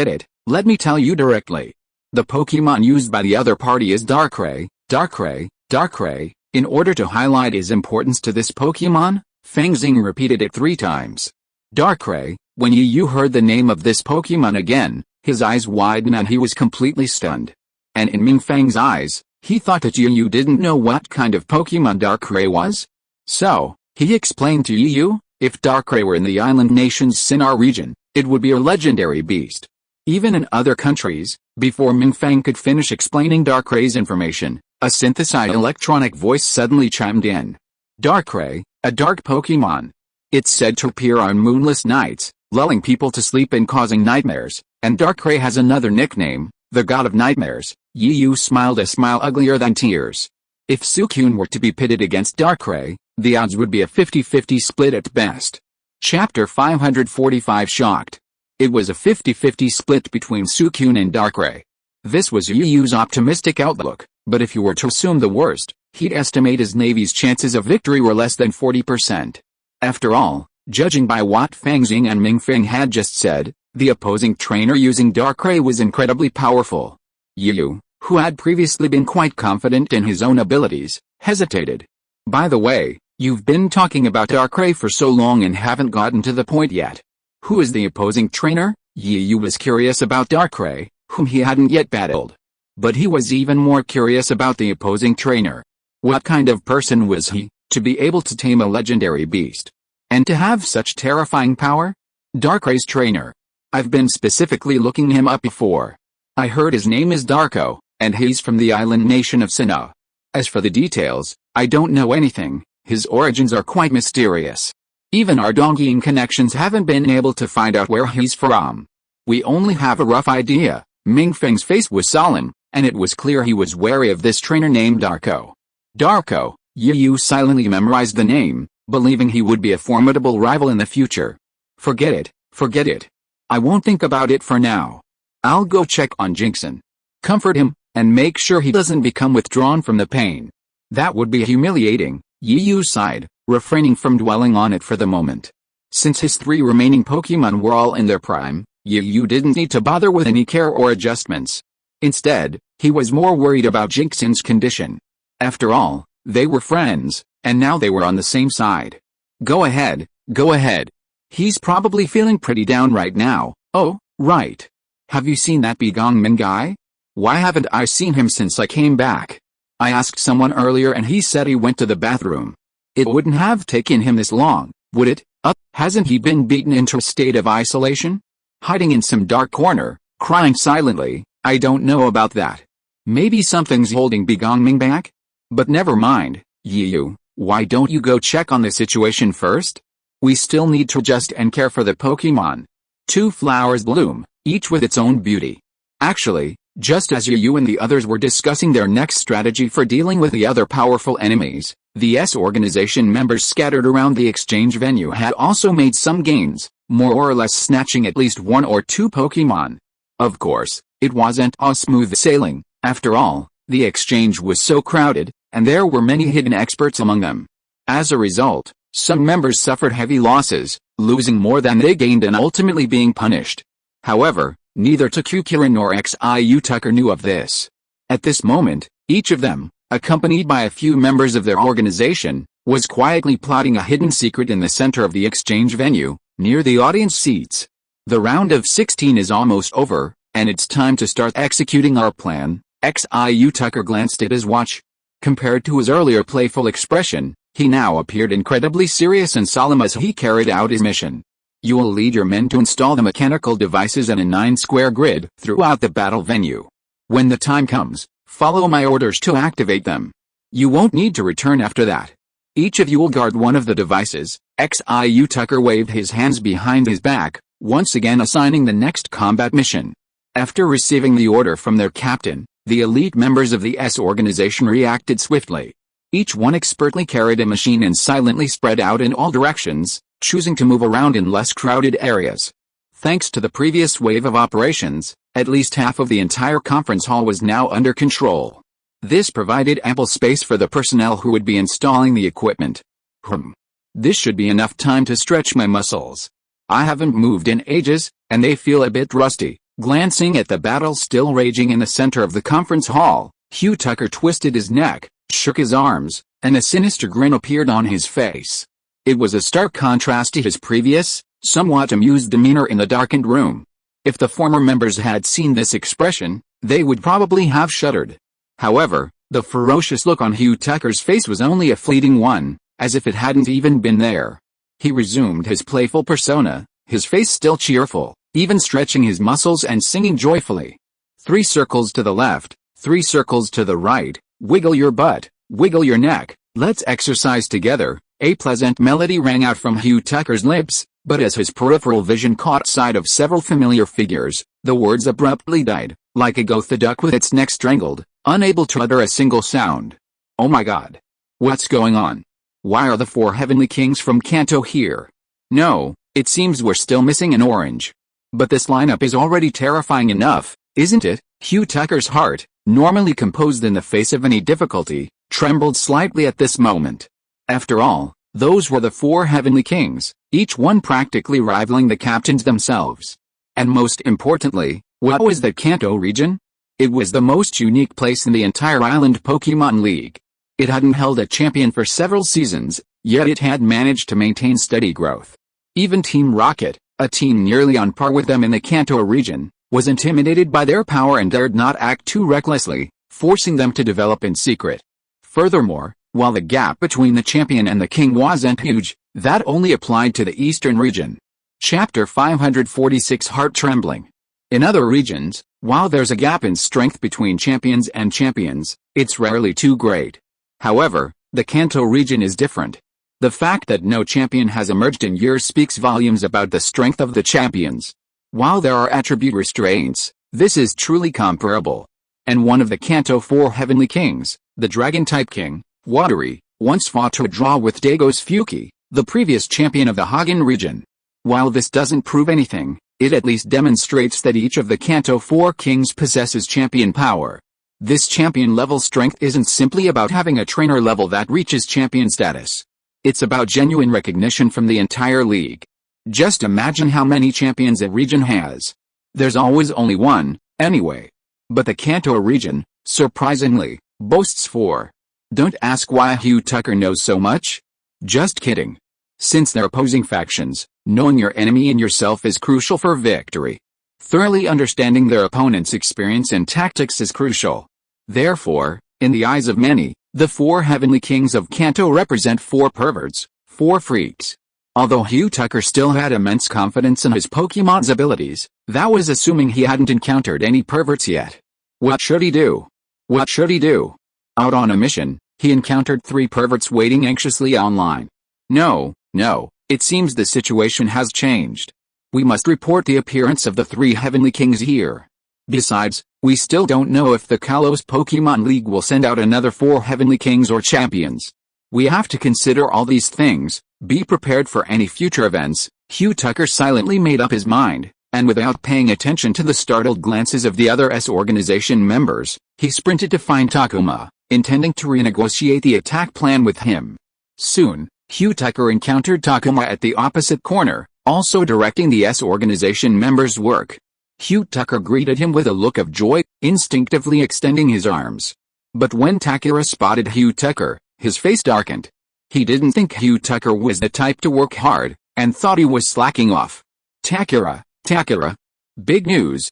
it, let me tell you directly. The Pokemon used by the other party is Darkrai. In order to highlight his importance to this Pokemon, Feng Xing repeated it 3 times. Darkrai. When Yu heard the name of this Pokemon again, his eyes widened and he was completely stunned. And in Mingfeng's eyes, he thought that Yu didn't know what kind of Pokemon Darkrai was. So, he explained to Yu, if Darkrai were in the island nation's Sinnoh region, it would be a legendary beast. Even in other countries, before Mingfeng could finish explaining Darkrai's information, a synthesized electronic voice suddenly chimed in. Darkrai, a dark Pokemon. It's said to appear on moonless nights, lulling people to sleep and causing nightmares, and Darkrai has another nickname, the God of Nightmares. Yu smiled a smile uglier than tears. If Suicune were to be pitted against Darkrai, the odds would be a 50-50 split at best. Chapter 545 Shocked. It was a 50-50 split between Suicune and Darkrai. This was Yu's optimistic outlook, but if you were to assume the worst, he'd estimate his Navy's chances of victory were less than 40%. After all, judging by what Feng Xing and Mingfeng had just said, the opposing trainer using Darkrai was incredibly powerful. Yu, who had previously been quite confident in his own abilities, hesitated. By the way, you've been talking about Darkrai for so long and haven't gotten to the point yet. Who is the opposing trainer? Yu was curious about Darkrai, whom he hadn't yet battled. But he was even more curious about the opposing trainer. What kind of person was he, to be able to tame a legendary beast? And to have such terrifying power? Darkrai's trainer. I've been specifically looking him up before. I heard his name is Darko, and he's from the island nation of Sinnoh. As for the details, I don't know anything. His origins are quite mysterious. Even our Dongyin connections haven't been able to find out where he's from. We only have a rough idea. Mingfeng's face was solemn, and it was clear he was wary of this trainer named Darko. Darko. Yu silently memorized the name, believing he would be a formidable rival in the future. Forget it. I won't think about it for now. I'll go check on Jingxin. Comfort him, and make sure he doesn't become withdrawn from the pain. That would be humiliating. Yu sighed, refraining from dwelling on it for the moment. Since his 3 remaining Pokemon were all in their prime, Yu didn't need to bother with any care or adjustments. Instead, he was more worried about Jinxin's condition. After all, they were friends, and now they were on the same side. Go ahead, go ahead. He's probably feeling pretty down right now. Oh, right. Have you seen that Begongmin guy? Why haven't I seen him since I came back? I asked someone earlier and he said he went to the bathroom. It wouldn't have taken him this long, would it? Hasn't he been beaten into a state of isolation? Hiding in some dark corner, crying silently? I don't know about that. Maybe something's holding Begongmin back? But never mind, Yiyu, why don't you go check on the situation first? We still need to adjust and care for the Pokémon. 2 flowers bloom, each with its own beauty. Actually, just as Yiyu and the others were discussing their next strategy for dealing with the other powerful enemies, the S organization members scattered around the exchange venue had also made some gains, more or less snatching at least 1 or 2 Pokémon. Of course, it wasn't all smooth sailing. After all, the exchange was so crowded, and there were many hidden experts among them. As a result, some members suffered heavy losses, losing more than they gained and ultimately being punished. However, neither Takukura nor Xiu Tucker knew of this. At this moment, each of them, accompanied by a few members of their organization, was quietly plotting a hidden secret in the center of the exchange venue, near the audience seats. The round of 16 is almost over, and it's time to start executing our plan. Xiu Tucker glanced at his watch. Compared to his earlier playful expression, he now appeared incredibly serious and solemn as he carried out his mission. You will lead your men to install the mechanical devices in a 9-square grid throughout the battle venue. When the time comes, follow my orders to activate them. You won't need to return after that. Each of you will guard one of the devices. Xiu Tucker waved his hands behind his back, once again assigning the next combat mission. After receiving the order from their captain, the elite members of the S organization reacted swiftly. Each one expertly carried a machine and silently spread out in all directions, choosing to move around in less crowded areas. Thanks to the previous wave of operations, at least half of the entire conference hall was now under control. This provided ample space for the personnel who would be installing the equipment. This should be enough time to stretch my muscles. I haven't moved in ages, and they feel a bit rusty. Glancing at the battle still raging in the center of the conference hall, Xiu Tucker twisted his neck, shook his arms, and a sinister grin appeared on his face. It was a stark contrast to his previous, somewhat amused demeanor in the darkened room. If the former members had seen this expression, they would probably have shuddered. However, the ferocious look on Xiu Tucker's face was only a fleeting one, as if it hadn't even been there. He resumed his playful persona, his face still cheerful, even stretching his muscles and singing joyfully. 3 circles to the left, 3 circles to the right, wiggle your butt, wiggle your neck, let's exercise together. A pleasant melody rang out from Xiu Tucker's lips, but as his peripheral vision caught sight of several familiar figures, the words abruptly died, like a Gotha duck with its neck strangled, unable to utter a single sound. Oh my god. What's going on? Why are the 4 heavenly kings from Kanto here? No, it seems we're still missing an orange. But this lineup is already terrifying enough, isn't it? Xiu Tucker's heart, normally composed in the face of any difficulty, trembled slightly at this moment. After all, those were the 4 heavenly kings, each one practically rivaling the captains themselves. And most importantly, what was the Kanto region? It was the most unique place in the entire Island Pokémon League. It hadn't held a champion for several seasons, yet it had managed to maintain steady growth. Even Team Rocket, a team nearly on par with them in the Kanto region, was intimidated by their power and dared not act too recklessly, forcing them to develop in secret. Furthermore, while the gap between the champion and the king wasn't huge, that only applied to the eastern region. Chapter 546 Heart Trembling. In other regions, while there's a gap in strength between champions and champions, it's rarely too great. However, the Kanto region is different. The fact that no champion has emerged in years speaks volumes about the strength of the champions. While there are attribute restraints, this is truly comparable. And one of the Kanto 4 heavenly kings, the Dragon-type king, Wateri, once fought to a draw with Dagos Fuki, the previous champion of the Hagen region. While this doesn't prove anything, it at least demonstrates that each of the Kanto 4 kings possesses champion power. This champion level strength isn't simply about having a trainer level that reaches champion status. It's about genuine recognition from the entire league. Just imagine how many champions a region has. There's always only one, anyway. But the Kanto region, surprisingly, boasts 4. Don't ask why Hugh Tucker knows so much. Just kidding. Since they're opposing factions, knowing your enemy and yourself is crucial for victory. Thoroughly understanding their opponent's experience and tactics is crucial. Therefore, in the eyes of many, the 4 heavenly kings of Kanto represent 4 perverts, 4 freaks. Although Hugh Tucker still had immense confidence in his Pokemon's abilities, that was assuming he hadn't encountered any perverts yet. What should he do? What should he do? Out on a mission, he encountered 3 perverts waiting anxiously online. No, it seems the situation has changed. We must report the appearance of the 3 heavenly kings here. Besides, we still don't know if the Kalos Pokemon League will send out another 4 heavenly kings or champions. We have to consider all these things, be prepared for any future events. Hugh Tucker silently made up his mind, and without paying attention to the startled glances of the other organization members, he sprinted to find Takuma, intending to renegotiate the attack plan with him. Soon, Hugh Tucker encountered Takuma at the opposite corner, also directing the organization members' work. Hugh Tucker greeted him with a look of joy, instinctively extending his arms. But when Takura spotted Hugh Tucker, his face darkened. He didn't think Hugh Tucker was the type to work hard, and thought he was slacking off. Takura. Big news.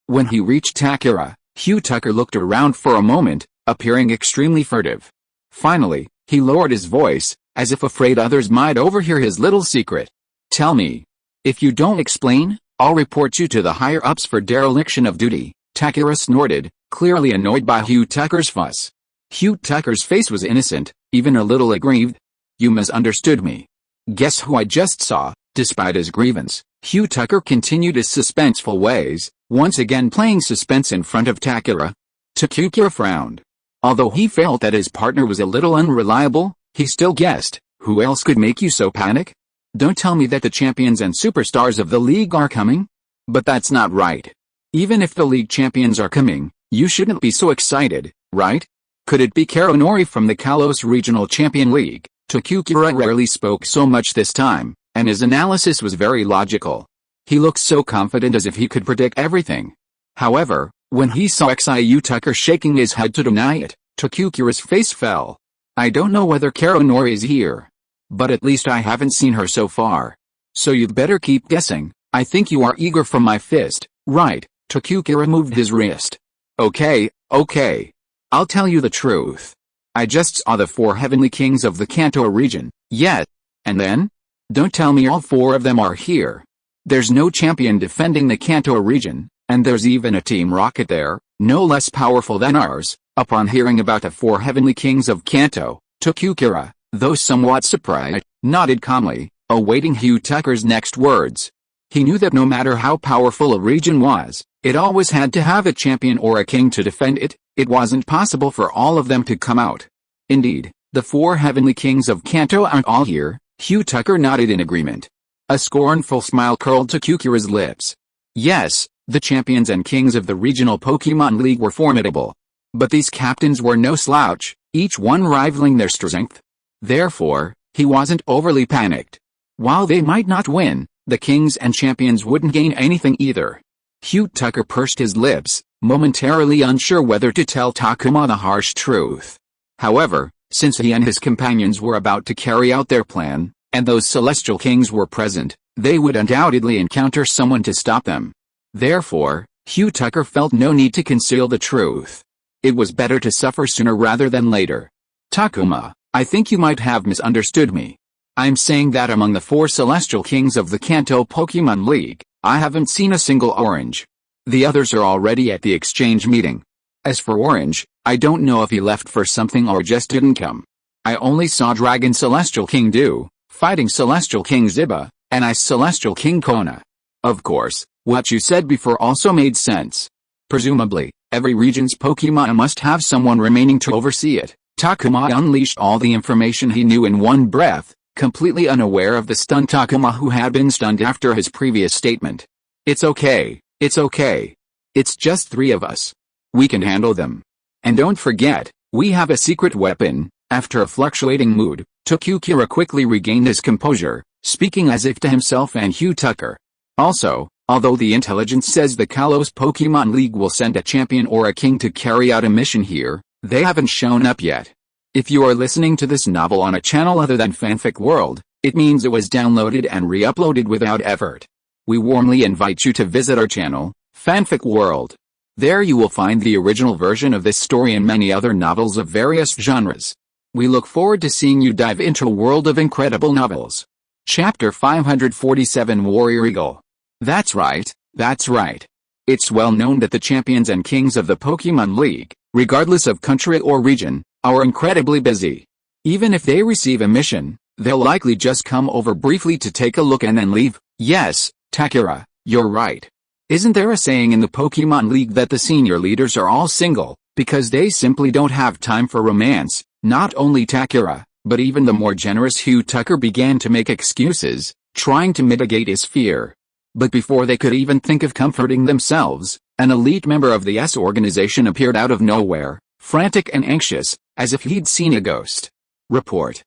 When he reached Takura, Hugh Tucker looked around for a moment, appearing extremely furtive. Finally, he lowered his voice, as if afraid others might overhear his little secret. Tell me. If you don't explain, I'll report you to the higher-ups for dereliction of duty. Takura snorted, clearly annoyed by Hugh Tucker's fuss. Hugh Tucker's face was innocent, even a little aggrieved. You misunderstood me. Guess who I just saw? Despite his grievance, Hugh Tucker continued his suspenseful ways, once again playing suspense in front of Takura. Takura frowned. Although he felt that his partner was a little unreliable, he still guessed, who else could make you so panic? Don't tell me that the champions and superstars of the league are coming? But that's not right. Even if the league champions are coming, you shouldn't be so excited, right? Could it be Karonori from the Kalos Regional Champion League? Takura rarely spoke so much this time, and his analysis was very logical. He looked so confident as if he could predict everything. However, when he saw Hugh Tucker shaking his head to deny it, Takura's face fell. I don't know whether Karonori is here. But at least I haven't seen her so far. So you'd better keep guessing. I think you are eager for my fist, right? Takura moved his wrist. Okay. I'll tell you the truth. I just saw the 4 heavenly kings of the Kanto region, yet. And then? Don't tell me all 4 of them are here. There's no champion defending the Kanto region, and there's even a Team Rocket there, no less powerful than ours. Upon hearing about the 4 heavenly kings of Kanto, Takura, though somewhat surprised, nodded calmly, awaiting Hugh Tucker's next words. He knew that no matter how powerful a region was, it always had to have a champion or a king to defend it. It wasn't possible for all of them to come out. Indeed, the 4 heavenly kings of Kanto aren't all here. Hugh Tucker nodded in agreement. A scornful smile curled Takura's lips. Yes, the champions and kings of the regional Pokemon League were formidable. But these captains were no slouch, each one rivaling their strength. Therefore, he wasn't overly panicked. While they might not win, the kings and champions wouldn't gain anything either. Hugh Tucker pursed his lips, momentarily unsure whether to tell Takuma the harsh truth. However, since he and his companions were about to carry out their plan, and those celestial kings were present, they would undoubtedly encounter someone to stop them. Therefore, Hugh Tucker felt no need to conceal the truth. It was better to suffer sooner rather than later. Takuma, I think you might have misunderstood me. I'm saying that among the 4 celestial kings of the Kanto Pokemon League, I haven't seen a single Orange. The others are already at the exchange meeting. As for Orange, I don't know if he left for something or just didn't come. I only saw Dragon Celestial King Do, fighting Celestial King Ziba, and Ice Celestial King Kona. Of course, what you said before also made sense. Presumably, every region's Pokemon must have someone remaining to oversee it. Takuma unleashed all the information he knew in one breath, completely unaware of the stunned Takuma who had been stunned after his previous statement. It's okay. It's just 3 of us. We can handle them. And don't forget, we have a secret weapon. After a fluctuating mood, Takura quickly regained his composure, speaking as if to himself and Hugh Tucker. Also, Although the intelligence says the Kalos Pokemon League will send a champion or a king to carry out a mission here, they haven't shown up yet. If you are listening to this novel on a channel other than Fanfic World, it means it was downloaded and re-uploaded without effort. We warmly invite you to visit our channel, Fanfic World. There you will find the original version of this story and many other novels of various genres. We look forward to seeing you dive into a world of incredible novels. Chapter 547 Warrior Eagle. That's right. It's well known that the champions and kings of the Pokemon League, regardless of country or region, are incredibly busy. Even if they receive a mission, they'll likely just come over briefly to take a look and then leave. Yes, Takara, you're right. Isn't there a saying in the Pokemon League that the senior leaders are all single, because they simply don't have time for romance? Not only Takara, but even the more generous Hugh Tucker began to make excuses, trying to mitigate his fear. But before they could even think of comforting themselves, an elite member of the S organization appeared out of nowhere, frantic and anxious, as if he'd seen a ghost. Report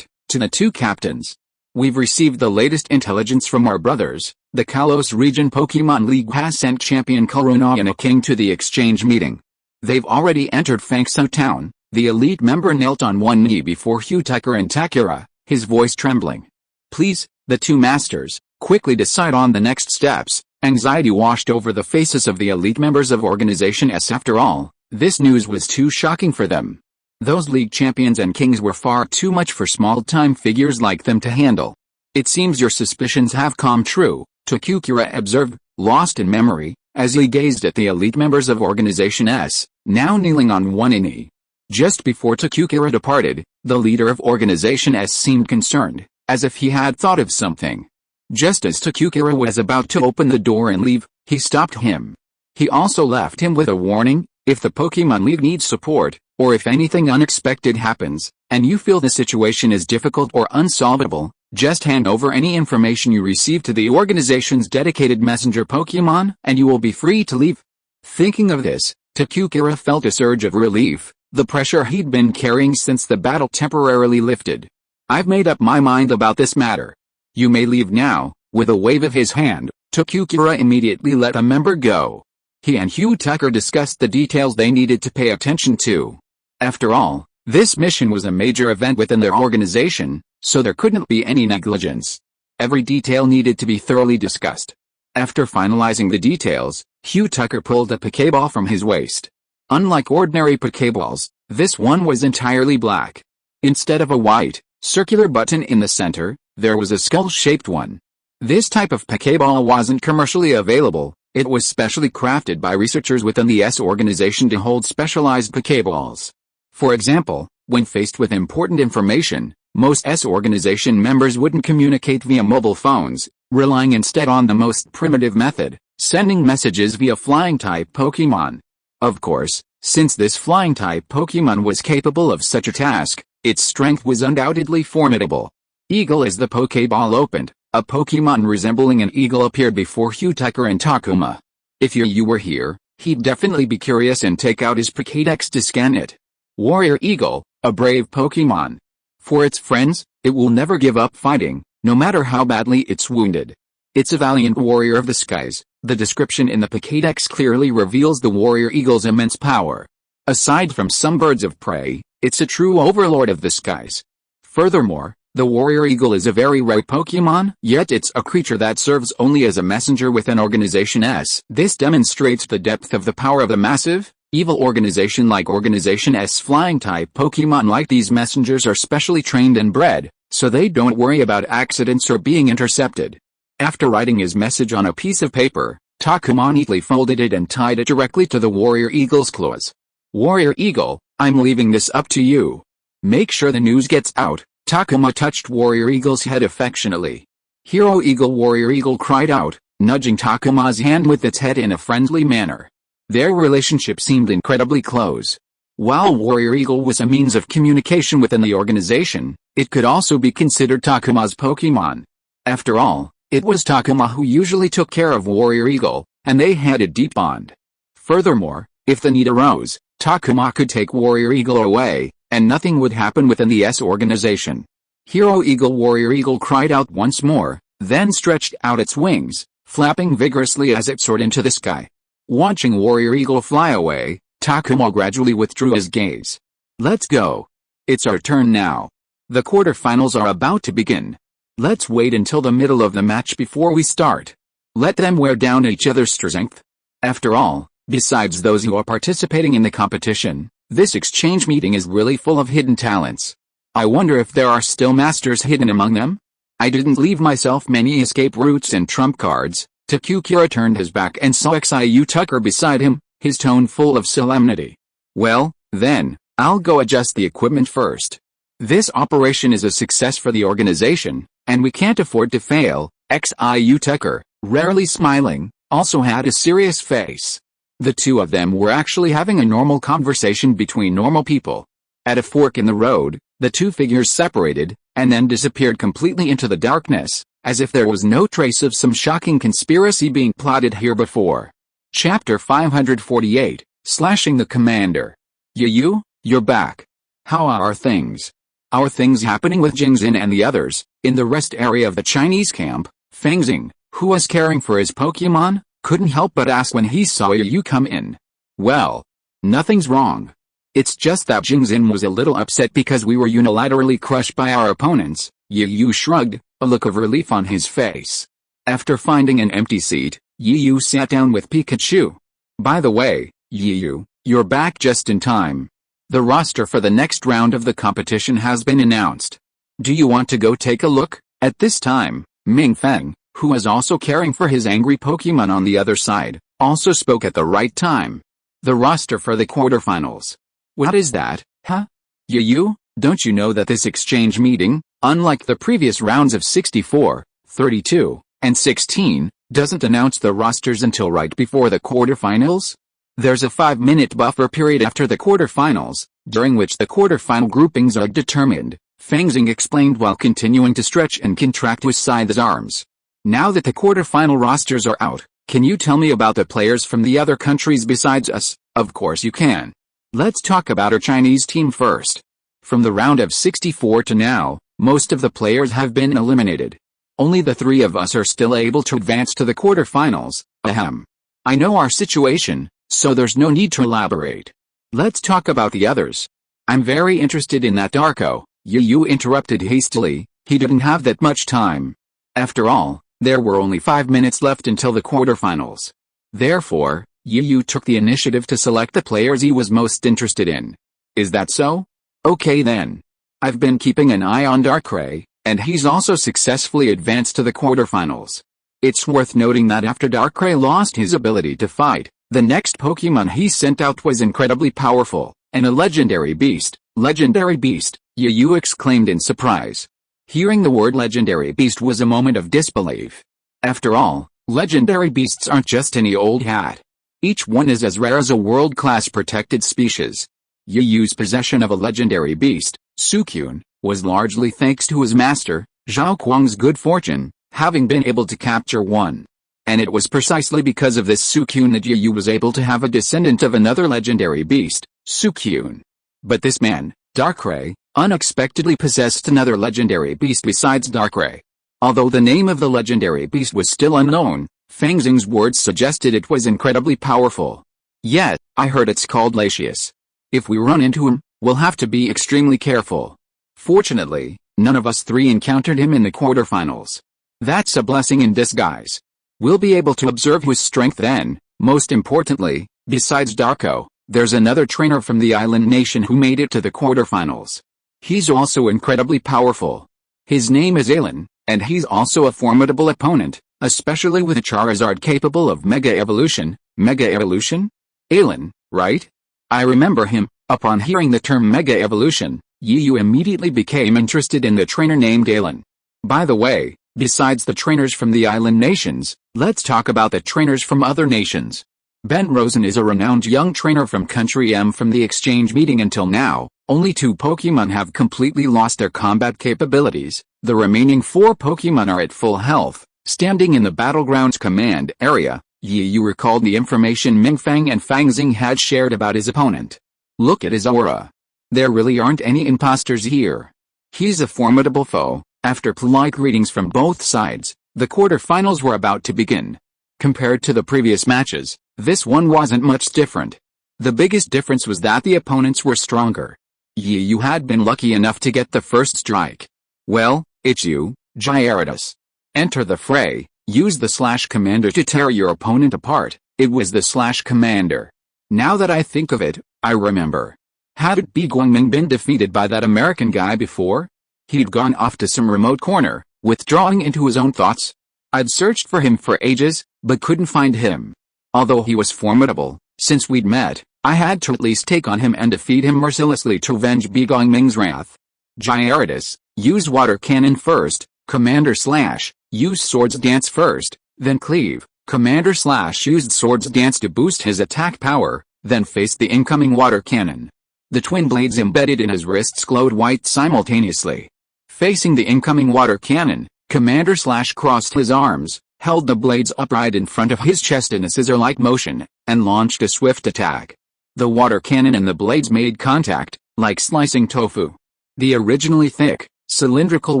to the two captains. We've received the latest intelligence from our brothers. The Kalos Region Pokemon League has sent champion Karuna and a king to the exchange meeting. They've already entered Fangsu Town. The elite member knelt on one knee before Hugh Tucker and Takara, his voice trembling. Please, the two masters, quickly decide on the next steps. Anxiety washed over the faces of the elite members of Organization S. After all, this news was too shocking for them. Those league champions and kings were far too much for small-time figures like them to handle. It seems your suspicions have come true, Takukura observed, lost in memory, as he gazed at the elite members of Organization S, now kneeling on one knee. Just before Takukura departed, the leader of Organization S seemed concerned, as if he had thought of something. Just as Takukura was about to open the door and leave, he stopped him. He also left him with a warning: if the Pokemon League needs support, or if anything unexpected happens, and you feel the situation is difficult or unsolvable, just hand over any information you receive to the organization's dedicated messenger Pokemon, and you will be free to leave. Thinking of this, Takukura felt a surge of relief. The pressure he'd been carrying since the battle temporarily lifted. I've made up my mind about this matter. You may leave now. With a wave of his hand, Takukura immediately let a member go. He and Hugh Tucker discussed the details they needed to pay attention to. After all, this mission was a major event within their organization, so there couldn't be any negligence. Every detail needed to be thoroughly discussed. After finalizing the details, Hugh Tucker pulled a Pokeball from his waist. Unlike ordinary Pokeballs, this one was entirely black. Instead of a white, circular button in the center, there was a skull-shaped one. This type of Pokeball wasn't commercially available. It was specially crafted by researchers within the S organization to hold specialized Pokeballs. For example, when faced with important information, most S organization members wouldn't communicate via mobile phones, relying instead on the most primitive method, sending messages via flying-type Pokemon. Of course, since this flying-type Pokemon was capable of such a task, its strength was undoubtedly formidable. Eagle. As the Pokeball opened, a Pokemon resembling an eagle appeared before Hugh Tucker and Takuma. If you were here, he'd definitely be curious and take out his Pokédex to scan it. Warrior Eagle, a brave Pokemon. For its friends, it will never give up fighting, no matter how badly it's wounded. It's a valiant warrior of the skies. The description in the Pokédex clearly reveals the warrior eagle's immense power. Aside from some birds of prey, it's a true overlord of the skies. Furthermore, the warrior eagle is a very rare Pokemon, yet it's a creature that serves only as a messenger within Organization S. This demonstrates the depth of the power of a massive, evil organization like Organization S. Flying-type Pokemon like these messengers are specially trained and bred, so they don't worry about accidents or being intercepted. After writing his message on a piece of paper, Takuma neatly folded it and tied it directly to the warrior eagle's claws. Warrior Eagle, I'm leaving this up to you. Make sure the news gets out. Takuma touched Warrior Eagle's head affectionately. Hero Eagle. Warrior Eagle cried out, nudging Takuma's hand with its head in a friendly manner. Their relationship seemed incredibly close. While Warrior Eagle was a means of communication within the organization, it could also be considered Takuma's Pokemon. After all, it was Takuma who usually took care of Warrior Eagle, and they had a deep bond. Furthermore, if the need arose, Takuma could take Warrior Eagle away, and nothing would happen within the S organization. Hero Eagle. Warrior Eagle cried out once more, then stretched out its wings, flapping vigorously as it soared into the sky. Watching Warrior Eagle fly away, Takuma gradually withdrew his gaze. Let's go. It's our turn now. The quarterfinals are about to begin. Let's wait until the middle of the match before we start. Let them wear down each other's strength. After all, besides those who are participating in the competition, this exchange meeting is really full of hidden talents. I wonder if there are still masters hidden among them? I didn't leave myself many escape routes and trump cards. Takukura turned his back and saw Xiaoyu Tucker beside him, his tone full of solemnity. Well, then, I'll go adjust the equipment first. This operation is a success for the organization, and we can't afford to fail. Xiaoyu Tucker, rarely smiling, also had a serious face. The two of them were actually having a normal conversation between normal people. At a fork in the road, the two figures separated, and then disappeared completely into the darkness, as if there was no trace of some shocking conspiracy being plotted here before. Chapter 548, Slashing the Commander. Yu, you're back. How are things? Our things happening with Jingxin and the others, in the rest area of the Chinese camp. Fengxing, who was caring for his Pokemon, couldn't help but ask when he saw Yu come in. Well, nothing's wrong. It's just that Jingxin was a little upset because we were unilaterally crushed by our opponents. Yu shrugged, a look of relief on his face. After finding an empty seat, Yu sat down with Pikachu. By the way, Yu, you're back just in time. The roster for the next round of the competition has been announced. Do you want to go take a look? At this time, Mingfeng, who was also caring for his angry Pokemon on the other side, also spoke at the right time. The roster for the quarterfinals. What is that, huh? Yu, don't you know that this exchange meeting, unlike the previous rounds of 64, 32, and 16, doesn't announce the rosters until right before the quarterfinals? There's a 5-minute buffer period after the quarterfinals, during which the quarterfinal groupings are determined, Fengxing explained while continuing to stretch and contract his scythe's arms. Now that the quarterfinal rosters are out, can you tell me about the players from the other countries besides us? Of course you can. Let's talk about our Chinese team first. From the round of 64 to now, most of the players have been eliminated. Only the three of us are still able to advance to the quarterfinals. Ahem. I know our situation, so there's no need to elaborate. Let's talk about the others. I'm very interested in that Darko. Yu interrupted hastily, he didn't have that much time. After all, there were only 5 minutes left until the quarterfinals. Therefore, Yu took the initiative to select the players he was most interested in. Is that so? Okay then. I've been keeping an eye on Darkrai, and he's also successfully advanced to the quarterfinals. It's worth noting that after Darkrai lost his ability to fight, the next Pokemon he sent out was incredibly powerful, and a legendary beast. Legendary beast, Yu exclaimed in surprise. Hearing the word legendary beast was a moment of disbelief. After all, legendary beasts aren't just any old hat. Each one is as rare as a world-class protected species. Yuyu's possession of a legendary beast, Suicune, was largely thanks to his master, Zhao Kuang's good fortune, having been able to capture one. And it was precisely because of this Suicune that Yu was able to have a descendant of another legendary beast, Suicune. But this man, Darkrai, unexpectedly possessed another legendary beast besides Darkrai. Although the name of the legendary beast was still unknown, Fengxing's words suggested it was incredibly powerful. Yet, I heard it's called Arceus. If we run into him, we'll have to be extremely careful. Fortunately, none of us three encountered him in the quarterfinals. That's a blessing in disguise. We'll be able to observe his strength then. Most importantly, besides Darko, there's another trainer from the island nation who made it to the quarterfinals. He's also incredibly powerful. His name is Alan, and he's also a formidable opponent, especially with a Charizard capable of Mega Evolution. Mega Evolution? Alan, right? I remember him. Upon hearing the term Mega Evolution, Yu immediately became interested in the trainer named Alan. By the way, besides the trainers from the island nations, let's talk about the trainers from other nations. Ben Rosen is a renowned young trainer from Country M. From the exchange meeting until now, only 2 Pokemon have completely lost their combat capabilities. The remaining 4 Pokemon are at full health. Standing in the battlegrounds command area, Yu recalled the information Mingfeng and Fengxing had shared about his opponent. Look at his aura. There really aren't any imposters here. He's a formidable foe. After polite greetings from both sides, The quarterfinals were about to begin. Compared to the previous matches, this one wasn't much different. The biggest difference was that the opponents were stronger. You had been lucky enough to get the first strike. Well, it's you, Gyarados. Enter the fray. Use the Slash Commander to tear your opponent apart. It was the Slash Commander. Now that I think of it, I remember. Hadn't Guangming been defeated by that American guy before? He'd gone off to some remote corner, withdrawing into his own thoughts. I'd searched for him for ages, but couldn't find him. Although he was formidable, since we'd met, I had to at least take on him and defeat him mercilessly to avenge Guangming's wrath. Gyarados, use Water Cannon first. Commander Slash, use Swords Dance first, then Cleave. Commander Slash used Swords Dance to boost his attack power, then faced the incoming Water Cannon. The twin blades embedded in his wrists glowed white simultaneously. Facing the incoming Water Cannon, Commander Slash crossed his arms, held the blades upright in front of his chest in a scissor-like motion, and launched a swift attack. The Water Cannon and the blades made contact, like slicing tofu. The originally thick, cylindrical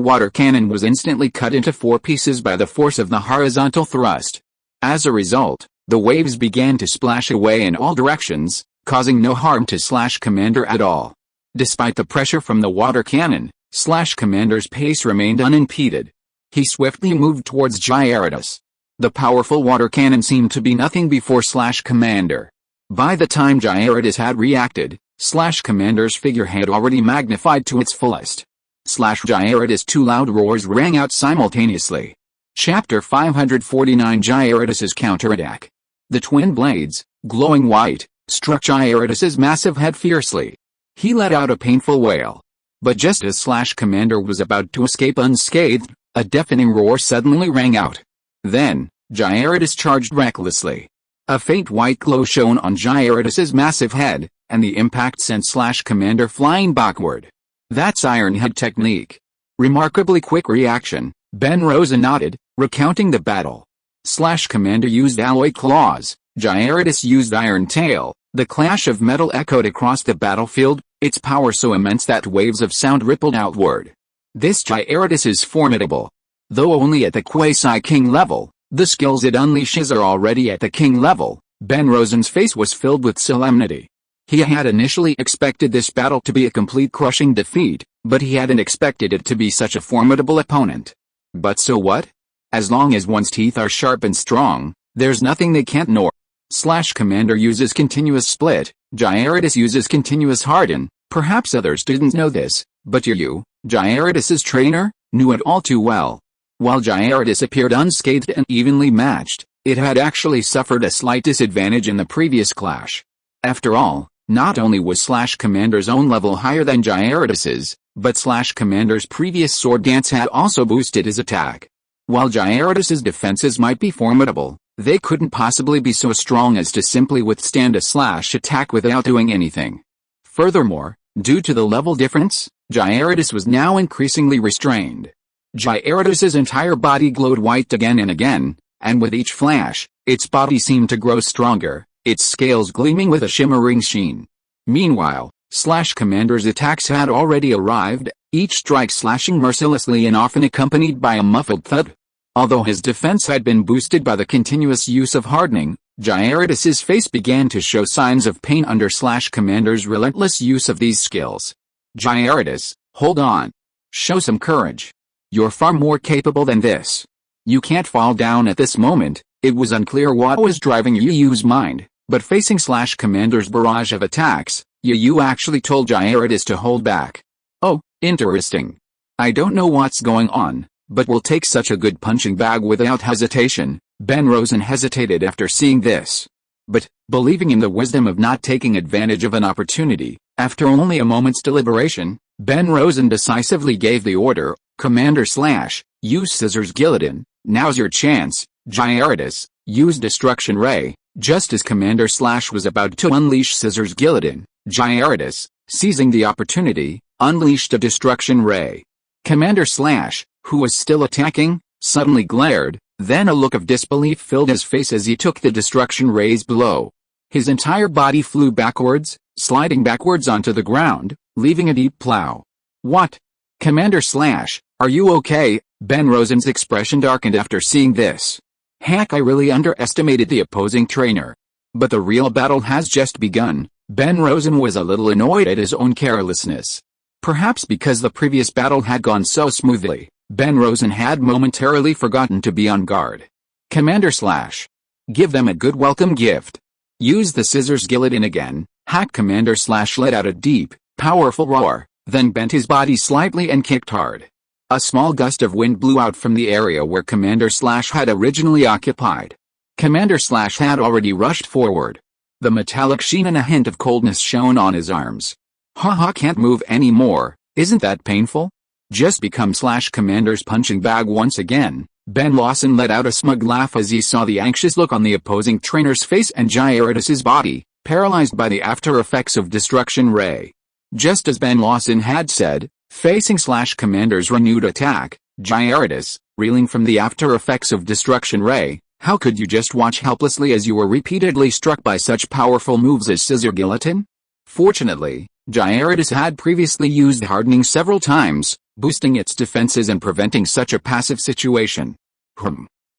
Water Cannon was instantly cut into 4 pieces by the force of the horizontal thrust. As a result, the waves began to splash away in all directions, causing no harm to Slash Commander at all. Despite the pressure from the Water Cannon, Slash Commander's pace remained unimpeded. He swiftly moved towards Gyarados. The powerful Water Cannon seemed to be nothing before Slash Commander. By the time Gyarados had reacted, Slash Commander's figure had already magnified to its fullest. Slash Gyarados' 2 loud roars rang out simultaneously. Chapter 549 Gyarados' Counterattack. The twin blades, glowing white, struck Gyarados' massive head fiercely. He let out a painful wail. But just as Slash Commander was about to escape unscathed, a deafening roar suddenly rang out. Then, Gyarados charged recklessly. A faint white glow shone on Gyarados' massive head, and the impact sent Slash Commander flying backward. That's Iron Head technique. Remarkably quick reaction, Ben Rosen nodded, recounting the battle. Slash Commander used Alloy Claws, Gyarados used Iron Tail. The clash of metal echoed across the battlefield, its power so immense that waves of sound rippled outward. This Gyarados is formidable. Though only at the Quasi-King level, the skills it unleashes are already at the King level. Ben Rosen's face was filled with solemnity. He had initially expected this battle to be a complete crushing defeat, but he hadn't expected it to be such a formidable opponent. But so what? As long as one's teeth are sharp and strong, there's nothing they can't gnaw. Slash Commander uses Continuous Split, Gyarados uses Continuous Harden. Perhaps others didn't know this, but you, Gyarados' trainer, knew it all too well. While Gyarados appeared unscathed and evenly matched, it had actually suffered a slight disadvantage in the previous clash. After all, not only was Slash Commander's own level higher than Gyarados', but Slash Commander's previous Sword Dance had also boosted his attack. While Gyarados' defenses might be formidable, they couldn't possibly be so strong as to simply withstand a slash attack without doing anything. Furthermore, due to the level difference, Gyarados was now increasingly restrained. Gyarados' entire body glowed white again and again, and with each flash, its body seemed to grow stronger, its scales gleaming with a shimmering sheen. Meanwhile, Slash Commander's attacks had already arrived, each strike slashing mercilessly and often accompanied by a muffled thud. Although his defense had been boosted by the continuous use of hardening, Gyarados' face began to show signs of pain under Slash Commander's relentless use of these skills. Gyarados, hold on. Show some courage. You're far more capable than this. You can't fall down at this moment. It was unclear what was driving Yu's mind, but facing Slash Commander's barrage of attacks, Yu actually told Gyarados to hold back. Oh, interesting. I don't know what's going on, but we'll take such a good punching bag without hesitation. Ben Rosen hesitated after seeing this. But, believing in the wisdom of not taking advantage of an opportunity, after only a moment's deliberation, Ben Rosen decisively gave the order, Commander Slash, use Scissors Guillotine. Now's your chance. Gyarados, use Destruction Ray. Just as Commander Slash was about to unleash Scissors Guillotine, Gyarados, seizing the opportunity, unleashed a Destruction Ray. Commander Slash, who was still attacking, suddenly glared, then a look of disbelief filled his face as he took the Destruction Ray's blow. His entire body flew backwards, sliding backwards onto the ground, leaving a deep plow. What? Commander Slash, Are you okay? Ben Rosen's expression darkened after seeing this. Heck, I really underestimated the opposing trainer. But the real battle has just begun. Ben Rosen was a little annoyed at his own carelessness. Perhaps because the previous battle had gone so smoothly, Ben Rosen had momentarily forgotten to be on guard. Commander Slash. Give them a good welcome gift. Use the scissors guillotine again. Hack. Commander Slash let out a deep, powerful roar, then bent his body slightly and kicked hard. A small gust of wind blew out from the area where Commander Slash had originally occupied. Commander Slash had already rushed forward. The metallic sheen and a hint of coldness shone on his arms. Haha, can't move anymore, isn't that painful? Just become Slash Commander's punching bag once again. Ben Lawson let out a smug laugh as he saw the anxious look on the opposing trainer's face and Gyarados' body, paralyzed by the after effects of Destruction Ray. Just as Ben Lawson had said, facing Slash Commander's renewed attack, Gyarados, reeling from the after effects of Destruction Ray, how could you just watch helplessly as you were repeatedly struck by such powerful moves as Scissor Guillotine? Fortunately, Gyarados had previously used hardening several times, boosting its defenses and preventing such a passive situation.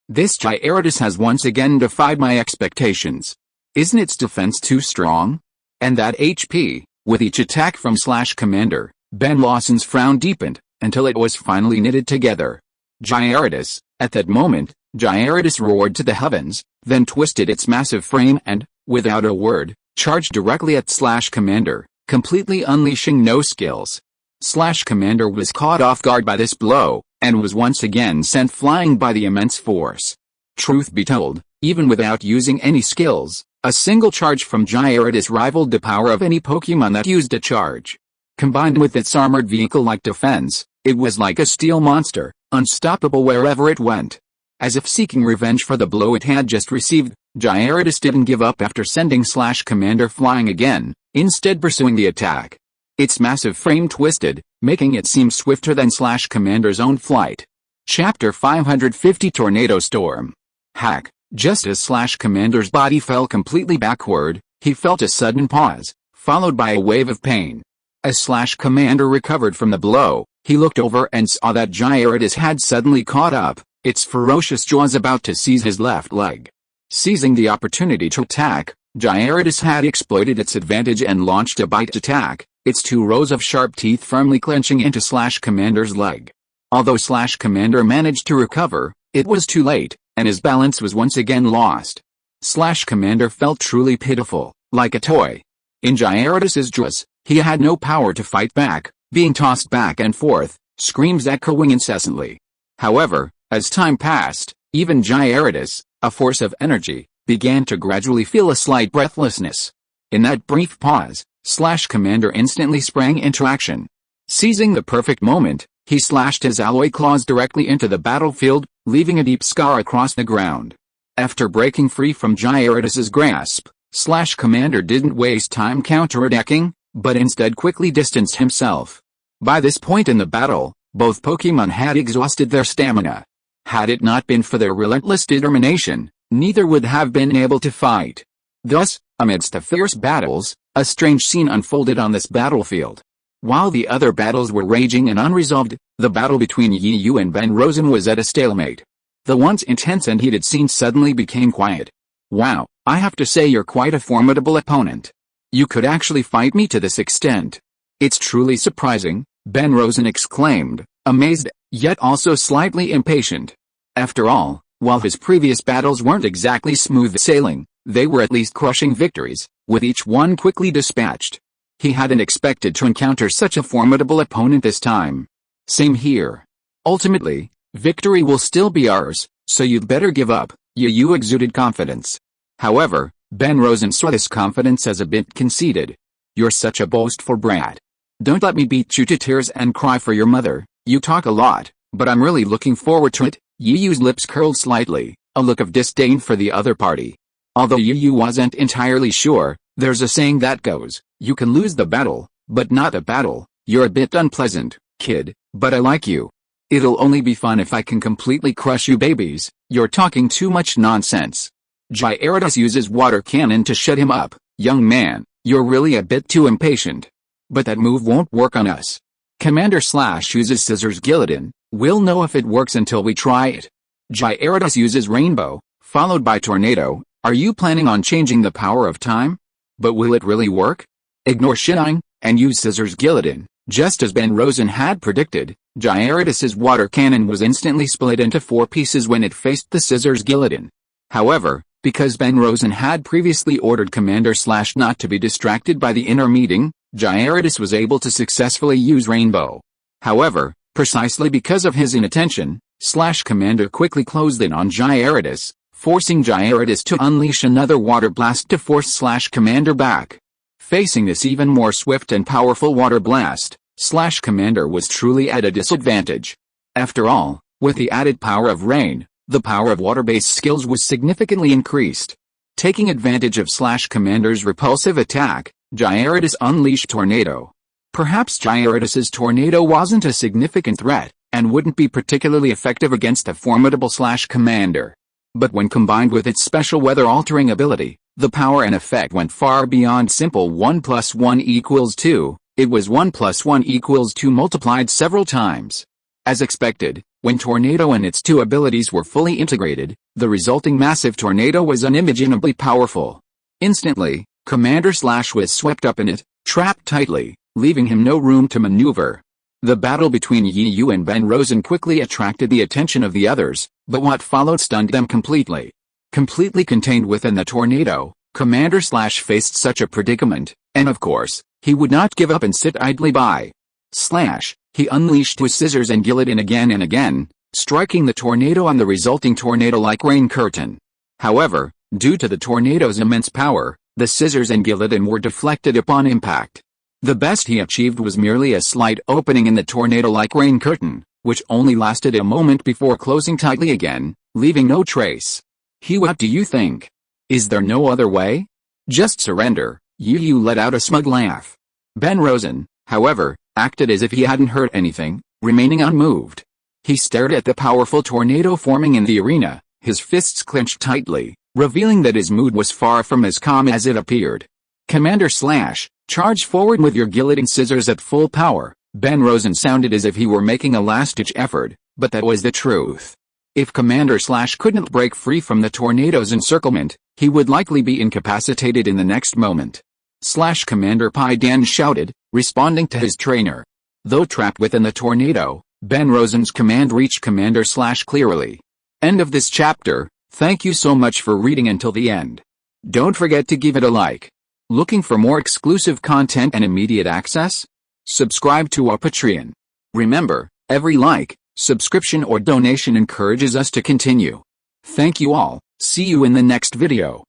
This Gyarados has once again defied my expectations. Isn't its defense too strong? And that HP, with each attack from Slash Commander, Ben Lawson's frown deepened, until it was finally knitted together. Gyarados, at that moment, Gyarados roared to the heavens, then twisted its massive frame and, without a word, charged directly at Slash Commander, completely unleashing no skills. Slash Commander was caught off guard by this blow, and was once again sent flying by the immense force. Truth be told, even without using any skills, a single charge from Gyarados rivaled the power of any Pokemon that used a charge. Combined with its armored vehicle-like defense, it was like a steel monster, unstoppable wherever it went. As if seeking revenge for the blow it had just received, Gyarados didn't give up after sending Slash Commander flying again, instead pursuing the attack. Its massive frame twisted, making it seem swifter than Slash Commander's own flight. Chapter 550 Tornado Storm. Hack. Just as Slash Commander's body fell completely backward, he felt a sudden pause, followed by a wave of pain. As Slash Commander recovered from the blow, he looked over and saw that Gyarados had suddenly caught up, its ferocious jaws about to seize his left leg. Seizing the opportunity to attack, Gyarados had exploited its advantage and launched a bite attack, its two rows of sharp teeth firmly clenching into Slash Commander's leg. Although Slash Commander managed to recover, it was too late, and his balance was once again lost. Slash Commander felt truly pitiful, like a toy. In Gyarados' jaws, he had no power to fight back, being tossed back and forth, screams echoing incessantly. However, as time passed, even Gyarados, a force of energy, began to gradually feel a slight breathlessness. In that brief pause, Slash Commander instantly sprang into action. Seizing the perfect moment, he slashed his alloy claws directly into the battlefield, leaving a deep scar across the ground. After breaking free from Gyarados' grasp, Slash Commander didn't waste time counterattacking, but instead quickly distanced himself. By this point in the battle, both Pokemon had exhausted their stamina. Had it not been for their relentless determination, neither would have been able to fight. Thus, amidst the fierce battles, a strange scene unfolded on this battlefield. While the other battles were raging and unresolved, the battle between Yi Yu and Ben Rosen was at a stalemate. The once intense and heated scene suddenly became quiet. Wow, I have to say you're quite a formidable opponent. You could actually fight me to this extent. It's truly surprising, Ben Rosen exclaimed, amazed, yet also slightly impatient. After all, while his previous battles weren't exactly smooth sailing, they were at least crushing victories, with each one quickly dispatched. He hadn't expected to encounter such a formidable opponent this time. Same here. Ultimately, victory will still be ours, so you'd better give up, Yi Yu exuded confidence. However, Ben Rosen saw this confidence as a bit conceited. You're such a boastful brat. Don't let me beat you to tears and cry for your mother. You talk a lot, but I'm really looking forward to it. Yi Yu's lips curled slightly, a look of disdain for the other party. Although Yi Yu wasn't entirely sure, there's a saying that goes, you can lose the battle, but not a battle. You're a bit unpleasant, kid, but I like you. It'll only be fun if I can completely crush you babies. You're talking too much nonsense. Gyarados uses water cannon to shut him up. Young man, you're really a bit too impatient. But that move won't work on us. Commander Slash uses Scissors Guillotine. We'll know if it works until we try it. Gyarados uses Rainbow, followed by Tornado. Are you planning on changing the power of time? But will it really work? Ignore Shining, and use Scissors Gillidan. Just as Ben Rosen had predicted, Gyarados' water cannon was instantly split into 4 pieces when it faced the Scissors Gillidan. However, because Ben Rosen had previously ordered Commander Slash not to be distracted by the inner meeting, Gyarados was able to successfully use Rainbow. However, precisely because of his inattention, Slash Commander quickly closed in on Gyarados, forcing Gyarados to unleash another Water Blast to force Slash Commander back. Facing this even more swift and powerful Water Blast, Slash Commander was truly at a disadvantage. After all, with the added power of Rain, the power of water-based skills was significantly increased. Taking advantage of Slash Commander's repulsive attack, Gyarados unleashed Tornado. Perhaps Gyarados' Tornado wasn't a significant threat, and wouldn't be particularly effective against a formidable Slash Commander. But when combined with its special weather-altering ability, the power and effect went far beyond simple 1 + 1 = 2, it was 1 + 1 = 2 multiplied several times. As expected, when Tornado and its 2 abilities were fully integrated, the resulting massive tornado was unimaginably powerful. Instantly, Commander Slash was swept up in it, trapped tightly, leaving him no room to maneuver. The battle between Yi Yu and Ben Rosen quickly attracted the attention of the others, but what followed stunned them completely. Completely contained within the tornado, Commander Slash faced such a predicament, and of course, he would not give up and sit idly by. Slash, he unleashed his Scissors and Gillidan again and again, striking the tornado on the resulting tornado-like rain curtain. However, due to the tornado's immense power, the Scissors and Gillidan were deflected upon impact. The best he achieved was merely a slight opening in the tornado-like rain curtain, which only lasted a moment before closing tightly again, leaving no trace. What do you think? Is there no other way? Just surrender. Yu Yu let out a smug laugh. Ben Rosen, however, acted as if he hadn't heard anything, remaining unmoved. He stared at the powerful tornado forming in the arena, his fists clenched tightly, revealing that his mood was far from as calm as it appeared. Commander Slash, charge forward with your Gillidan Scissors at full power. Ben Rosen sounded as if he were making a last-ditch effort, but that was the truth. If Commander Slash couldn't break free from the tornado's encirclement, he would likely be incapacitated in the next moment. Slash Commander Pai Dan shouted, responding to his trainer. Though trapped within the tornado, Ben Rosen's command reached Commander Slash clearly. End of this chapter. Thank you so much for reading until the end. Don't forget to give it a like. Looking for more exclusive content and immediate access? Subscribe to our Patreon. Remember, every like, subscription or donation encourages us to continue. Thank you all. See you in the next video.